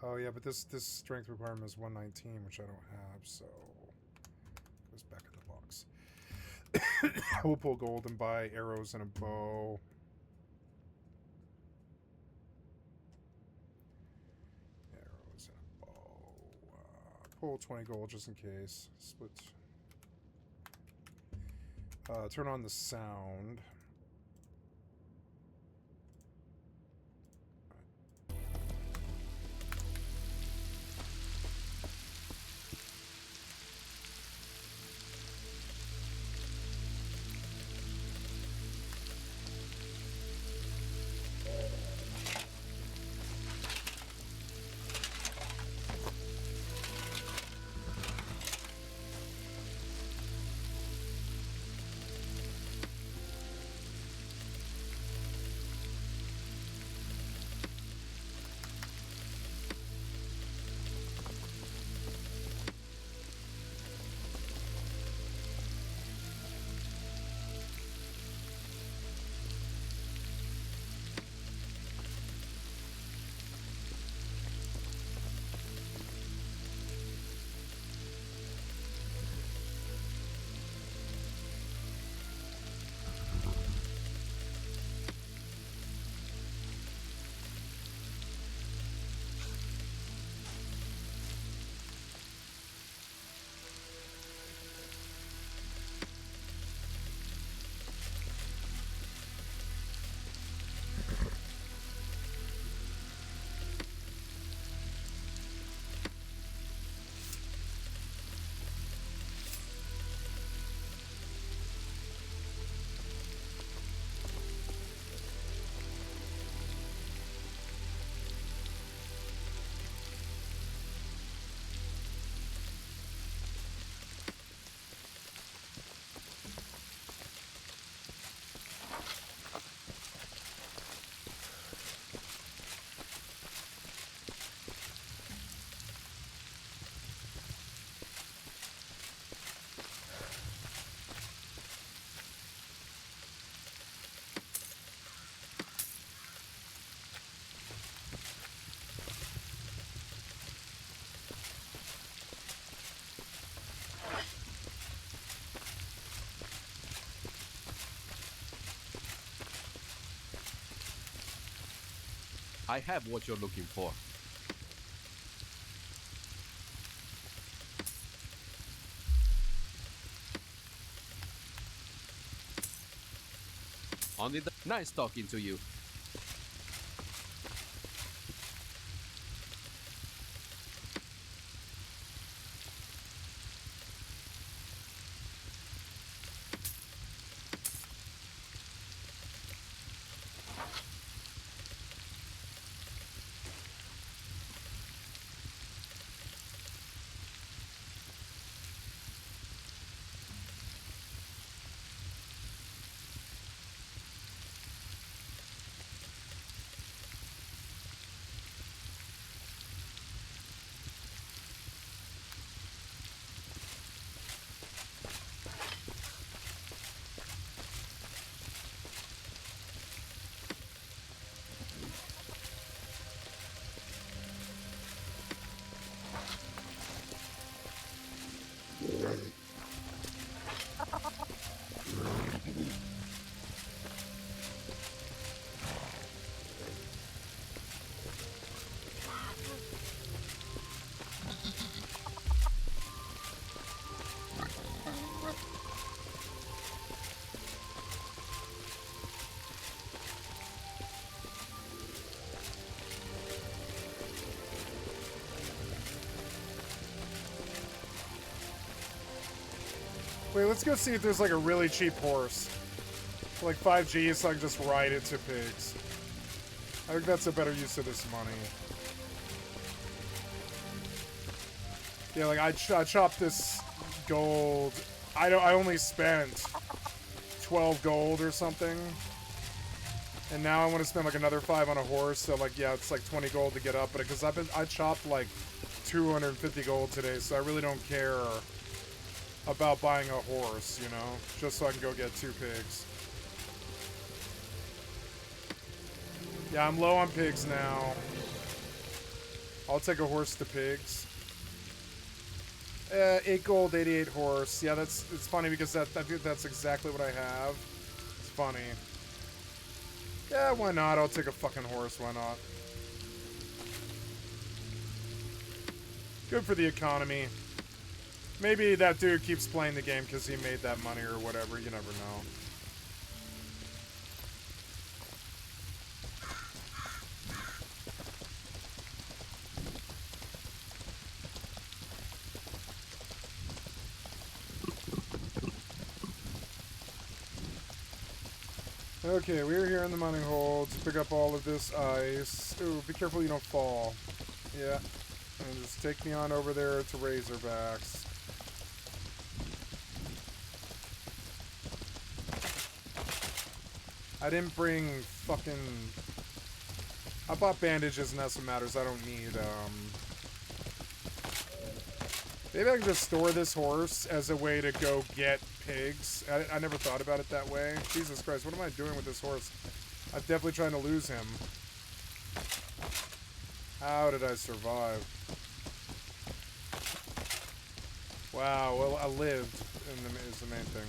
Speaker 2: Oh yeah, but this strength requirement is 119, which I don't have, so it goes back in the box. We'll pull gold and buy arrows and a bow. Arrows and a bow. Pull 20 gold just in case. Split. Turn on the sound.
Speaker 9: I have what you're looking for. Nice talking to you.
Speaker 2: Wait, let's go see if there's like a really cheap horse. For like 5G, so I can just ride it to pigs. I think that's a better use of this money. Yeah, like I chopped this gold. I only spent 12 gold or something. And now I want to spend like another 5 on a horse, so like yeah, it's like 20 gold to get up, but because I chopped like 250 gold today, so I really don't care about buying a horse, you know, just so I can go get 2 pigs. Yeah, I'm low on pigs now. I'll take a horse to pigs. 8 gold, 88 horse. Yeah, it's funny because that's exactly what I have. It's funny. Yeah, why not? I'll take a fucking horse. Why not? Good for the economy. Maybe that dude keeps playing the game because he made that money or whatever. You never know. Okay, we're here in the mining hole to pick up all of this ice. Ooh, be careful you don't fall. Yeah. And just take me on over there to Razorbacks. I didn't bring fucking... I bought bandages and that's what matters. I don't need, Maybe I can just store this horse as a way to go get pigs. I never thought about it that way. Jesus Christ, what am I doing with this horse? I'm definitely trying to lose him. How did I survive? Wow, well, I lived, is the main thing.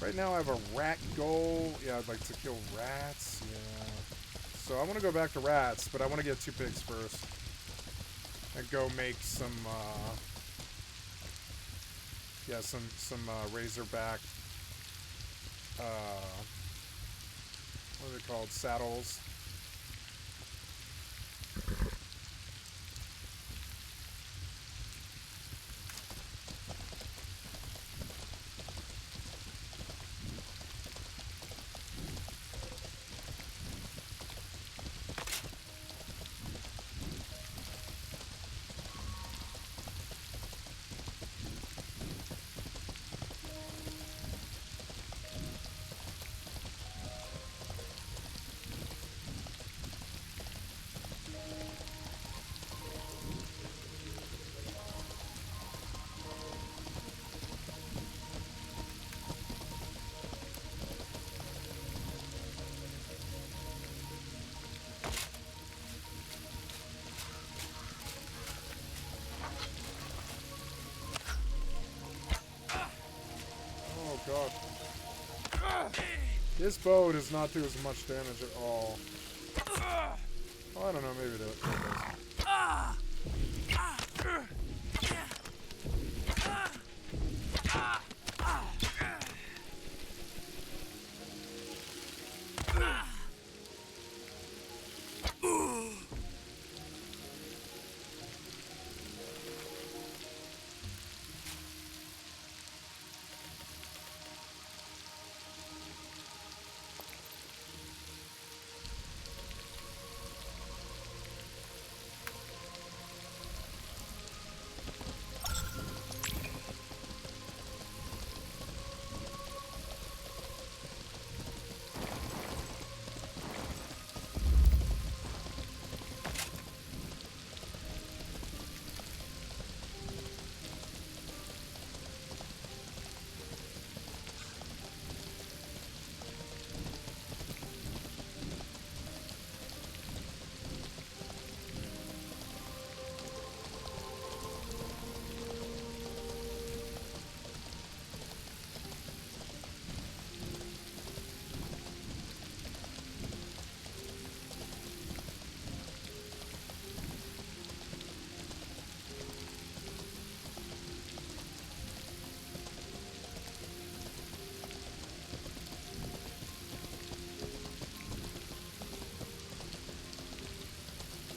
Speaker 2: Right now I have a rat goal. Yeah, I'd like to kill rats. Yeah. So I want to go back to rats, but I want to get 2 pigs first. And go make some, yeah, some razorback, what are they called? Saddles. God. This bow does not do as much damage at all. Oh, I don't know, maybe it does.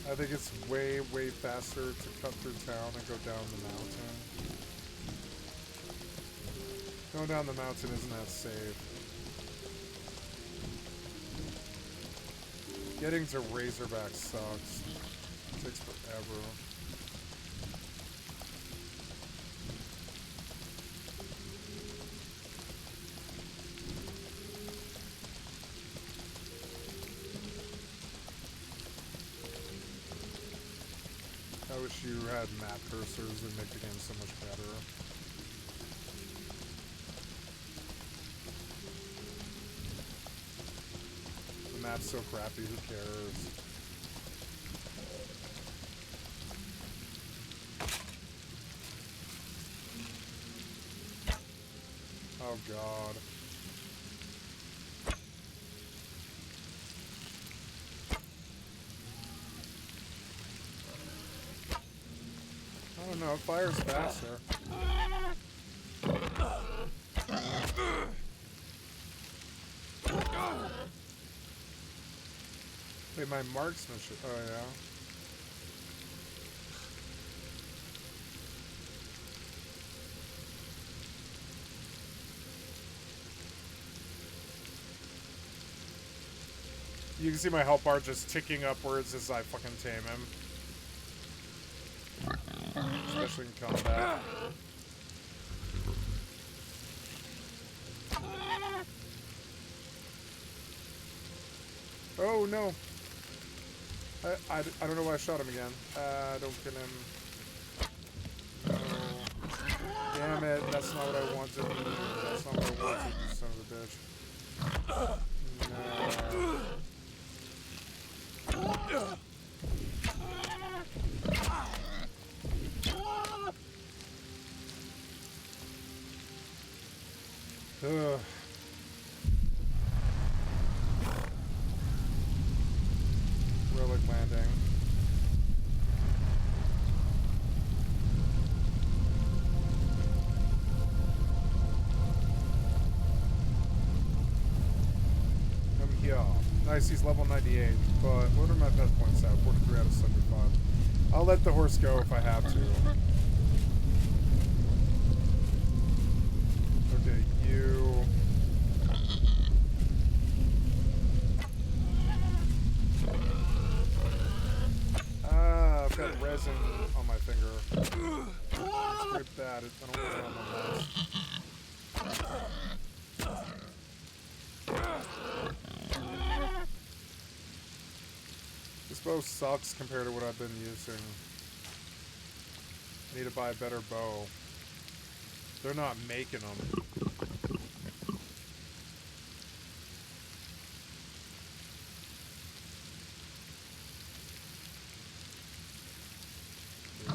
Speaker 2: I think it's way, way faster to cut through town and go down the mountain. Going down the mountain isn't that safe. Getting to Razorback sucks. It takes forever. I wish you had map cursors and make the game so much better. The map's so crappy, who cares? Oh god. I don't know, it fires faster. Wait, my marksmanship. Oh, yeah. You can see my health bar just ticking upwards as I fucking tame him. Especially in combat. Oh no! I don't know why I shot him again. Don't kill him. No. Damn it, that's not what I wanted. That's not what I wanted, you son of a bitch. No. Ugh. Relic landing. I'm here. Nice, he's level 98, but what are my best points at? 43 out of 75. I'll let the horse go if I have to. Okay, you... I've got resin on my finger. It's very bad. I don't want it on my nose. This bow sucks compared to what I've been using. I need to buy a better bow. They're not making them.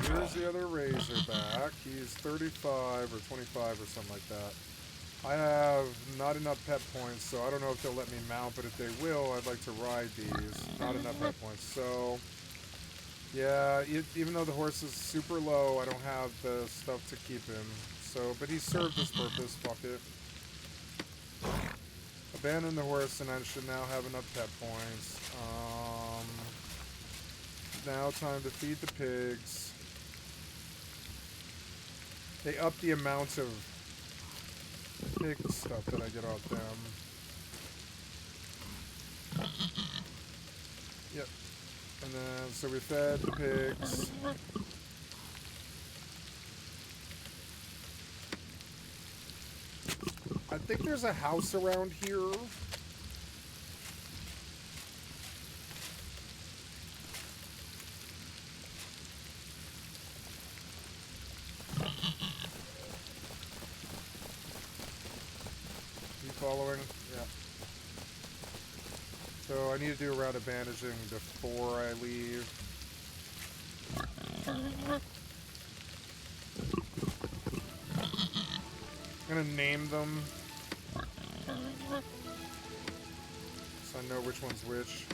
Speaker 2: Here's the other Razorback. He's 35 or 25 or something like that. I have not enough pet points, so I don't know if they'll let me mount, but if they will, I'd like to ride these. Not enough pet points, so... Yeah, even though the horse is super low, I don't have the stuff to keep him. So, but he served his purpose, fuck it. Abandon the horse, and I should now have enough pet points. Now time to feed the pigs. They up the amount of pig stuff that I get off them. Yep. And then, so we fed the pigs. I think there's a house around here. You following? Yeah. So I need to do a round of bandaging before I leave. I'm gonna name them so I know which one's which.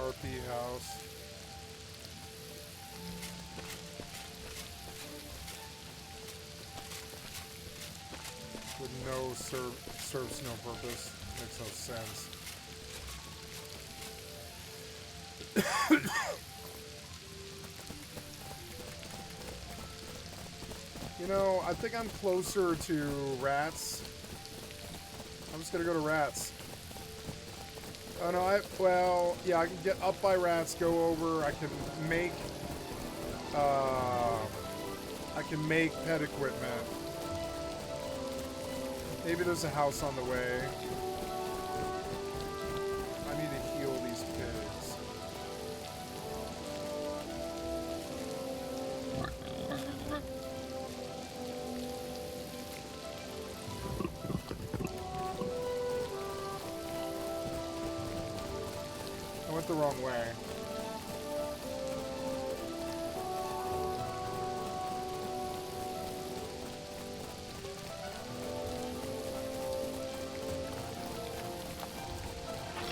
Speaker 2: RP house. With no serves no purpose. Makes no sense. You know, I think I'm closer to rats. I'm just gonna go to rats. Oh no, well, yeah, I can get up by rats, go over, I can make pet equipment. Maybe there's a house on the way. I need to heal these pigs. I went the wrong way.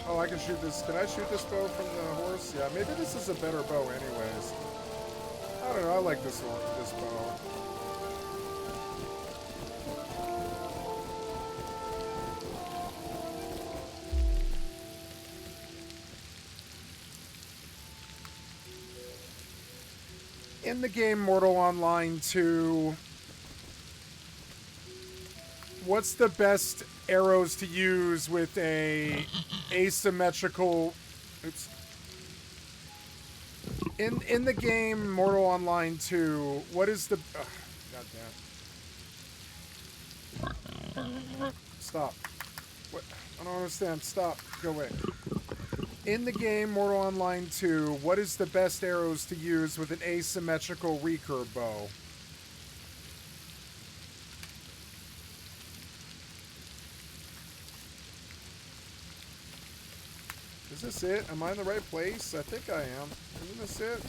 Speaker 2: Oh, I can shoot this. Can I shoot this bow from the horse? Yeah, maybe this is a better bow anyways. I don't know, I like this bow. In the game Mortal Online 2, what's the best arrows to use with a asymmetrical... Oops. In the game Mortal Online 2, what is the... Goddamn. Stop. What? I don't understand. Stop. Go away. In the game Mortal Online 2, what is the best arrows to use with an asymmetrical recurve bow? Is this it? Am I in the right place? I think I am. Isn't this it?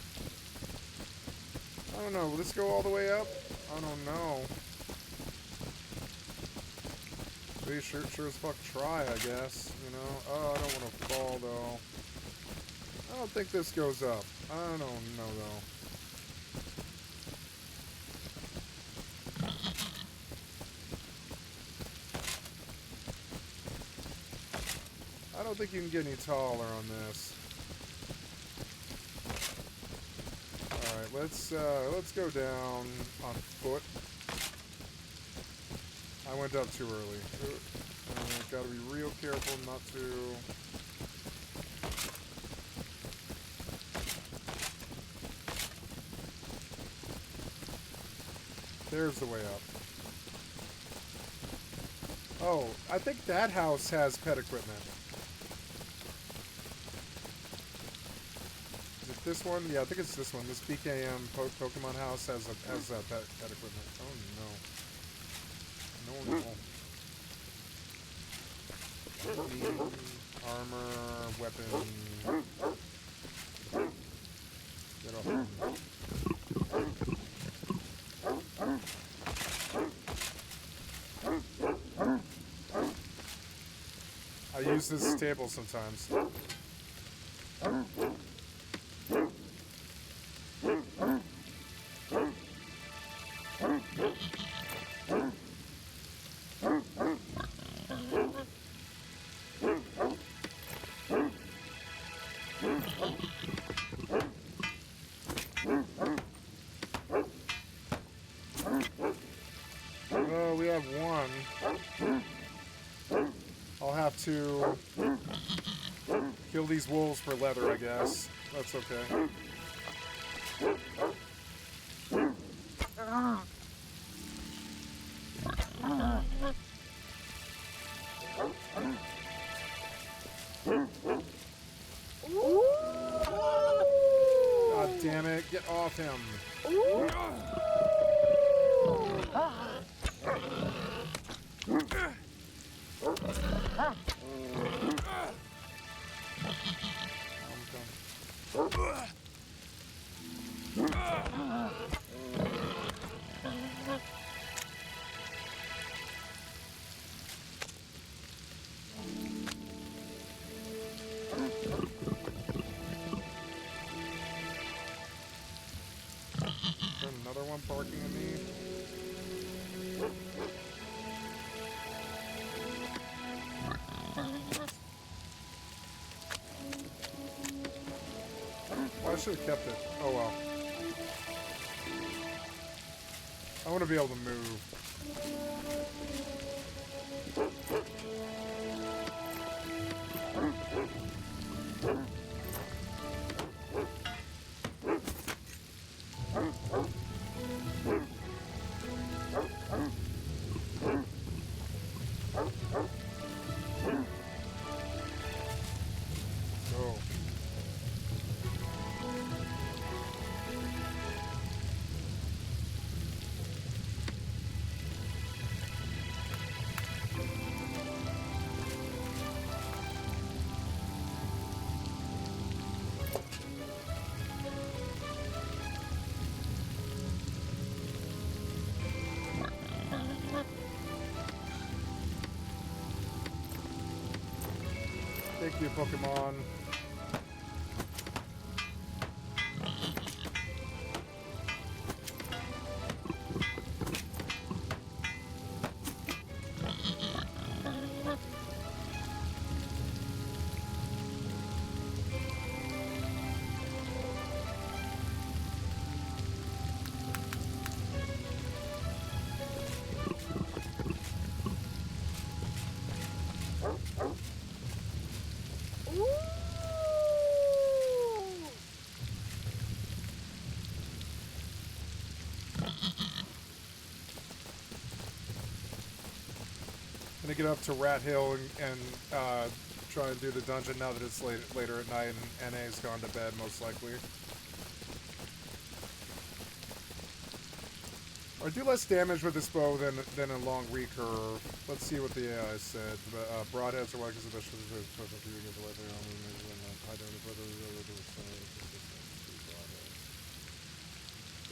Speaker 2: I don't know. Will this go all the way up? I don't know. We sure as fuck try, I guess. You know? Oh, I don't want to fall, though. I don't think this goes up. I don't know, though. I don't think you can get any taller on this. Alright, let's go down on foot. I went up too early. Gotta be real careful not to... There's the way up. Oh, I think that house has pet equipment. Is it this one? Yeah, I think it's this one. This BKM Pokemon house has pet equipment. Oh no. No. Armor, weapon. Get off me. I use this table sometimes. Oh, we have one. I'll have to kill these wolves for leather, I guess. That's okay. God damn it, get off him. Another one barking at me. Well, I should have kept it. Oh well. I want to be able to move. Go. Thank you, Pokemon. Gonna get up to Rat Hill and try and do the dungeon now that it's later at night and NA's gone to bed, most likely. I do less damage with this bow than a long recurve. Let's see what the AI said. Broadheads are like as the best for the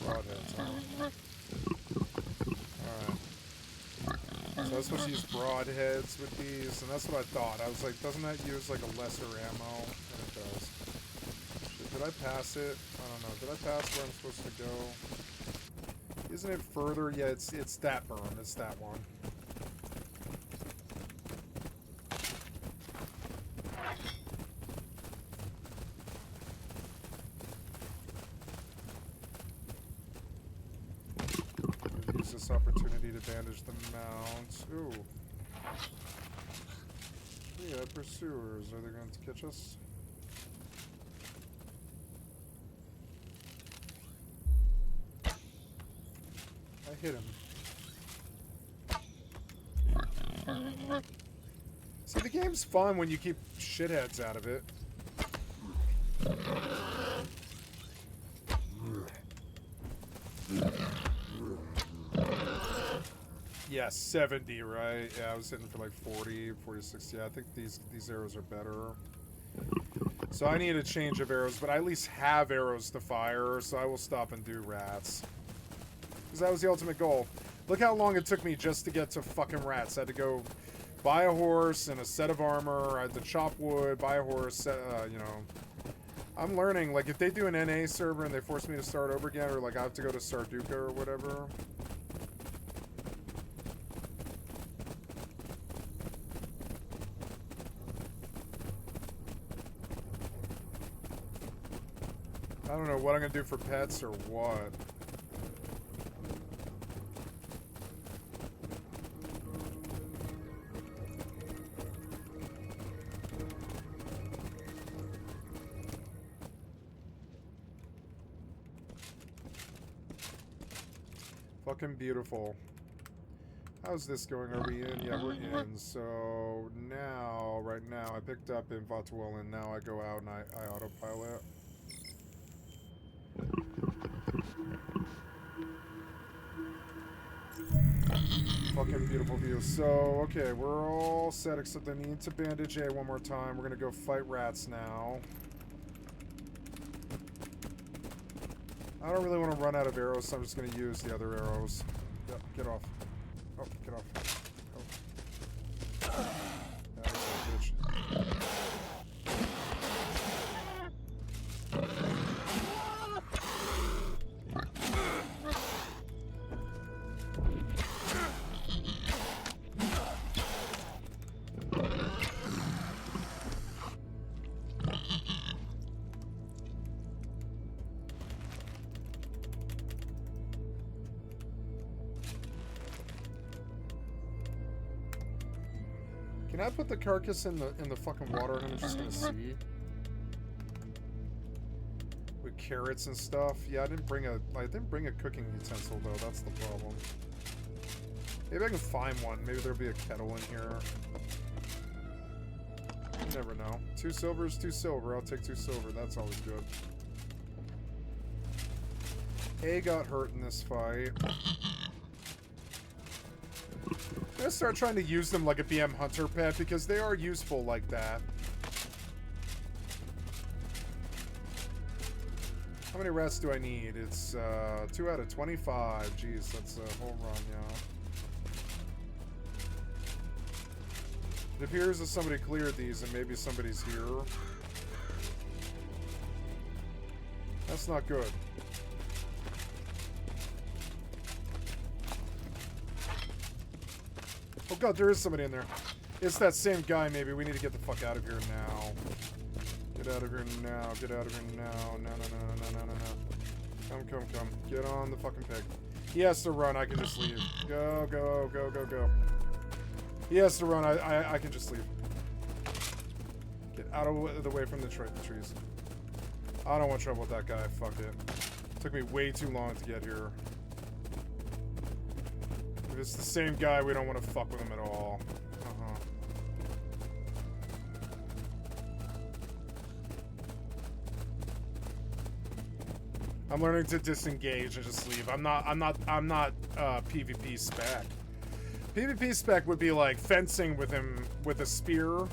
Speaker 2: broadheads. Alright. So I was supposed to use broadheads with these, and that's what I thought. I was like, doesn't that use like a lesser ammo? And it does. Shit, did I pass it? I don't know. Did I pass where I'm supposed to go? Isn't it further? Yeah, it's that burn. It's that one. Use this opportunity to bandage the mount. Ooh. Yeah, pursuers. Are they going to catch us? I hit him. See, the game's fun when you keep shitheads out of it. Yeah, 70, right? Yeah, I was hitting for like 40, 46. Yeah, I think these arrows are better. So I need a change of arrows, but I at least have arrows to fire, so I will stop and do rats. Because that was the ultimate goal. Look how long it took me just to get to fucking rats. I had to go buy a horse and a set of armor. I had to chop wood, buy a horse, you know. I'm learning, like, if they do an NA server and they force me to start over again, or like I have to go to Sarduka or whatever. I don't know what I'm gonna do for pets or what. Fucking beautiful. How's this going? Are we in? Yeah, we're in. So now, right now, I picked up in Vatuel and now I go out and I autopilot. Fucking beautiful view. So, okay, we're all set except I need to bandage A one more time. We're gonna go fight rats now. I don't really want to run out of arrows, so I'm just gonna use the other arrows. Yep, get off. Oh, get off. Oh. That's a bitch. Can I put the carcass in the fucking water and I'm just gonna see? With carrots and stuff. Yeah, I didn't bring a cooking utensil though, that's the problem. Maybe I can find one. Maybe there'll be a kettle in here. You never know. 2 silver is 2 silver. I'll take 2 silver. That's always good. A got hurt in this fight. I'm gonna start trying to use them like a BM hunter pet because they are useful like that. How many rats do I need? It's 2 out of 25. Jeez, that's a whole run, yeah. It appears that somebody cleared these and maybe somebody's here. That's not good. Oh god, there is somebody in there. It's that same guy, maybe. We need to get the fuck out of here now. Get out of here now. Get out of here now. No. Come. Get on the fucking pig. He has to run. I can just leave. Go. He has to run. I can just leave. Get out of the way from the trees. I don't want trouble with that guy. Fuck it. Took me way too long to get here. If it's the same guy, we don't want to fuck with him at all. I'm learning to disengage and just leave. I'm not PvP spec. PvP spec would be like fencing with him with a spear.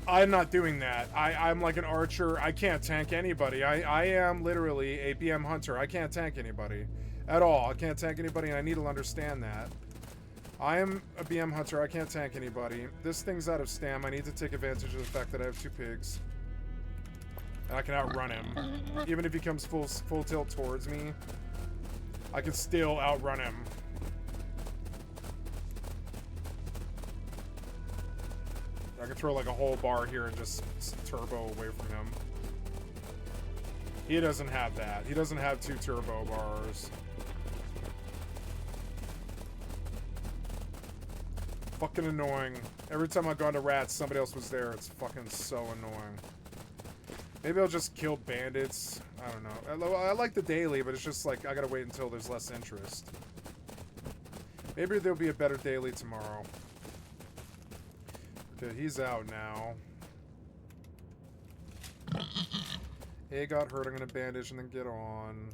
Speaker 2: I'm not doing that. I'm like an archer. I can't tank anybody. I am literally a BM hunter. I can't tank anybody at all. I can't tank anybody, and I need to understand that. I am a BM hunter. I can't tank anybody. This thing's out of stam. I need to take advantage of the fact that I have 2 pigs. And I can outrun him. Even if he comes full tilt towards me, I can still outrun him. I can throw like a whole bar here and just turbo away from him. He doesn't have that. He doesn't have 2 turbo bars. Fucking annoying. Every time I go into rats, somebody else was there. It's fucking so annoying. Maybe I'll just kill bandits. I don't know. I like the daily, but it's just like I gotta wait until there's less interest. Maybe there'll be a better daily tomorrow. Okay, he's out now. He got hurt. I'm gonna bandage and then get on.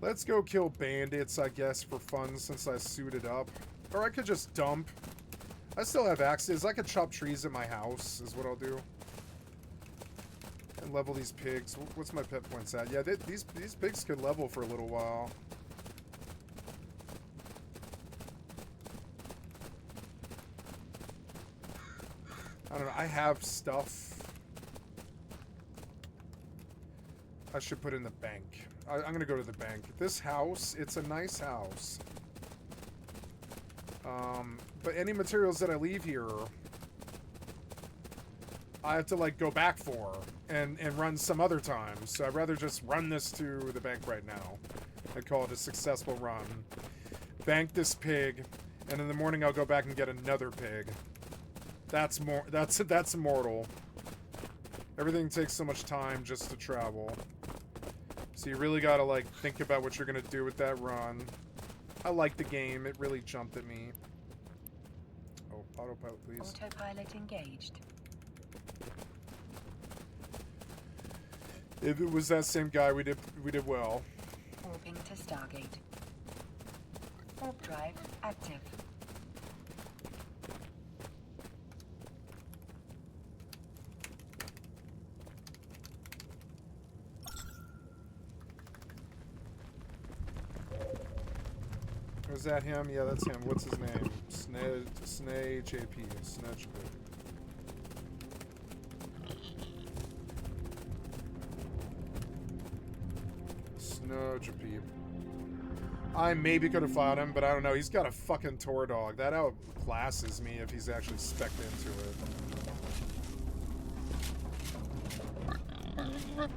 Speaker 2: Let's go kill bandits, I guess, for fun since I suited up. Or I could just dump. I still have axes. I could chop trees at my house, is what I'll do. And level these pigs. What's my pet points at? Yeah, these pigs could level for a little while. I don't know. I have stuff. I should put in the bank. I'm going to go to the bank. This house, it's a nice house. But any materials that I leave here, I have to, like, go back for and run some other time. So I'd rather just run this to the bank right now. I'd call it a successful run. Bank this pig, and in the morning I'll go back and get another pig. That's immortal. Everything takes so much time just to travel. So you really gotta, like, think about what you're gonna do with that run. I like the game. It really jumped at me. Oh, autopilot, please.
Speaker 8: Autopilot engaged.
Speaker 2: If it was that same guy, we did well.
Speaker 8: Warping to Stargate. Warp drive active.
Speaker 2: Is that him? Yeah, that's him. What's his name? Snay JP. Snedge. Snudgepeep. I maybe could have fought him, but I don't know. He's got a fucking Tor dog. That outclasses me if he's actually spec'd into it.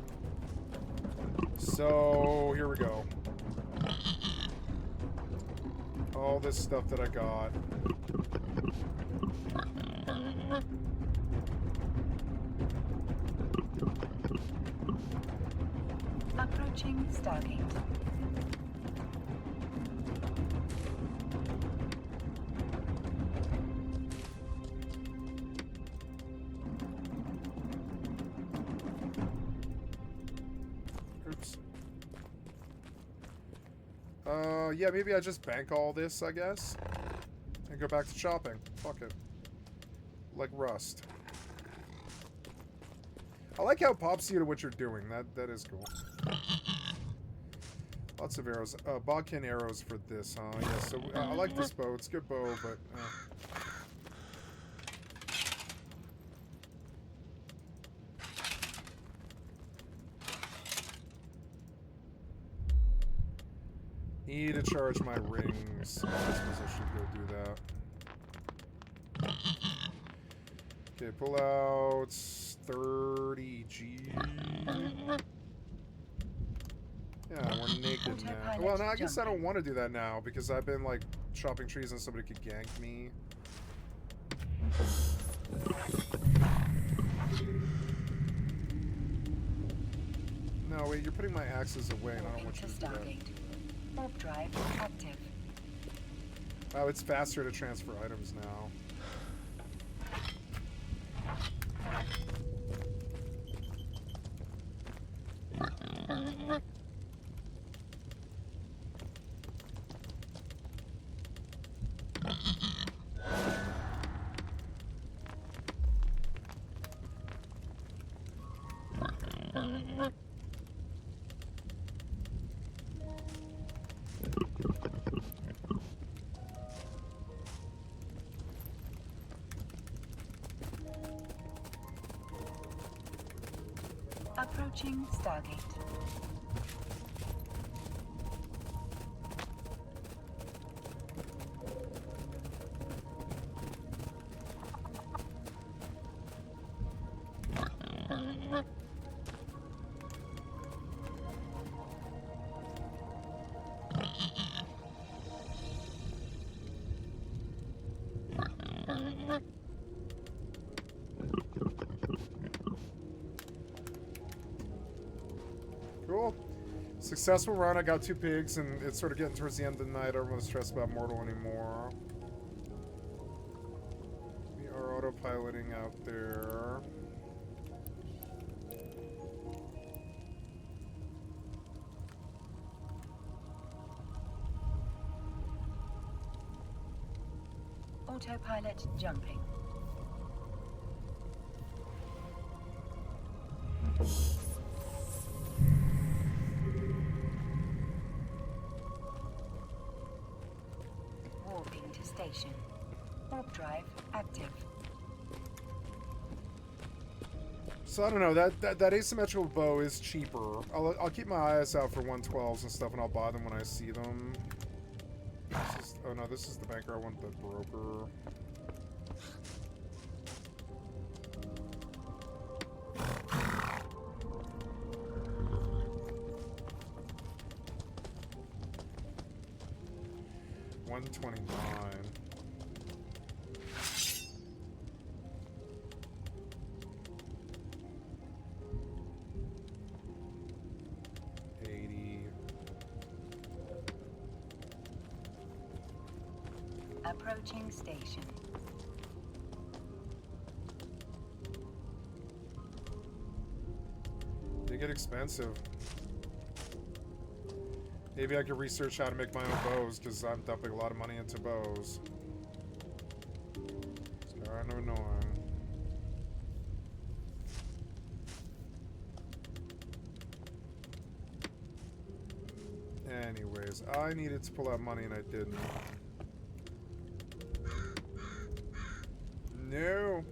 Speaker 2: So, here we go. All this stuff that I got.
Speaker 8: Approaching Stargate.
Speaker 2: Oops. Yeah, maybe I just bank all this, I guess. And go back to shopping. Fuck it. Like Rust. I like how it pops you to what you're doing. That is cool. Lots of arrows. Bodkin arrows for this, huh? Yeah, so I like this bow. It's a good bow, but... Need to charge my rings. I suppose I should go do that. Okay, pull out 30G. Yeah, we're naked now. Well, no, I guess I don't want to do that now because I've been like chopping trees and somebody could gank me. No, wait, you're putting my axes away and I don't want you to do that.
Speaker 8: Warp drive active.
Speaker 2: Wow, it's faster to transfer items now.
Speaker 8: Approaching Stargate.
Speaker 2: Cool. Successful run. I got 2 pigs, and it's sort of getting towards the end of the night. I don't want to stress about mortal anymore. We are autopiloting out there.
Speaker 8: Autopilot jumping. Warping to station. Warp drive active.
Speaker 2: So I don't know, that asymmetrical bow is cheaper. I'll keep my eyes out for 112s and stuff, and I'll buy them when I see them. Oh no, this is the banker. I want the broker. $129.
Speaker 8: Approaching station.
Speaker 2: They get expensive. Maybe I could research how to make my own bows, because I'm dumping a lot of money into bows. It's kind of annoying. Anyways, I needed to pull out money and I didn't. No.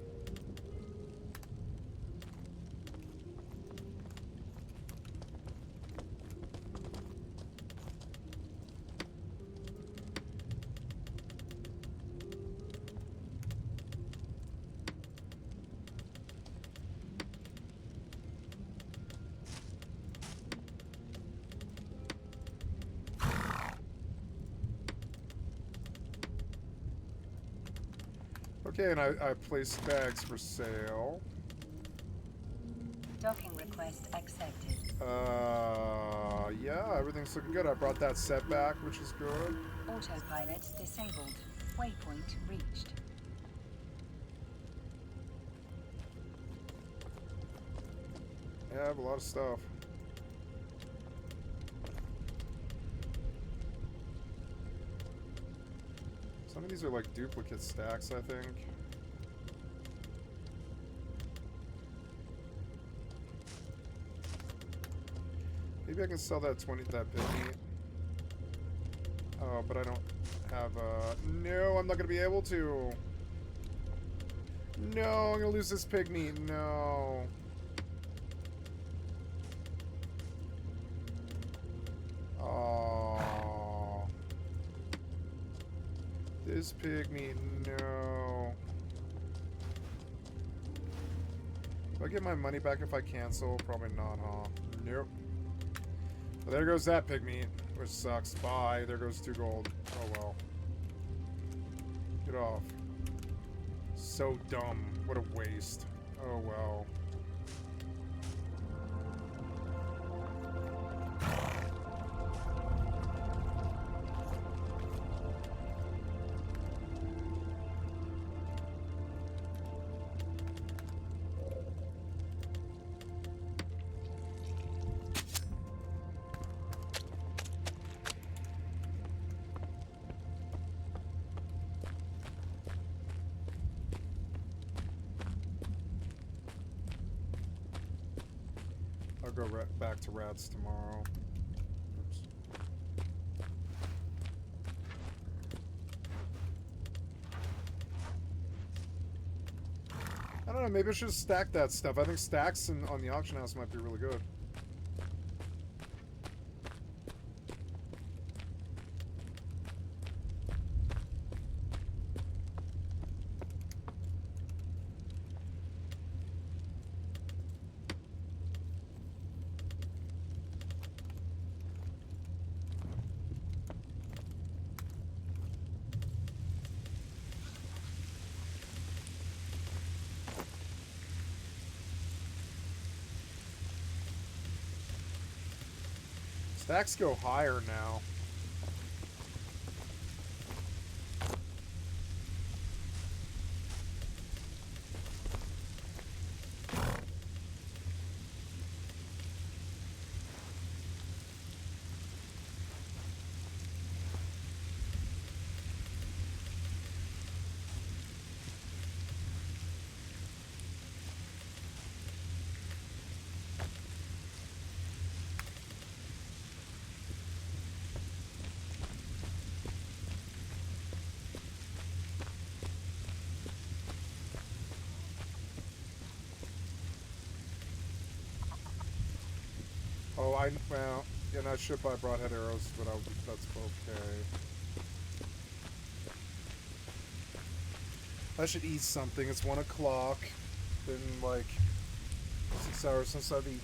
Speaker 2: Okay, and I placed bags for sale.
Speaker 8: Docking request accepted.
Speaker 2: Yeah, everything's looking good. I brought that set back, which is good.
Speaker 8: Autopilot disabled. Waypoint reached.
Speaker 2: Yeah, I have a lot of stuff. Some of these are like duplicate stacks, I think. Maybe I can sell that that pig meat. Oh, but I don't have no, I'm not gonna be able to. No, I'm gonna lose this pig meat. No. Oh. This pig meat, no. Do I get my money back if I cancel? Probably not, huh? Nope. Well, there goes that pig meat, which sucks. Bye. There goes 2 gold. Oh well. Get off. So dumb. What a waste. Oh well. go back to rats tomorrow. Oops. I don't know, maybe I should stack that stuff. I think stacks on the auction house might be really good. Stacks go higher now. Oh, well, yeah, I should buy broadhead arrows, but that's okay. I should eat something. It's 1 o'clock. Been like 6 hours since I've eaten.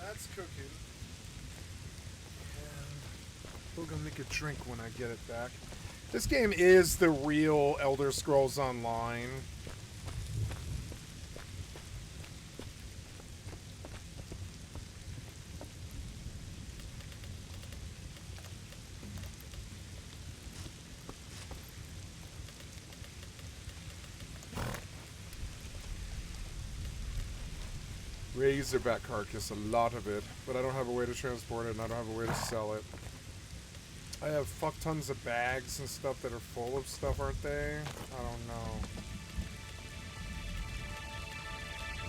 Speaker 2: That's cooking. And we're gonna make a drink when I get it back. This game is the real Elder Scrolls Online. Razorback carcass, a lot of it, but I don't have a way to transport it and I don't have a way to sell it. I have fuck tons of bags and stuff that are full of stuff, aren't they? I don't know.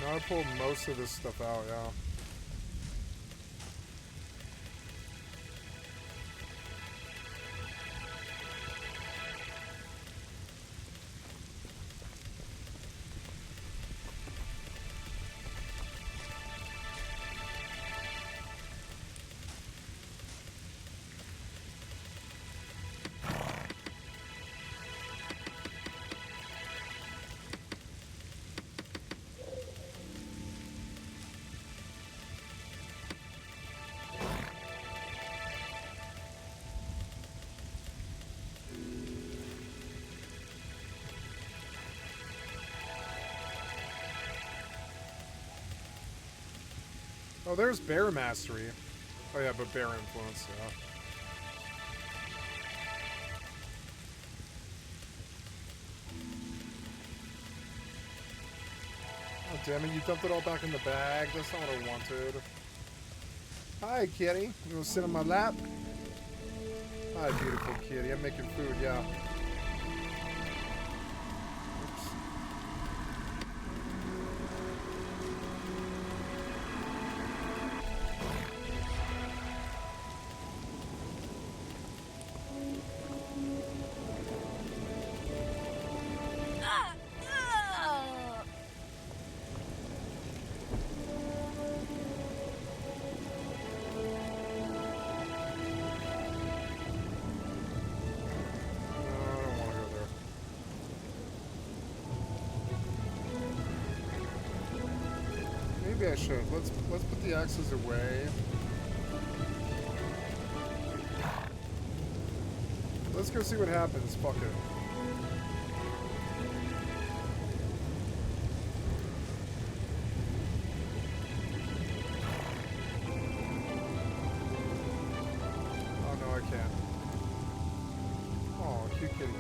Speaker 2: No, I pulled most of this stuff out, yeah. Oh, there's Bear Mastery. Oh yeah, but Bear Influence, yeah. Oh, damn it, you dumped it all back in the bag. That's not what I wanted. Hi, kitty. You wanna sit on my lap? Hi, beautiful kitty. I'm making food, yeah. Oops. Maybe I should. Let's put the axes away. Let's go see what happens. Fuck it. Oh no, I can't. Oh, cute kitty.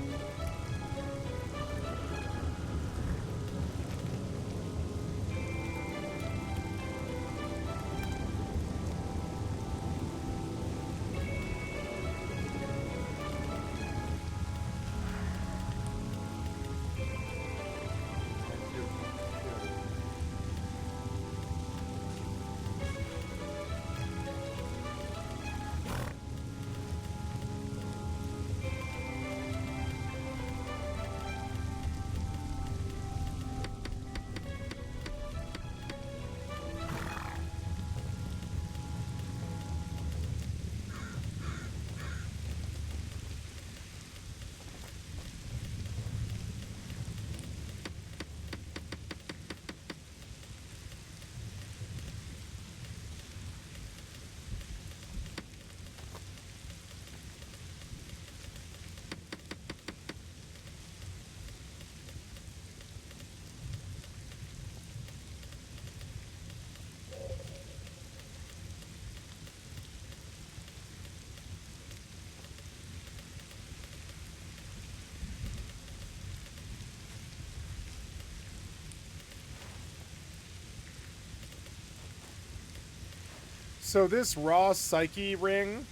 Speaker 2: So this raw psyche ring,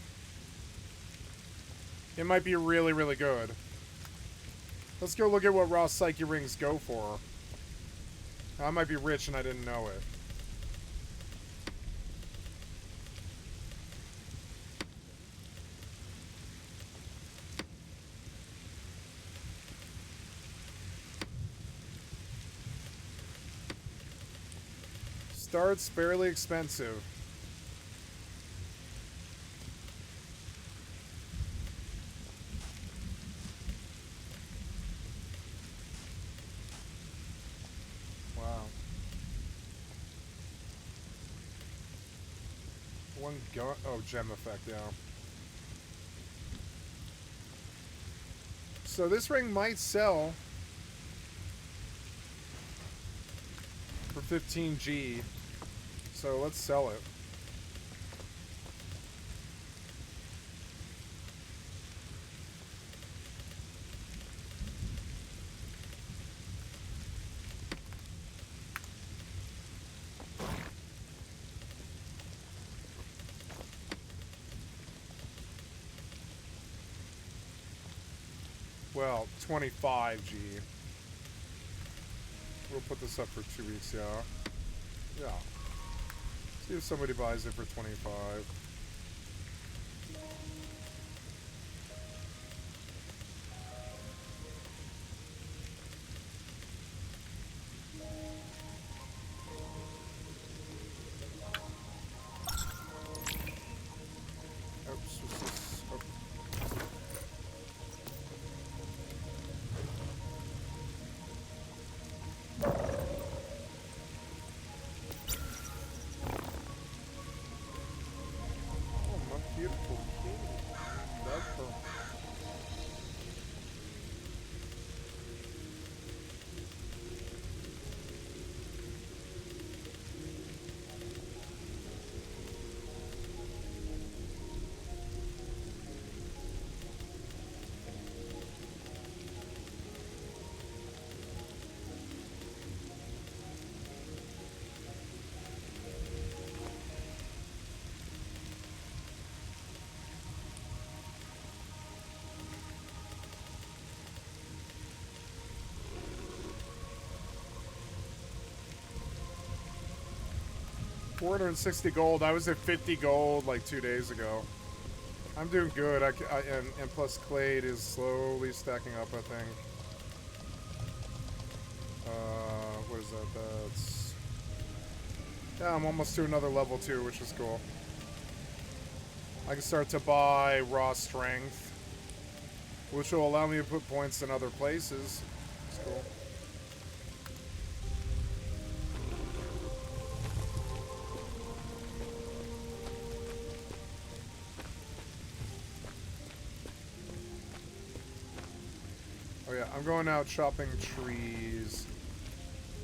Speaker 2: it might be really, really good. Let's go look at what raw psyche rings go for. I might be rich and I didn't know it. Starts fairly expensive. Oh, gem effect, yeah. So this ring might sell for 15G. So let's sell it. Well, 25G. We'll put this up for 2 weeks, yeah. Yeah. See if somebody buys it for 25. Oops, what's this? Oh. Oh, my beautiful kitty. Love her. $460 gold. I was at 50 gold like 2 days ago. I'm doing good. And plus Clade is slowly stacking up, I think. What is that? That's... Yeah, I'm almost to another level 2, which is cool. I can start to buy raw strength, which will allow me to put points in other places. It's cool. Oh yeah, I'm going out chopping trees.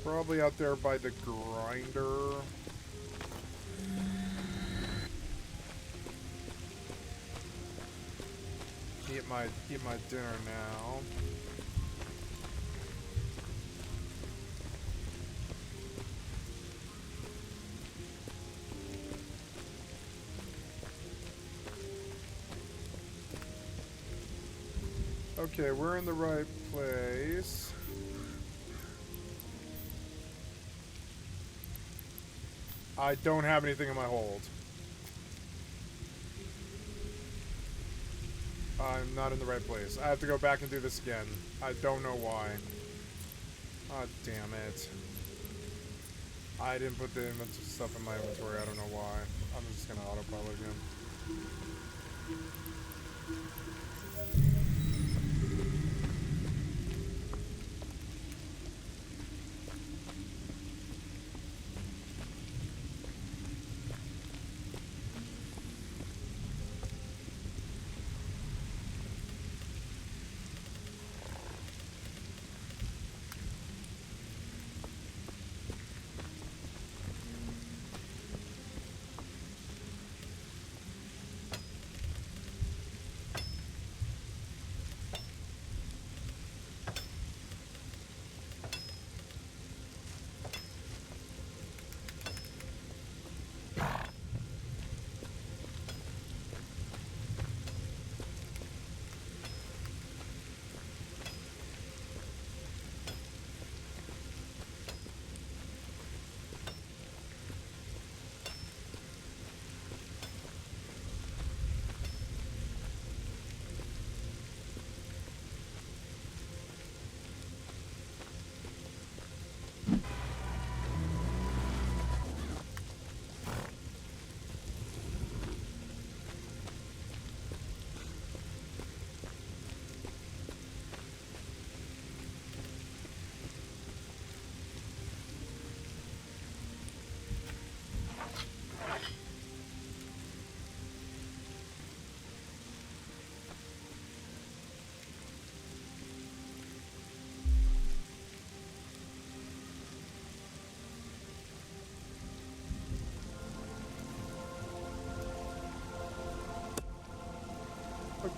Speaker 2: Probably out there by the grinder. Eat my dinner now. Okay, we're in the right place. I don't have anything in my hold. I'm not in the right place. I have to go back and do this again. I don't know why. Oh, damn it. I didn't put the stuff in my inventory. I don't know why. I'm just gonna autopilot again.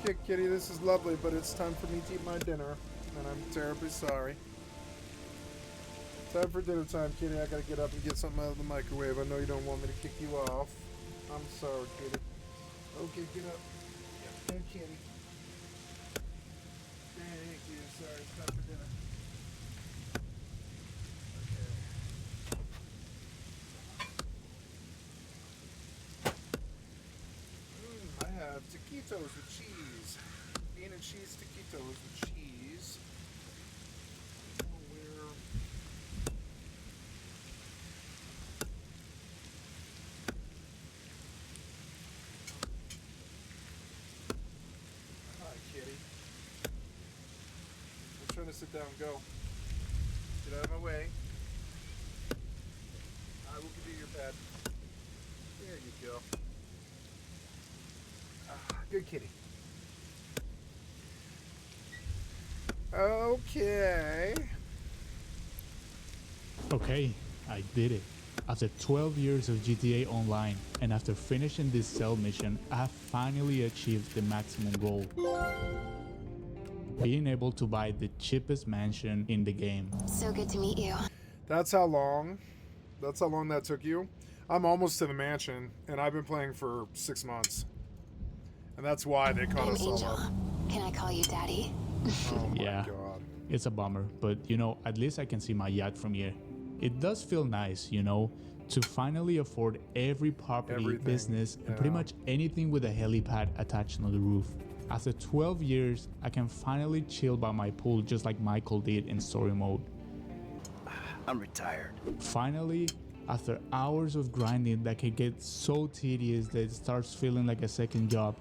Speaker 2: Okay, kitty, this is lovely, but it's time for me to eat my dinner, and I'm terribly sorry. Time for dinner time, kitty. I gotta get up and get something out of the microwave. I know you don't want me to kick you off. I'm sorry, kitty. Okay, get up. Yeah, kitty. Thank you. Sorry, it's time for dinner. Okay. I have taquitos with cheese. Bean and cheese taquitos with cheese. Where? Hi, kitty. I'm trying to sit down and go. Get out of my way. I will give you your pad. There you go. Good kitty. Okay.
Speaker 3: Okay, I did it. After 12 years of GTA Online, and after finishing this cell mission, I have finally achieved the maximum goal. Being able to buy the cheapest mansion in the game.
Speaker 10: So good to meet you.
Speaker 2: That's how long that took you. I'm almost to the mansion, and I've been playing for 6 months. And that's why they caught
Speaker 10: I'm
Speaker 2: us all
Speaker 10: Angel.
Speaker 2: up.
Speaker 10: Can I call you Daddy?
Speaker 2: Oh my
Speaker 3: Yeah.
Speaker 2: god.
Speaker 3: It's a bummer, but you know, at least I can see my yacht from here. It does feel nice, you know, to finally afford every property,
Speaker 2: Everything,
Speaker 3: business, and
Speaker 2: yeah.
Speaker 3: pretty much anything with a helipad attached on the roof. After 12 years, I can finally chill by my pool just like Michael did in story mode.
Speaker 11: I'm retired.
Speaker 3: Finally, after hours of grinding that can get so tedious that it starts feeling like a second job.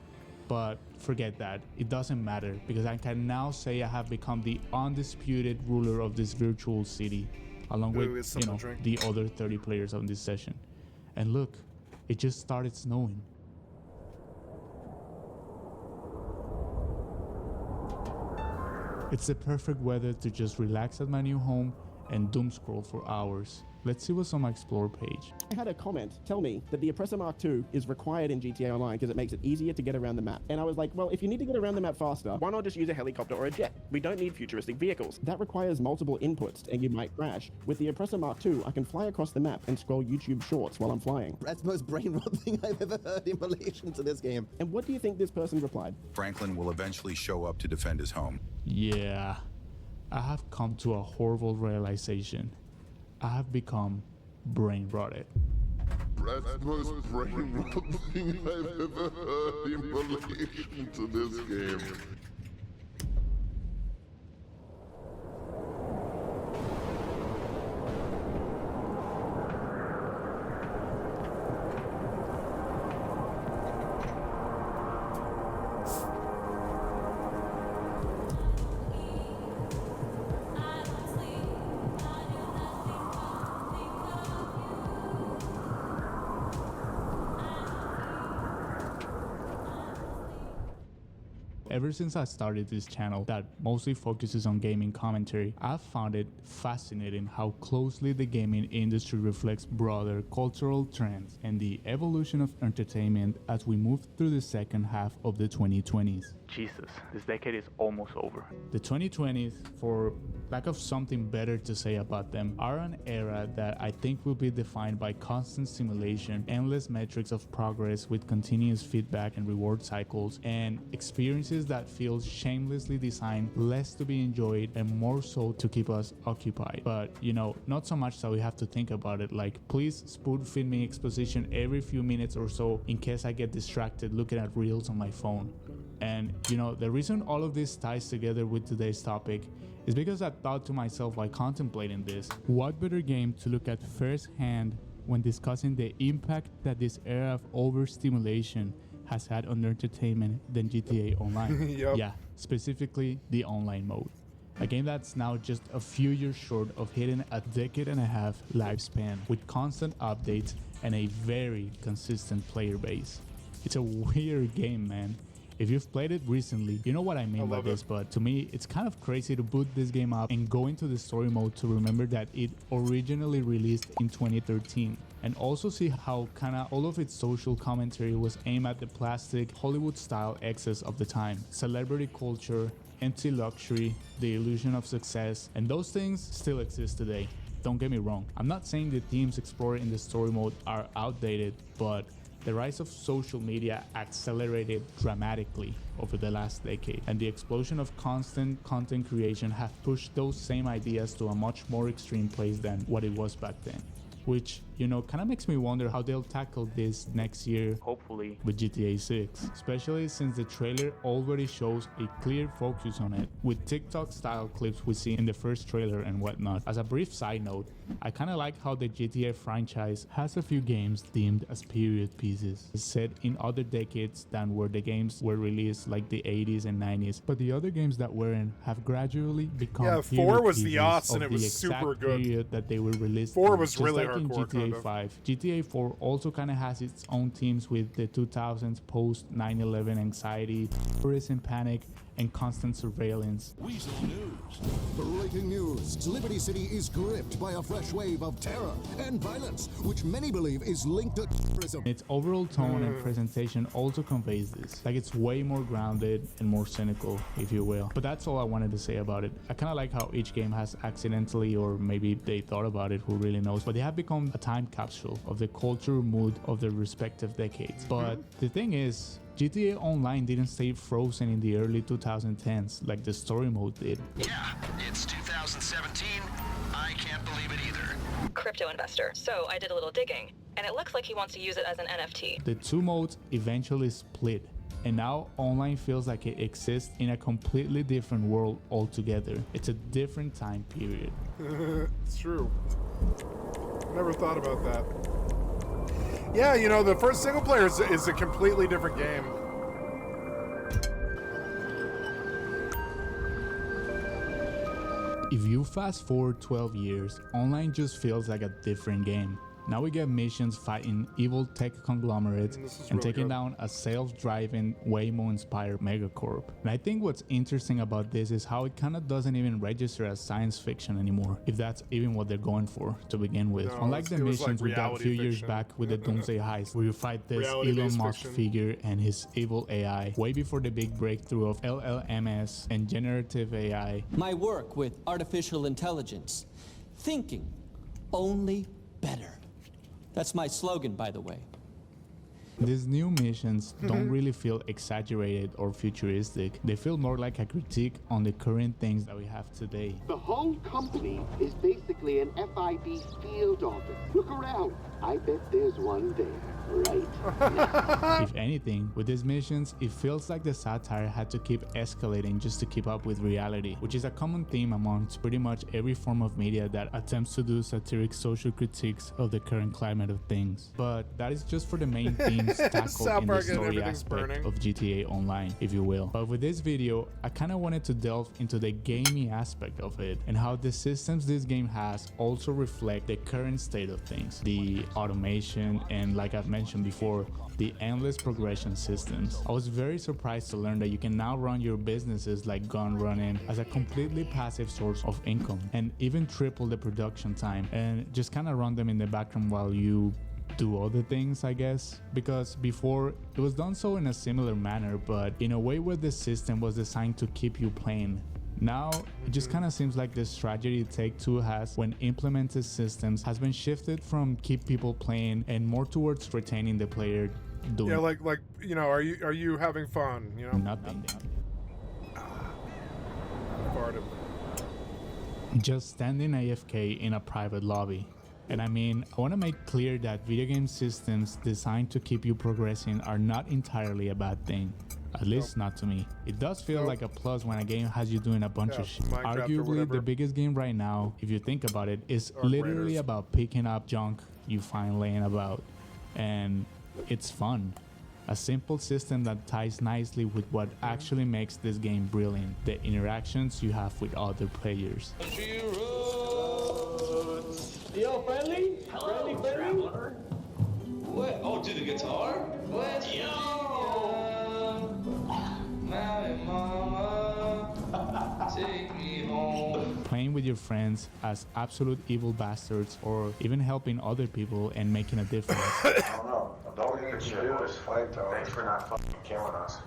Speaker 3: But forget that, it doesn't matter because I can now say I have become the undisputed ruler of this virtual city, along
Speaker 2: Ooh,
Speaker 3: with,
Speaker 2: it's
Speaker 3: you
Speaker 2: something
Speaker 3: know,
Speaker 2: to drink.
Speaker 3: the other 30 players on this session. And look, it just started snowing. It's the perfect weather to just relax at my new home and doom scroll for hours. Let's see what's on my explore page.
Speaker 12: I had a comment tell me that the Oppressor Mark II is required in GTA Online because it makes it easier to get around the map. And I was like, well, if you need to get around the map faster, why not just use a helicopter or a jet? We don't need futuristic vehicles. That requires multiple inputs and you might crash. With the Oppressor Mark II, I can fly across the map and scroll YouTube shorts while I'm flying.
Speaker 11: That's the most brain-rot thing I've ever heard in relation to this game.
Speaker 12: And what do you think this person replied?
Speaker 13: Franklin will eventually show up to defend his home.
Speaker 3: Yeah, I have come to a horrible realization. I have become brain rotted.
Speaker 14: That's the most brain-rot thing I've ever heard in relation to this game.
Speaker 3: Ever since I started this channel that mostly focuses on gaming commentary, I've found it fascinating how closely the gaming industry reflects broader cultural trends and the evolution of entertainment as we move through the second half of the 2020s. Jesus, this decade is almost over. The 2020s, for lack of something better to say about them, are an era that I think will be defined by constant stimulation, endless metrics of progress with continuous feedback and reward cycles, and experiences that feel shamelessly designed less to be enjoyed and more so to keep us occupied. But, you know, not so much that we have to think about it, like, please spoon feed me exposition every few minutes or so in case I get distracted looking at reels on my phone. And, you know, the reason all of this ties together with today's topic is because I thought to myself while contemplating this, what better game to look at firsthand when discussing the impact that this era of overstimulation has had on entertainment than GTA Online.
Speaker 2: Yep.
Speaker 3: Yeah, specifically the online mode. A game that's now just a few years short of hitting a decade and a half lifespan with constant updates and a very consistent player base. It's a weird game, man. If you've played it recently, you know what I mean by this, but to me, it's kind of crazy to boot this game up and go into the story mode to remember that it originally released in 2013. And also see how kinda all of its social commentary was aimed at the plastic Hollywood-style excess of the time. Celebrity culture, empty luxury, the illusion of success, and those things still exist today. Don't get me wrong, I'm not saying the themes explored in the story mode are outdated, but The rise of social media accelerated dramatically over the last decade, and the explosion of constant content creation have pushed those same ideas to a much more extreme place than what it was back then. Which, you know, kind of makes me wonder how they'll tackle this next year, hopefully, with GTA 6. Especially since the trailer already shows a clear focus on it, with TikTok-style clips we see in the first trailer and whatnot. As a brief side note, I kind of like how the GTA franchise has a few games deemed as period pieces, set in other decades than where the games were released, like the 80s and 90s. But the other games that weren't have gradually become
Speaker 2: 4 was the
Speaker 3: pieces
Speaker 2: aughts
Speaker 3: of
Speaker 2: and it was
Speaker 3: the exact
Speaker 2: super good.
Speaker 3: period that they were released
Speaker 2: 4
Speaker 3: in,
Speaker 2: was
Speaker 3: just
Speaker 2: really
Speaker 3: like in
Speaker 2: hardcore,
Speaker 3: GTA
Speaker 2: kind of.
Speaker 3: 5. GTA 4 also kind of has its own themes with the 2000s post 9/11 anxiety, terrorism panic, and constant surveillance.
Speaker 15: Weasel News. Breaking news. Liberty City is gripped by a fresh wave of terror and violence, which many believe is linked to terrorism.
Speaker 3: Its overall tone and presentation also conveys this. Like, it's way more grounded and more cynical, if you will. But that's all I wanted to say about it. I kind of like how each game has accidentally, or maybe they thought about it, who really knows, but they have become a time capsule of the culture mood of their respective decades. But the thing is, GTA Online didn't stay frozen in the early 2010s like the story mode did.
Speaker 16: Yeah, it's 2017. I can't believe it either.
Speaker 17: Crypto investor. So I did a little digging, and it looks like he wants to use it as an NFT.
Speaker 3: The two modes eventually split, and now Online feels like it exists in a completely different world altogether. It's a different time period.
Speaker 2: It's true. Never thought about that. Yeah, you know, the first single player is a completely different game.
Speaker 3: If you fast forward 12 years, Online just feels like a different game. Now we get missions fighting evil tech conglomerates and taking down a self-driving, Waymo-inspired megacorp. And I think what's interesting about this is how it kind of doesn't even register as science fiction anymore, if that's even what they're going for to begin with.
Speaker 2: No,
Speaker 3: Unlike the missions we got a few years back with the Doomsday Heist, where you fight this Elon Musk figure and his evil AI, way before the big breakthrough of LLMs and generative AI.
Speaker 18: My work with artificial intelligence, thinking only better. That's my slogan, by the way.
Speaker 3: These new missions don't really feel exaggerated or futuristic. They feel more like a critique on the current things that we have today.
Speaker 19: The whole company is basically an FIB field office. Look around. I bet there's one there, right now.
Speaker 3: If anything, with these missions, it feels like the satire had to keep escalating just to keep up with reality, which is a common theme amongst pretty much every form of media that attempts to do satiric social critiques of the current climate of things. But that is just for the main themes tackled in the story aspect of GTA Online, if you will. But with this video, I kind of wanted to delve into the gaming aspect of it and how the systems this game has also reflect the current state of things. The automation and, like I've mentioned before, the endless progression systems. I was very surprised to learn that you can now run your businesses like gun running as a completely passive source of income, and even triple the production time and just kind of run them in the background while you do other things, I guess. Because before it was done so in a similar manner, but in a way where the system was designed to keep you playing. Now, it just kind of seems like the strategy Take-Two has when implemented systems has been shifted from keep people playing and more towards retaining the player doing.
Speaker 2: Yeah, like you know, are you having fun? You know,
Speaker 3: nothing.
Speaker 2: Part of
Speaker 3: just standing AFK in a private lobby. And I mean, I want to make clear that video game systems designed to keep you progressing are not entirely a bad thing. At least not to me. It does feel like a plus when a game has you doing a bunch of shit. Arguably, the biggest game right now, if you think about it, is literally about picking up junk you find laying about. And it's fun. A simple system that ties nicely with what actually makes this game brilliant. The interactions you have with other players.
Speaker 20: Yo, friendly? Friendly? What? Oh, dude, the guitar? What? Yo! Mama, take me home.
Speaker 3: Playing with your friends as absolute evil bastards, or even helping other people and making a difference.
Speaker 21: I don't know. The only thing you can do is fight, though. Thanks for not fucking killing us.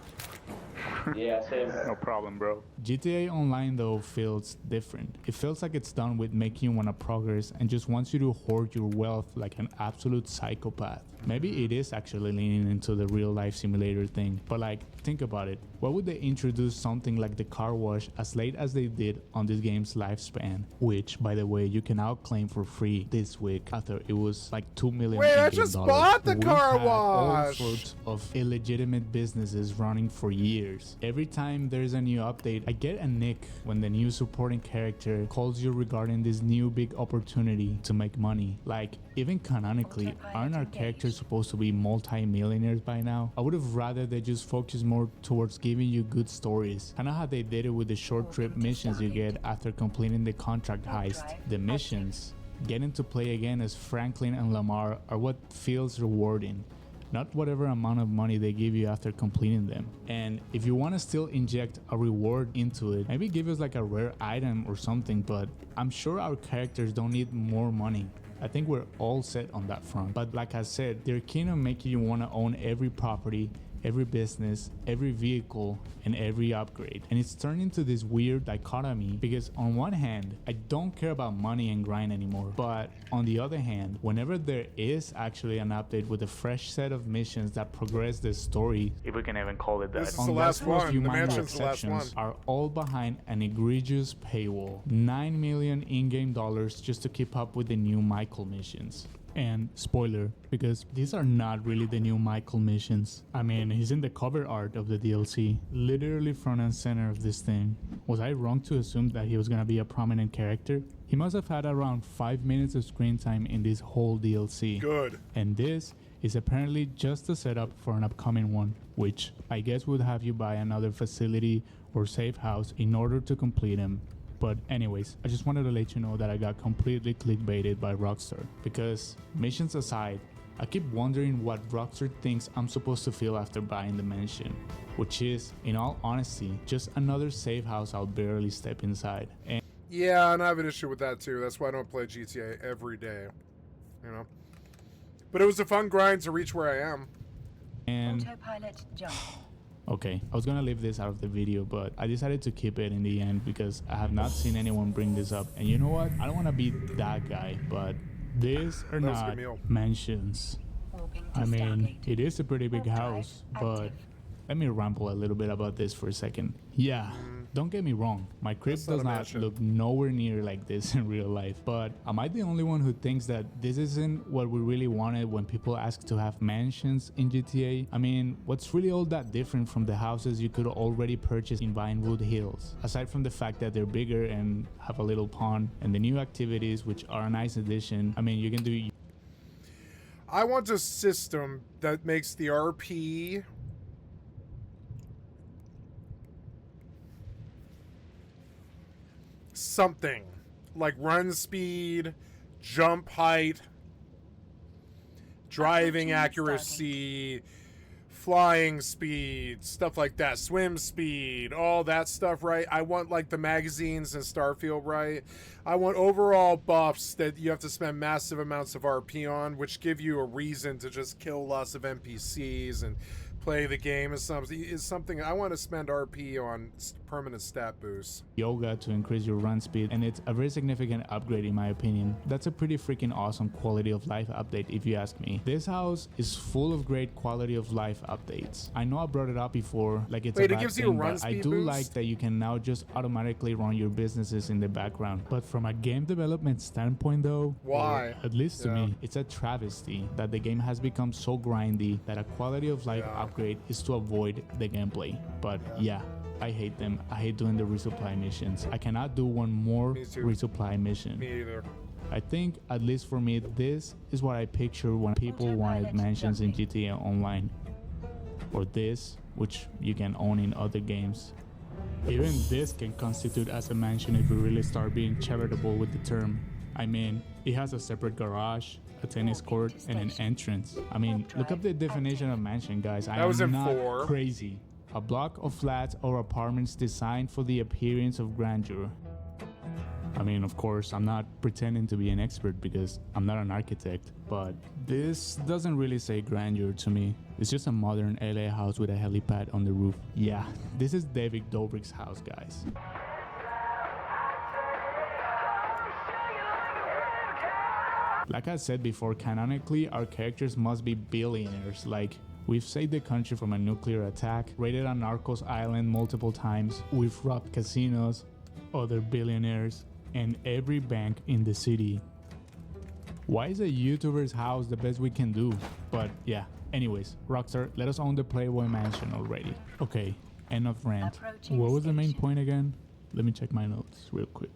Speaker 20: Yeah, same.
Speaker 3: No problem, bro. GTA Online, though, feels different. It feels like it's done with making you want to progress and just wants you to hoard your wealth like an absolute psychopath. Maybe it is actually leaning into the real-life simulator thing, but like, think about it. Why would they introduce something like the car wash as late as they did on this game's lifespan? Which, by the way, you can now claim for free this week after it was like $2 million.
Speaker 2: Wait, I just bought the car wash!
Speaker 3: All sorts of illegitimate businesses running for years. Every time there's a new update, I get a nick when the new supporting character calls you regarding this new big opportunity to make money. Like, even canonically, aren't our characters supposed to be multi-millionaires by now? I would have rather they just focus more towards giving you good stories. Kinda how they did it with the short trip missions you get after completing the contract heist. The missions, getting to play again as Franklin and Lamar, are what feels rewarding, not whatever amount of money they give you after completing them. And if you want to still inject a reward into it, maybe give us like a rare item or something, but I'm sure our characters don't need more money. I think we're all set on that front. But like I said, they're keen on making you want to own every property, every business, every vehicle, and every upgrade. And it's turned into this weird dichotomy because on one hand, I don't care about money and grind anymore. But on the other hand, whenever there is actually an update with a fresh set of missions that progress the story, if we can even call it that,
Speaker 2: this is the last one. The mansion's the last one.
Speaker 3: Are all behind an egregious paywall. $9 million in-game dollars just to keep up with the new Michael missions. And spoiler, because these are not really the new Michael missions. I mean, he's in the cover art of the DLC, literally front and center of this thing. Was I wrong to assume that he was gonna be a prominent character? He must have had around 5 minutes of screen time in this whole DLC.
Speaker 2: Good.
Speaker 3: And this is apparently just a setup for an upcoming one, which I guess would have you buy another facility or safe house in order to complete him. But anyways, I just wanted to let you know that I got completely clickbaited by Rockstar. Because, missions aside, I keep wondering what Rockstar thinks I'm supposed to feel after buying the mansion. Which is, in all honesty, just another safe house I'll barely step inside. And
Speaker 2: yeah, and I have an issue with that too. That's why I don't play GTA every day. You know? But it was a fun grind to reach where I am.
Speaker 3: And
Speaker 8: Autopilot jump.
Speaker 3: okay, I was gonna leave this out of the video, but I decided to keep it in the end because I have not seen anyone bring this up. And you know what? I don't want to be that guy, but these are not mansions. I mean, it is a pretty big house, but let me ramble a little bit about this for a second. Yeah, don't get me wrong, my crib does not look nowhere near like this in real life, but am I the only one who thinks that this isn't what we really wanted when people ask to have mansions in GTA? I mean, what's really all that different from the houses you could already purchase in Vinewood Hills? Aside from the fact that they're bigger and have a little pond, and the new activities, which are a nice addition. I mean, you can do...
Speaker 2: I want a system that makes the RP... something like run speed, jump height, driving accuracy, flying speed, stuff like that, swim speed, all that stuff, right? I want like the magazines in Starfield, right? I want overall buffs that you have to spend massive amounts of RP on, which give you a reason to just kill lots of NPCs and play the game. Is something I want to spend RP on permanent stat boosts.
Speaker 3: Yoga to increase your run speed, and it's a very significant upgrade in my opinion. That's a pretty freaking awesome quality of life update if you ask me. This house is full of great quality of life updates. I know I brought it up before, like it's a bad thing, but I do like that you can now just automatically run your businesses in the background. But from a game development standpoint though,
Speaker 2: why?
Speaker 3: At least to me, it's a travesty that the game has become so grindy that a quality of life upgrade is to avoid the gameplay. But yeah, I hate them. I hate doing the resupply missions. I cannot do one more resupply mission.
Speaker 2: Me either.
Speaker 3: I think, at least for me, this is what I picture when people wanted mansions in GTA Online. Or this, which you can own in other games. Even this can constitute as a mansion if we really start being charitable with the term. I mean, it has a separate garage, a tennis court, and an entrance. I mean, look up the definition of mansion, guys. I am not crazy. A block of flats or apartments designed for the appearance of grandeur. I mean, of course, I'm not pretending to be an expert because I'm not an architect, but this doesn't really say grandeur to me. It's just a modern LA house with a helipad on the roof. Yeah, this is David Dobrik's house, guys. Like I said before, canonically, our characters must be billionaires. Like, we've saved the country from a nuclear attack, raided on Narcos Island multiple times, we've robbed casinos, other billionaires, and every bank in the city. Why is a YouTuber's house the best we can do? But yeah, anyways, Rockstar, let us own the Playboy Mansion already. Okay, enough rant. What was the main point again? Let me check my notes real quick.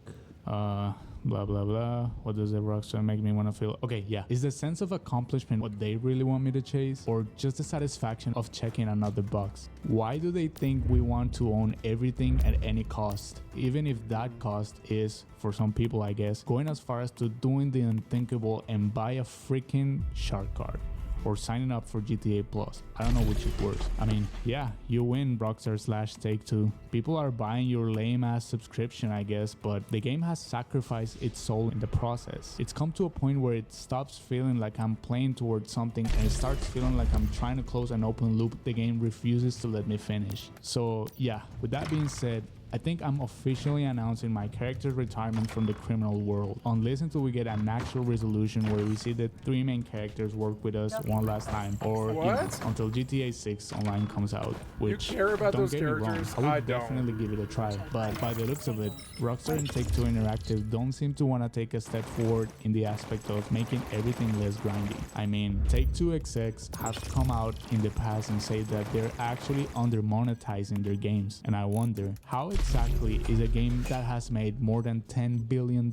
Speaker 3: Blah blah blah. What does the Rockstar make me want to feel? Okay, yeah. Is the sense of accomplishment what they really want me to chase, or just the satisfaction of checking another box? Why do they think we want to own everything at any cost, even if that cost is, for some people I guess, going as far as to doing the unthinkable and buy a freaking shark card? Or signing up for GTA Plus. I don't know which is worse. I mean, yeah, you win, Rockstar/Take-Two. People are buying your lame ass subscription, I guess, but the game has sacrificed its soul in the process. It's come to a point where it stops feeling like I'm playing towards something and it starts feeling like I'm trying to close an open loop the game refuses to let me finish. So yeah, with that being said, I think I'm officially announcing my character's retirement from the criminal world, unless until we get an actual resolution where we see the 3 main characters work with us one last time, or you know, until GTA 6 Online comes out, which,
Speaker 2: you care about
Speaker 3: don't
Speaker 2: those
Speaker 3: get me wrong,
Speaker 2: characters?
Speaker 3: I would definitely give it a try, but by the looks of it, Rockstar and Take-Two Interactive don't seem to want to take a step forward in the aspect of making everything less grindy. I mean, Take-Two execs have come out in the past and say that they're actually under-monetizing their games, and I wonder, how exactly is a game that has made more than $10 billion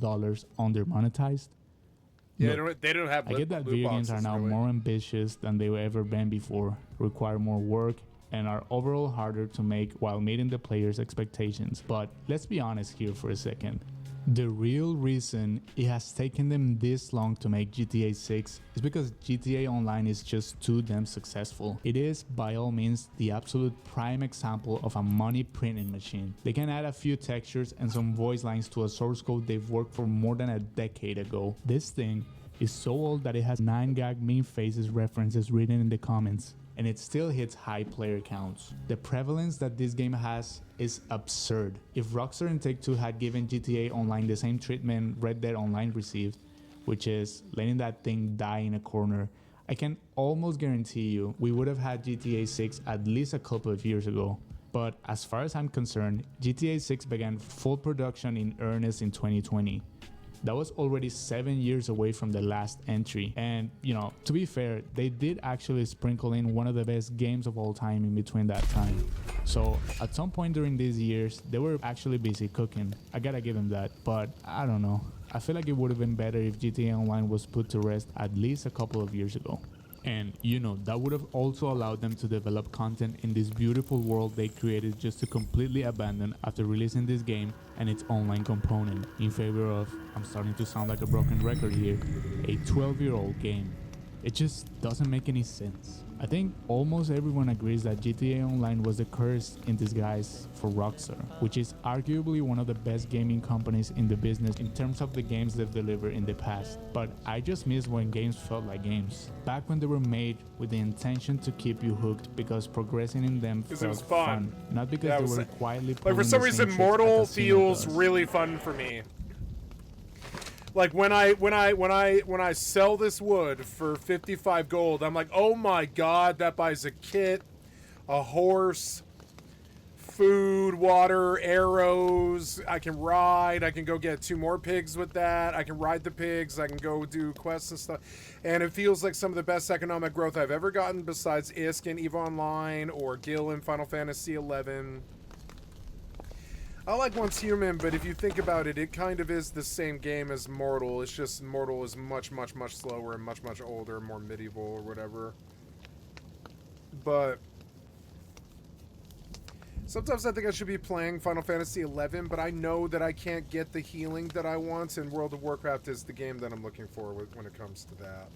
Speaker 3: under-monetized?
Speaker 2: Yeah,
Speaker 3: Look,
Speaker 2: they don't have
Speaker 3: I get that video games are now more ambitious than they've ever been before, require more work, and are overall harder to make while meeting the players' expectations. But let's be honest here for a second. The real reason it has taken them this long to make GTA 6 is because GTA Online is just too damn successful. It is, by all means, the absolute prime example of a money printing machine. They can add a few textures and some voice lines to a source code they've worked for more than a decade ago. This thing is so old that it has 9gag meme faces references written in the comments, and it still hits high player counts. The prevalence that this game has is absurd. If Rockstar and Take-Two had given GTA Online the same treatment Red Dead Online received, which is letting that thing die in a corner, I can almost guarantee you we would have had GTA 6 at least a couple of years ago. But as far as I'm concerned, GTA 6 began full production in earnest in 2020. That was already 7 years away from the last entry, and you know, to be fair, they did actually sprinkle in one of the best games of all time in between that time. So at some point during these years, they were actually busy cooking. I gotta give them that, but I don't know. I feel like it would have been better if GTA Online was put to rest at least a couple of years ago. And you know, that would have also allowed them to develop content in this beautiful world they created just to completely abandon after releasing this game and its online component in favor of, I'm starting to sound like a broken record here, a 12-year-old game. It just doesn't make any sense. I think almost everyone agrees that GTA Online was a curse in disguise for Rockstar, which is arguably one of the best gaming companies in the business in terms of the games they've delivered in the past. But I just miss when games felt like games. Back when they were made with the intention to keep you hooked because progressing in them felt fun. Not because they were quietly pulling
Speaker 2: like for some
Speaker 3: the same
Speaker 2: reason,
Speaker 3: tricks
Speaker 2: Mortal
Speaker 3: a casino
Speaker 2: feels
Speaker 3: does.
Speaker 2: really fun for me. Like when I sell this wood for 55 gold, I'm like, oh my god, that buys a kit, a horse, food, water, arrows. I can ride. I can go get 2 more pigs with that. I can ride the pigs. I can go do quests and stuff. And it feels like some of the best economic growth I've ever gotten besides ISK in EVE Online or Gil in Final Fantasy XI. I like Once Human, but if you think about it, it kind of is the same game as Mortal. It's just Mortal is much, much, much slower and much, much older, more medieval or whatever. But sometimes I think I should be playing Final Fantasy XI, but I know that I can't get the healing that I want, and World of Warcraft is the game that I'm looking for when it comes to that.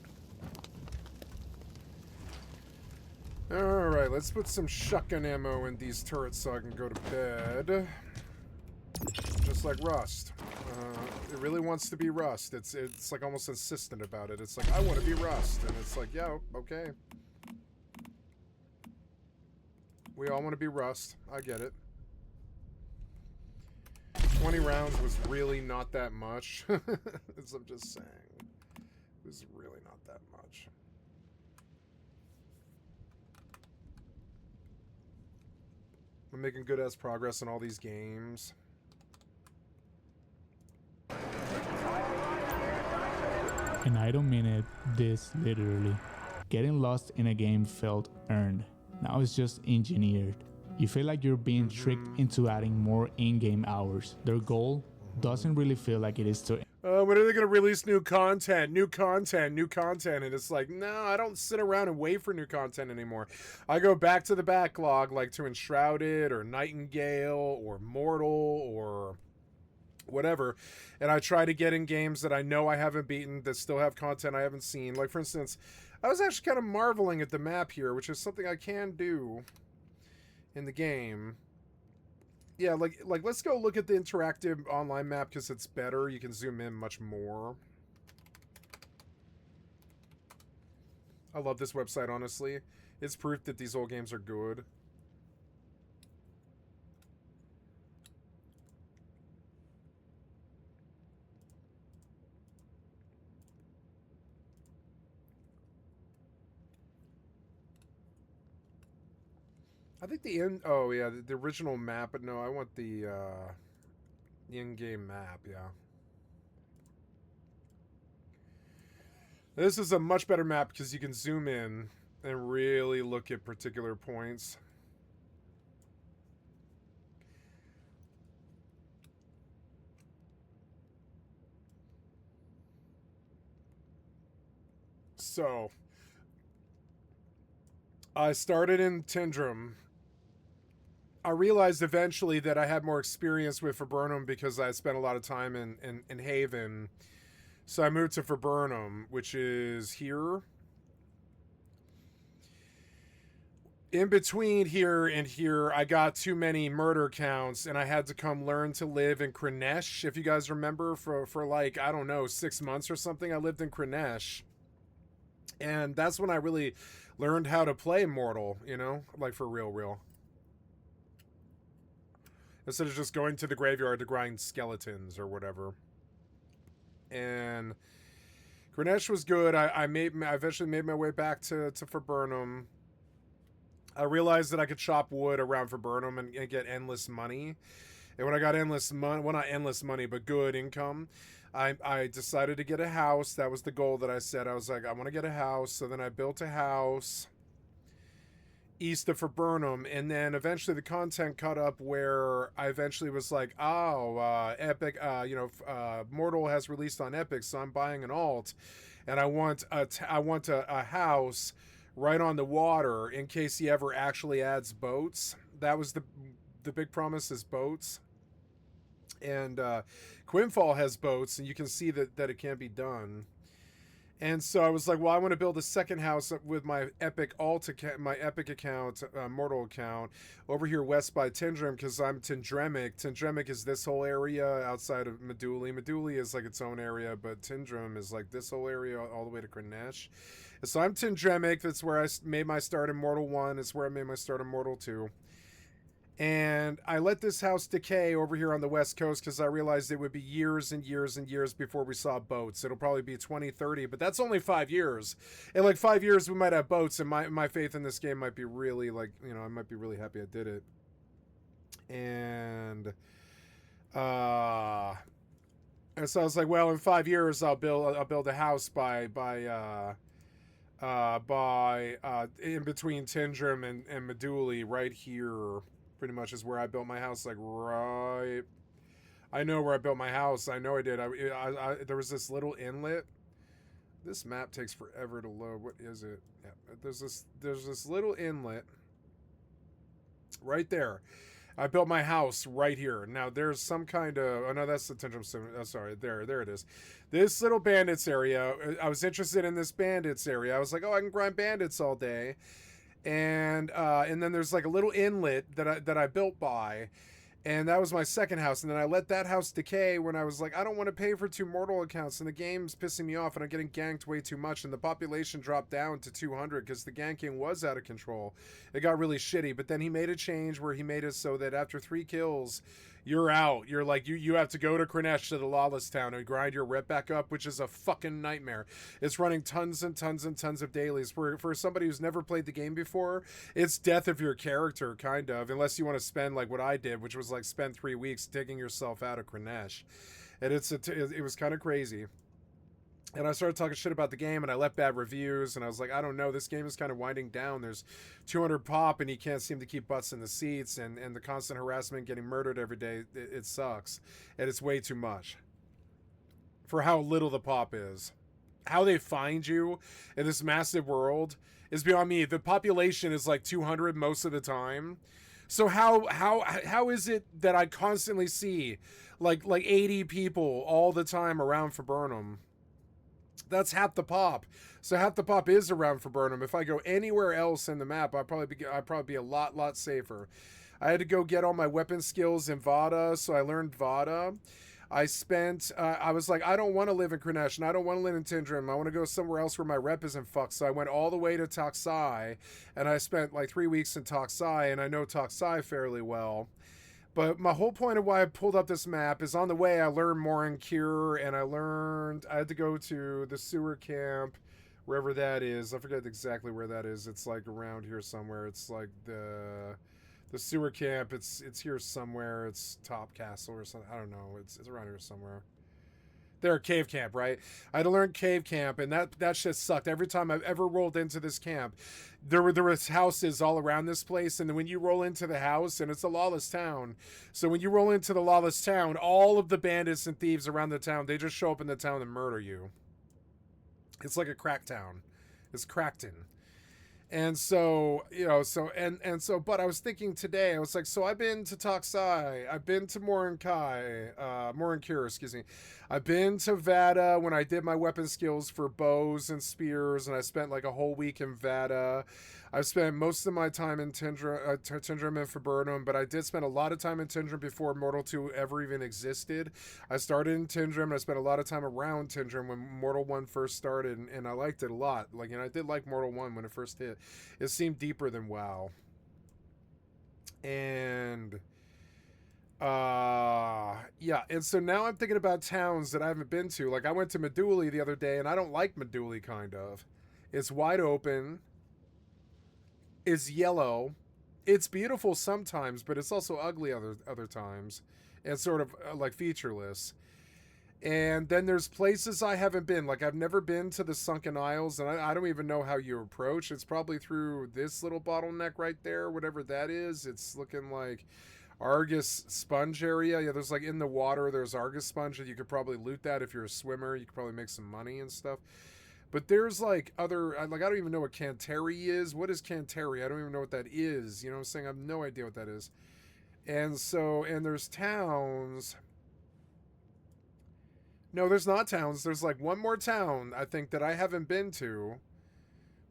Speaker 2: Alright, let's put some shotgun ammo in these turrets so I can go to bed. Just like Rust. It really wants to be Rust. It's like almost insistent about it. It's like, I want to be Rust. And it's like, yeah, okay. We all want to be Rust. I get it. 20 rounds was really not that much. As I'm just saying. It was really not that much. I'm making good ass progress in all these games.
Speaker 3: And I don't mean it this literally. Getting lost in a game felt earned. Now it's just engineered. You feel like you're being tricked into adding more in-game hours. Their goal doesn't really feel like it is to...
Speaker 2: When are they going to release new content? New content, new content. And it's like, no, I don't sit around and wait for new content anymore. I go back to the backlog, like to Enshrouded or Nightingale or Mortal or whatever. And I try to get in games that I know I haven't beaten, that still have content I haven't seen. Like, for instance, I was actually kind of marveling at the map here, which is something I can do in the game. Yeah, like let's go look at the interactive online map because it's better. You can zoom in much more. I love this website, honestly. It's proof that these old games are good. I think oh yeah, the original map, but no, I want the in-game map, yeah. This is a much better map because you can zoom in and really look at particular points. So, I started in Tindrum. I realized eventually that I had more experience with Viburnum because I spent a lot of time in Haven. So I moved to Viburnum, which is here. In between here and here, I got too many murder counts, and I had to come learn to live in Kranesh. If you guys remember, for like, I don't know, 6 months or something, I lived in Kranesh. And that's when I really learned how to play Mortal, you know? Like, for real. Instead of just going to the graveyard to grind skeletons or whatever. And Kranesh was good. I eventually made my way back to Viburnum. I realized that I could chop wood around Viburnum and get endless money. And when I got endless money, well, not endless money, but good income, I decided to get a house. That was the goal that I set. I was like, I want to get a house. So then I built a house east of Viburnum, and then eventually the content caught up where I eventually was like, oh, Epic, Mortal has released on Epic, so I'm buying an alt, and I want a house right on the water in case he ever actually adds boats. That was the big promise, is boats. And Quinfall has boats, and you can see that it can be done. And so I was like, well, I want to build a second house with my Epic alt account, my Epic account, Mortal account, over here west by Tindrum, because I'm Tindremic. Tindremic is this whole area outside of Meduli. Meduli is like its own area, but Tindrum is like this whole area all the way to Kranesh. And so I'm Tindremic. That's where I made my start in Mortal 1. It's where I made my start in Mortal 2. And I let this house decay over here on the west coast because I realized it would be years and years and years before we saw boats. It'll probably be 2030, but that's only 5 years. In like 5 years, we might have boats, and my faith in this game might be really, like, you know, I might be really happy I did it. And so I was like, well, in 5 years, I'll build a house in between Tindrum and Meduli, right here. Pretty much is where I built my house, like right. I know where I built my house. I know I did. There was this little inlet. This map takes forever to load. What is it? Yeah, there's this little inlet right there. I built my house right here. Now there's some kind of, oh no, that's the Tindrum Sim. Oh, sorry, there it is. This little bandits area. I was interested in this bandits area. I was like, oh, I can grind bandits all day. And then there's like a little inlet that I built by, And that was my second house. And then I let that house decay when I was like, I don't want to pay for 2 Mortal accounts. And the game's pissing me off and I'm getting ganked way too much. And the population dropped down to 200 because the ganking was out of control. It got really shitty. But then he made a change where he made it so that after 3 kills, you're out. You're like, you have to go to Kranesh to the Lawless Town and grind your rep back up, which is a fucking nightmare. It's running tons and tons and tons of dailies. For somebody who's never played the game before, it's death of your character, kind of, unless you want to spend like what I did, which was like spend 3 weeks digging yourself out of Kranesh. And it was kind of crazy. And I started talking shit about the game, and I left bad reviews, and I was like, I don't know, this game is kind of winding down. There's 200 pop, and he can't seem to keep butts in the seats, and the constant harassment, getting murdered every day, it sucks. And it's way too much for how little the pop is. How they find you in this massive world is beyond me. The population is like 200 most of the time. So how is it that I constantly see like 80 people all the time around for Burnham? That's half the pop. So half the pop is around for Burnham. If I go anywhere else in the map, I'd probably be a lot safer. I had to go get all my weapon skills in Vada, so I learned Vada. I spent, I was like, I don't want to live in Kranesh, and I don't want to live in Tindrim. I want to go somewhere else where my rep isn't fucked. So I went all the way to Toxai, and I spent like 3 weeks in Toxai, and I know Toxai fairly well. But my whole point of why I pulled up this map is on the way I learned more in Cure, and I had to go to the sewer camp, wherever that is. I forget exactly where that is. It's like around here somewhere. It's like the sewer camp. It's here somewhere. It's Top Castle or something. I don't know. It's around here somewhere. There, Cave Camp, right? I had to learn Cave Camp, and that shit sucked. Every time I've ever rolled into this camp, there was houses all around this place, and then when you roll into the house, and it's a lawless town, so when you roll into the lawless town, all of the bandits and thieves around the town, they just show up in the town and murder you. It's like a crack town. It's Crackton. And so, but I was thinking today, I was like, so I've been to Toxai, I've been to Morancure, excuse me. I've been to Vada when I did my weapon skills for bows and spears, and I spent like a whole week in Vada. I've spent most of my time in Tindrim and Viburnum, but I did spend a lot of time in Tindrim before Mortal 2 ever even existed. I started in Tindrim, and I spent a lot of time around Tindrim when Mortal 1 first started, and I liked it a lot. And I did like Mortal 1 when it first hit. It seemed deeper than WoW. And yeah, and so now I'm thinking about towns that I haven't been to. Like I went to Meduli the other day, and I don't like Meduli, kind of. It's wide open. It's yellow. It's beautiful sometimes, but it's also ugly other times. And sort of like featureless. And then there's places I haven't been. Like I've never been to the Sunken Isles, and I don't even know how you approach. It's probably through this little bottleneck right there, whatever that is. It's looking like Argus Sponge area. Yeah, there's like in the water, there's Argus Sponge, and you could probably loot that if you're a swimmer. You could probably make some money and stuff. But there's like other, like I don't even know what Canteri is. What is Canteri? I don't even know what that is. You know what I'm saying? I have no idea what that is. And so, and there's towns. No, there's not towns. There's like one more town, I think, that I haven't been to,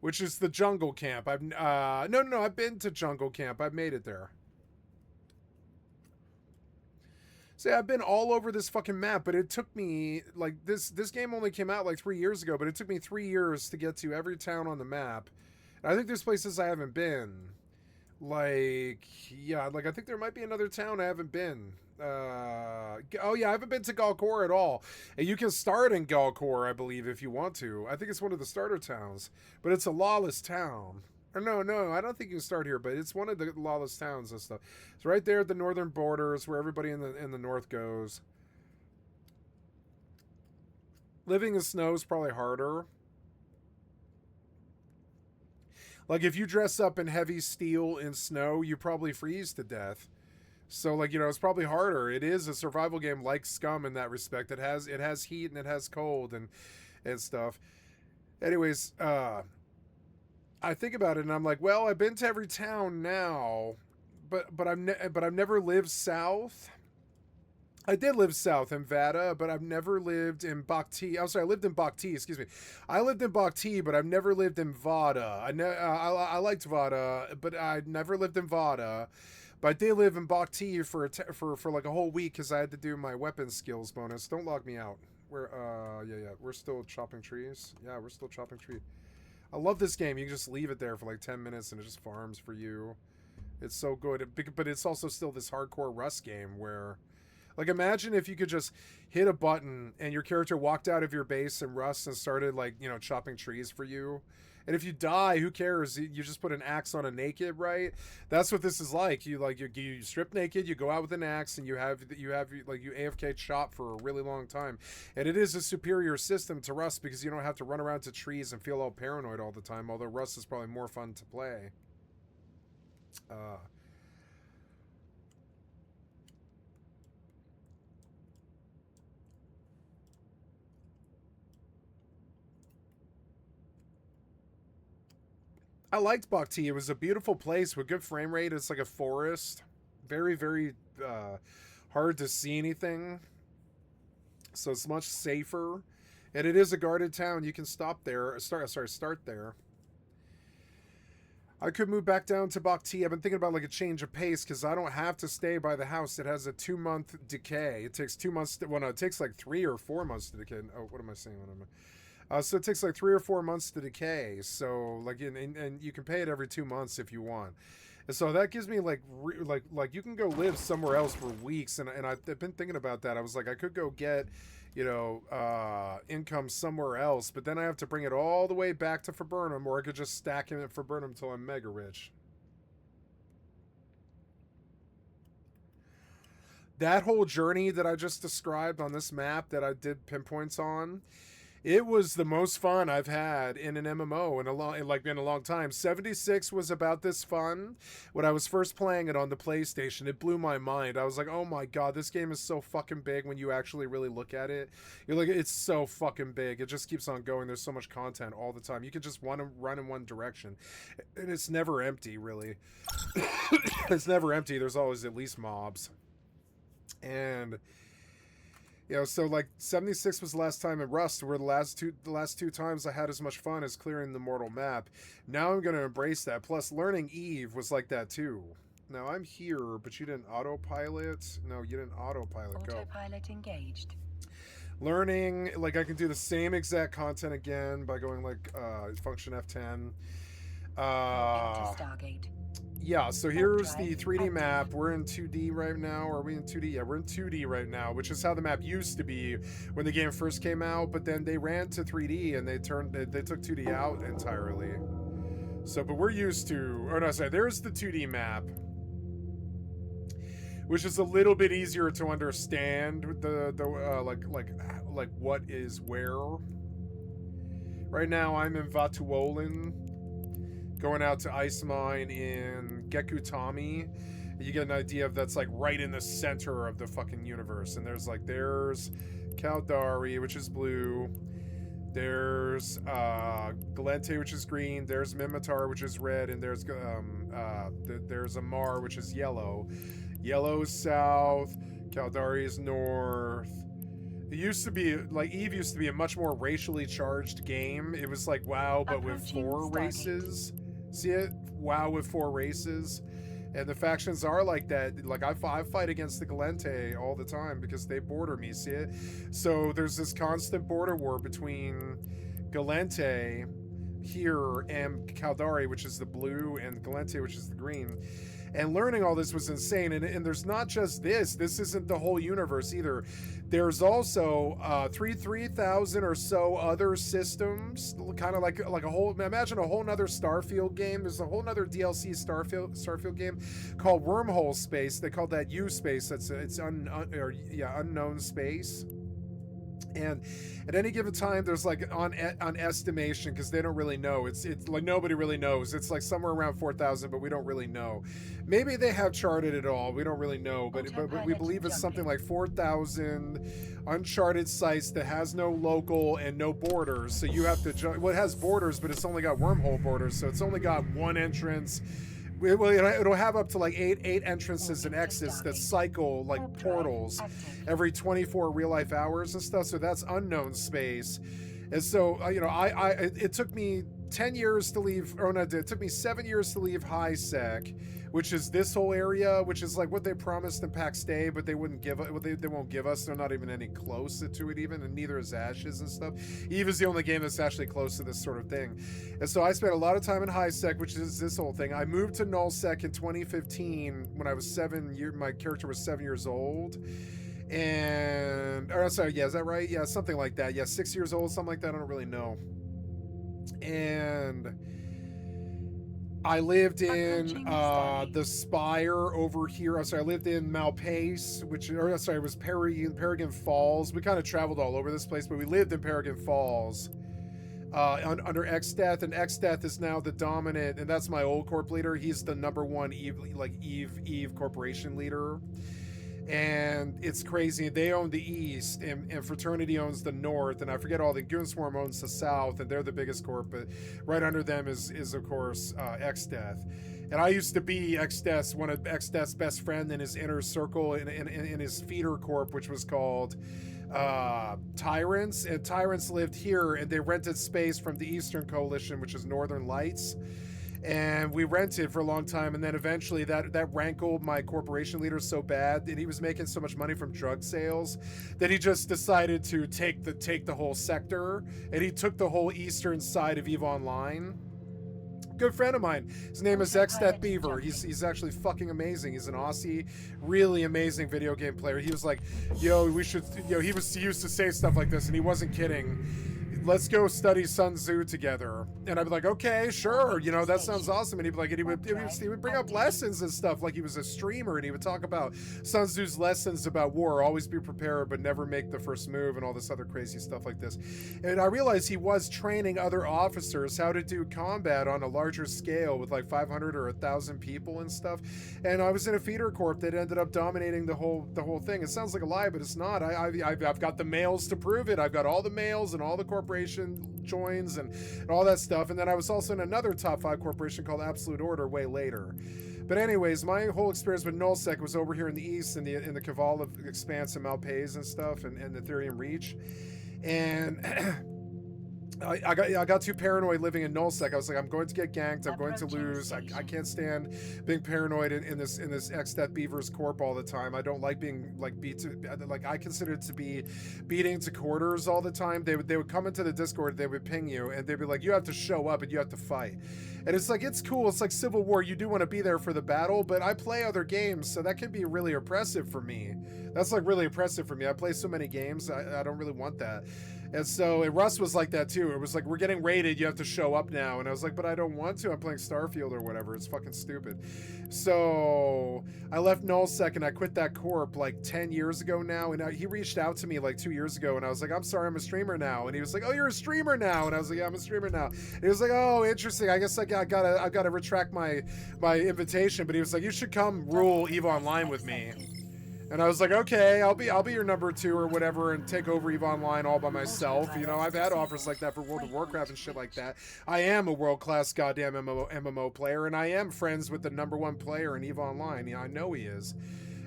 Speaker 2: which is the Jungle Camp. No, I've been to Jungle Camp. I've made it there. So yeah, I've been all over this fucking map, but it took me, like, this game only came out like 3 years ago, but it took me 3 years to get to every town on the map. And I think there's places I haven't been. Like, yeah, like I think there might be another town I haven't been. Oh yeah, I haven't been to Galkor at all. And you can start in Galkor, I believe, if you want to. I think it's one of the starter towns, but it's a lawless town. Or no, I don't think you can start here, but it's one of the lawless towns and stuff. It's right there at the northern borders where everybody in the north goes. Living in snow is probably harder. Like if you dress up in heavy steel in snow, you probably freeze to death. So like, you know, it's probably harder. It is a survival game like Scum in that respect. It has heat and it has cold and stuff. Anyways, I think about it and I'm like, well, I've been to every town now, but I've never lived south. I did live south in Vada, but I've never lived in Bakhti. I'm sorry, I lived in Bakhti, excuse me. I lived in Bakhti, but I've never lived in Vada. I liked Vada, but I never lived in Vada. But I did live in Bok T for like a whole week because I had to do my weapon skills bonus. Don't log me out. We're we're still chopping trees. Yeah, we're still chopping trees. I love this game. You can just leave it there for like 10 minutes and it just farms for you. It's so good. But it's also still this hardcore Rust game where, like, imagine if you could just hit a button and your character walked out of your base in Rust and started, like, you know, chopping trees for you. And if you die, who cares? You just put an axe on a naked, right? That's what this is like. You strip naked, you go out with an axe, and you AFK chop for a really long time. And it is a superior system to Rust because you don't have to run around to trees and feel all paranoid all the time. Although Rust is probably more fun to play. I liked Bok T. It was a beautiful place with good frame rate. It's like a forest. Very, very hard to see anything. So it's much safer. And it is a guarded town. You can start there. I could move back down to Bok T. I've been thinking about like a change of pace because I don't have to stay by the house. It has a 2-month decay. It takes 2 months. Well, no, it takes like 3 or 4 months to decay. Oh, what am I saying? So it takes like 3 or 4 months to decay. So like, and you can pay it every 2 months if you want. And so that gives me like you can go live somewhere else for weeks. And I've been thinking about that. I was like, I could go get, you know, income somewhere else, but then I have to bring it all the way back to Viburnum, or I could just stack in at Viburnum until I'm mega rich. That whole journey that I just described on this map that I did pinpoints on, it was the most fun I've had in an MMO in a long time. 76 was about this fun. When I was first playing it on the PlayStation, it blew my mind. I was like, oh my god, this game is so fucking big when you actually really look at it. You're like, it's so fucking big. It just keeps on going. There's so much content all the time. You can just want to run in one direction. And it's never empty, really. It's never empty. There's always at least mobs. And you know, so like 76 was the last time in Rust, where the last two times I had as much fun as clearing the mortal map. Now I'm gonna embrace that. Plus, learning Eve was like that too. Now I'm here, but you didn't autopilot. No, you didn't autopilot. Go.
Speaker 8: Autopilot engaged.
Speaker 2: Learning, like I can do the same exact content again by going like function F10.
Speaker 8: Stargate.
Speaker 2: Yeah, so here's the 3D map. We're in 2D right now. Are we in 2D? Yeah, we're in 2D right now, which is how the map used to be when the game first came out, but then they ran to 3D and they took 2D out entirely. So, but we're used to, or no, sorry, there's the 2D map, which is a little bit easier to understand with like what is where. Right now I'm in Vatuolin, going out to Ice Mine in Gekutami. You get an idea of that's like right in the center of the fucking universe. And there's Caldari, which is blue. There's Galente, which is green. There's Mimitar, which is red. And there's Amar, which is yellow. Yellow is south. Caldari is north. It used to be, like, Eve used to be a much more racially charged game. It was like WoW, but with 4 races. See it? WoW with 4 races. And the factions are like that. Like, I fight against the Galente all the time because they border me, see it? So there's this constant border war between Galente here and Caldari, which is the blue, and Galente, which is the green. And learning all this was insane. And there's not just this. This isn't the whole universe either. There's also 3,000 or so other systems, kind of like a whole, imagine a whole nother Starfield game. There's a whole nother DLC Starfield game called Wormhole Space. They call that U Space. It's unknown space. And at any given time, there's like on estimation, because they don't really know. It's like nobody really knows. It's like somewhere around 4,000, but we don't really know. Maybe they have charted it all. We don't really know, but we believe it's something like 4,000 uncharted sites that has no local and no borders. So you have to well, it has borders, but it's only got wormhole borders. So it's only got one entrance. Well, it'll have up to like eight entrances and exits that cycle like portals every 24 real life hours and stuff. So that's unknown space. And so, it took me 10 years to leave, or no, it took me 7 years to leave high sec, which is this whole area, which is like what they promised in PAX Day, but they wouldn't give it. Well, they won't give us. They're not even any close to it even, and neither is Ashes and stuff. Eve is the only game that's actually close to this sort of thing. And so I spent a lot of time in high sec, which is this whole thing. I moved to null sec in 2015 when I was my character was 7 years old. And, or sorry, yeah, is that right? Yeah, something like that. Yeah, 6 years old, something like that. I don't really know. And I lived in the Spire over here. I'm sorry, I lived in Malpace, it was Paragon Falls. We kind of traveled all over this place, but we lived in Paragon Falls under X-Death, and X-Death is now the dominant, and that's my old corp leader. He's the #1 Eve corporation leader. And it's crazy. They own the East, and Fraternity owns the North, and I forget all the Goonswarm owns the South, and they're the biggest corp. But right under them is of course X-Death. And I used to be X-Death's one of X-Death's best friend in his inner circle in his feeder corp, which was called Tyrants. And Tyrants lived here, and they rented space from the Eastern Coalition, which is Northern Lights. And we rented for a long time, and then eventually that rankled my corporation leader so bad, and he was making so much money from drug sales that he just decided to take the whole sector, and he took the whole eastern side of EVE Online. Good friend of mine. His name is X-Death Beaver. He's actually fucking amazing. He's an Aussie, really amazing video game player. He was like, yo, we should, he used to say stuff like this, and he wasn't kidding. Let's go study Sun Tzu together. And I'd be like, okay, sure, that sounds awesome. And he'd be like, he would bring up lessons and stuff, like he was a streamer, and he would talk about Sun Tzu's lessons about war, always be prepared, but never make the first move, and all this other crazy stuff like this. And I realized he was training other officers how to do combat on a larger scale with like 500 or 1,000 people and stuff. And I was in a feeder corp that ended up dominating the whole thing. It sounds like a lie, but it's not. I've got the mails to prove it. I've got all the mails and all the corporation joins and all that stuff. And then I was also in another top 5 corporation called Absolute Order way later. But anyways, my whole experience with nullsec was over here in the east, in the Caval Expanse and Malpays and stuff, and Ethereum Reach. And I got too paranoid living in nullsec. I was like, I'm going to get ganked. I'm going to lose. I can't stand being paranoid in this X-Death Beavers corp all the time. I don't like being I consider it to be beating to quarters all the time. They would come into the Discord, they would ping you, and they'd be like, you have to show up and you have to fight. And it's like, it's cool. It's like Civil War. You do want to be there for the battle, but I play other games, so that can be really oppressive for me. That's like really oppressive for me. I play so many games. I don't really want that. And so Rust was like that too. It was like, we're getting raided, you have to show up now. And I was like, but I don't want to. I'm playing Starfield or whatever. It's fucking stupid. So I left nullsec and I quit that corp like 10 years ago now. And he reached out to me like 2 years ago, and I was like, I'm sorry, I'm a streamer now. And he was like, oh, you're a streamer now. And I was like, yeah, I'm a streamer now. And he was like, oh, interesting. I guess I gotta retract my invitation. But he was like, you should come rule EVE Online with me. And I was like, okay, I'll be your #2 or whatever, and take over EVE Online all by myself. I've had offers like that for World of Warcraft and shit like that. I am a world-class goddamn MMO player, and I am friends with the #1 player in EVE Online. I know he is.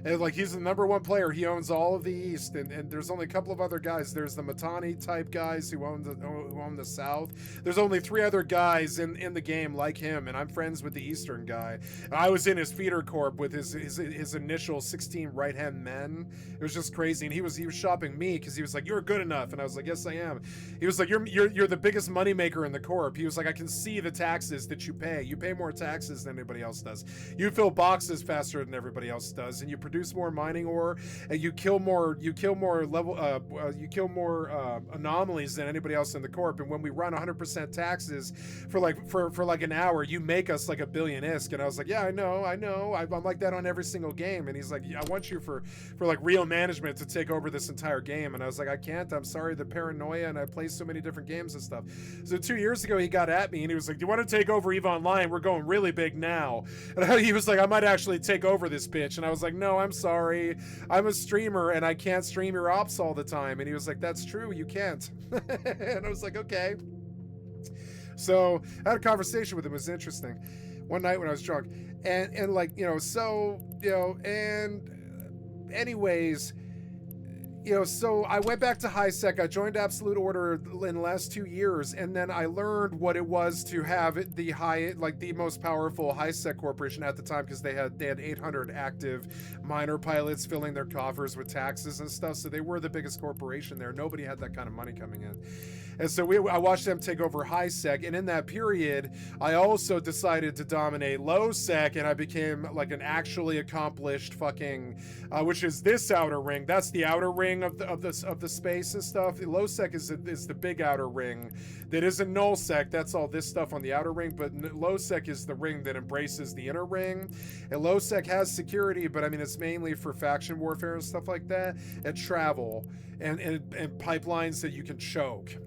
Speaker 2: And like, he's the #1 player. He owns all of the East, and there's only a couple of other guys. There's the Matani type guys who own the South. There's only 3 other guys in the game like him, and I'm friends with the Eastern guy. And I was in his feeder corp with his initial 16 right-hand men. It was just crazy, and he was shopping me because he was like, "You're good enough," and I was like, "Yes, I am." He was like, "You're the biggest moneymaker in the corp." He was like, "I can see the taxes that you pay. You pay more taxes than anybody else does. You fill boxes faster than everybody else does, and you produce more mining ore, and you kill more anomalies than anybody else in the corp. And when we run 100% taxes for like an hour, you make us like $1 billion ISK." And I was like, yeah, I know. I'm like that on every single game. And he's like, I want you for like real management to take over this entire game. And I was like, I can't. I'm sorry, the paranoia, and I play so many different games and stuff. So 2 years ago, he got at me and he was like, do you want to take over EVE Online? We're going really big now. And he was like, I might actually take over this bitch. And I was like, no, I'm sorry. I'm a streamer and I can't stream your ops all the time. And he was like, that's true, you can't. And I was like, okay. So I had a conversation with him. It was interesting. One night when I was drunk. And anyways, you know, so I went back to HiSec. I joined Absolute Order in the last 2 years, and then I learned what it was to have the most powerful HiSec corporation at the time, because they had 800 active miner pilots filling their coffers with taxes and stuff. So they were the biggest corporation there. Nobody had that kind of money coming in. And so I watched them take over HiSec, and in that period, I also decided to dominate LowSec, and I became like an actually accomplished fucking, which is this outer ring. That's the outer ring of the space and stuff. LowSec is the big outer ring that isn't NullSec. That's all this stuff on the outer ring, but LowSec is the ring that embraces the inner ring. And LowSec has security, but I mean it's mainly for faction warfare and stuff like that, and travel and pipelines that you can choke.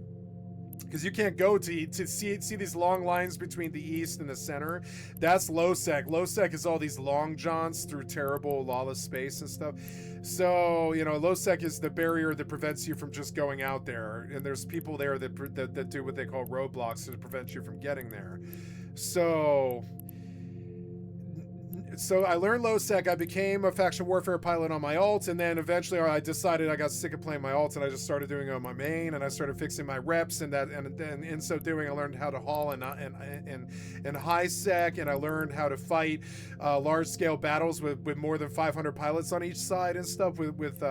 Speaker 2: Because you can't go to see these long lines between the east and the center. That's LowSec. LowSec is all these long johns through terrible lawless space and stuff. So, you know, LowSec is the barrier that prevents you from just going out there. And there's people there that do what they call roadblocks to prevent you from getting there. So I learned LowSec. I became a faction warfare pilot on my alt, and then eventually I decided I got sick of playing my alt, and I just started doing it on my main, and I started fixing my reps, and then in so doing, I learned how to haul and HiSec, and I learned how to fight large scale battles with more than 500 pilots on each side and stuff with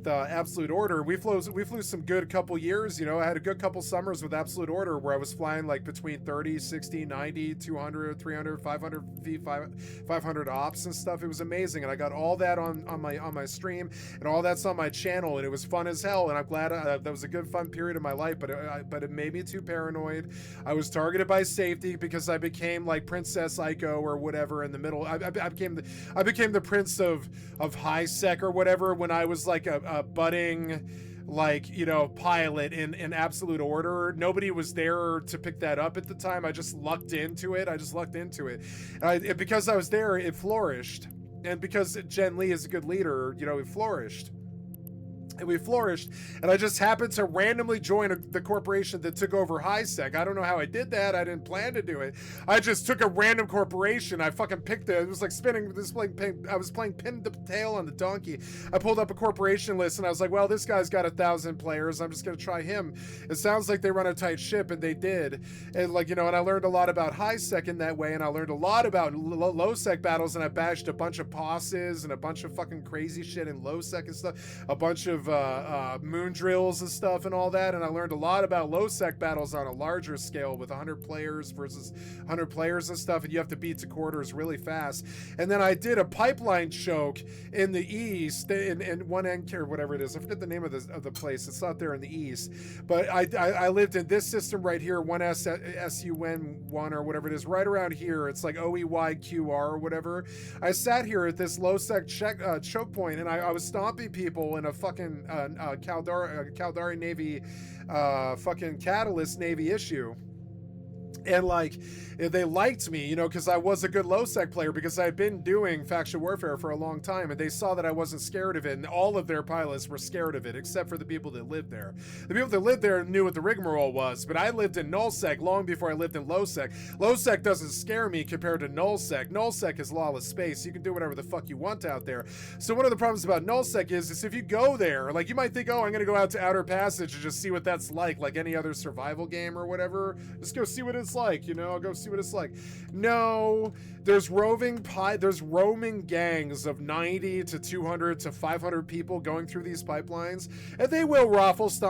Speaker 2: Absolute Order. We flew some good couple years. You know, I had a good couple summers with Absolute Order where I was flying like between 30, 60, 90, 200, 300, 500 500 ops and stuff. It was amazing, and I got all that on my stream, and all that's on my channel, and it was fun as hell. And I'm glad that was a good fun period of my life. But it made me too paranoid. I was targeted by safety because I became like Princess Ico or whatever in the middle. I became the prince of HiSec or whatever when I was like a budding, like, you know, pilot in Absolute Order. Nobody was there to pick that up at the time. I just lucked into it. And because I was there, it flourished. And because Jen Lee is a good leader, you know, it flourished. And we flourished, and I just happened to randomly join the corporation that took over HiSec. I don't know how I did that. I didn't plan to do it. I just took a random corporation. I fucking picked it. It was like spinning. I was playing pin the tail on the donkey. I pulled up a corporation list, and I was like, well, this guy's got 1,000 players. I'm just gonna try him. It sounds like they run a tight ship, and they did. And like, you know, and I learned a lot about HiSec in that way, and I learned a lot about low-sec battles, and I bashed a bunch of posses and a bunch of fucking crazy shit in low-sec and stuff. A bunch of moon drills and stuff and all that, and I learned a lot about low-sec battles on a larger scale with 100 players versus 100 players and stuff, and you have to beat to quarters really fast. And then I did a pipeline choke in the east, in one end or whatever it is. I forget the name of the place. It's not there in the east, but I lived in this system right here, 1SUN1 or whatever it is, right around here. It's like OEYQR or whatever. I sat here at this low-sec choke point, and I was stomping people in a fucking Caldari Navy, fucking Catalyst Navy issue. And like, they liked me, you know, because I was a good low-sec player, because I'd been doing faction warfare for a long time, and they saw that I wasn't scared of it, and all of their pilots were scared of it, except for the people that lived there. The people that lived there knew what the rigmarole was, but I lived in null-sec long before I lived in low-sec. Low-sec doesn't scare me compared to null-sec. Null-sec is lawless space. You can do whatever the fuck you want out there. So one of the problems about null-sec is if you go there, like, you might think, oh, I'm gonna go out to Outer Passage and just see what that's like any other survival game or whatever. Just go see what it's like, you know, I'll go see what it's like. No, there's roaming gangs of 90 to 200 to 500 people going through these pipelines, and they will raffle stomp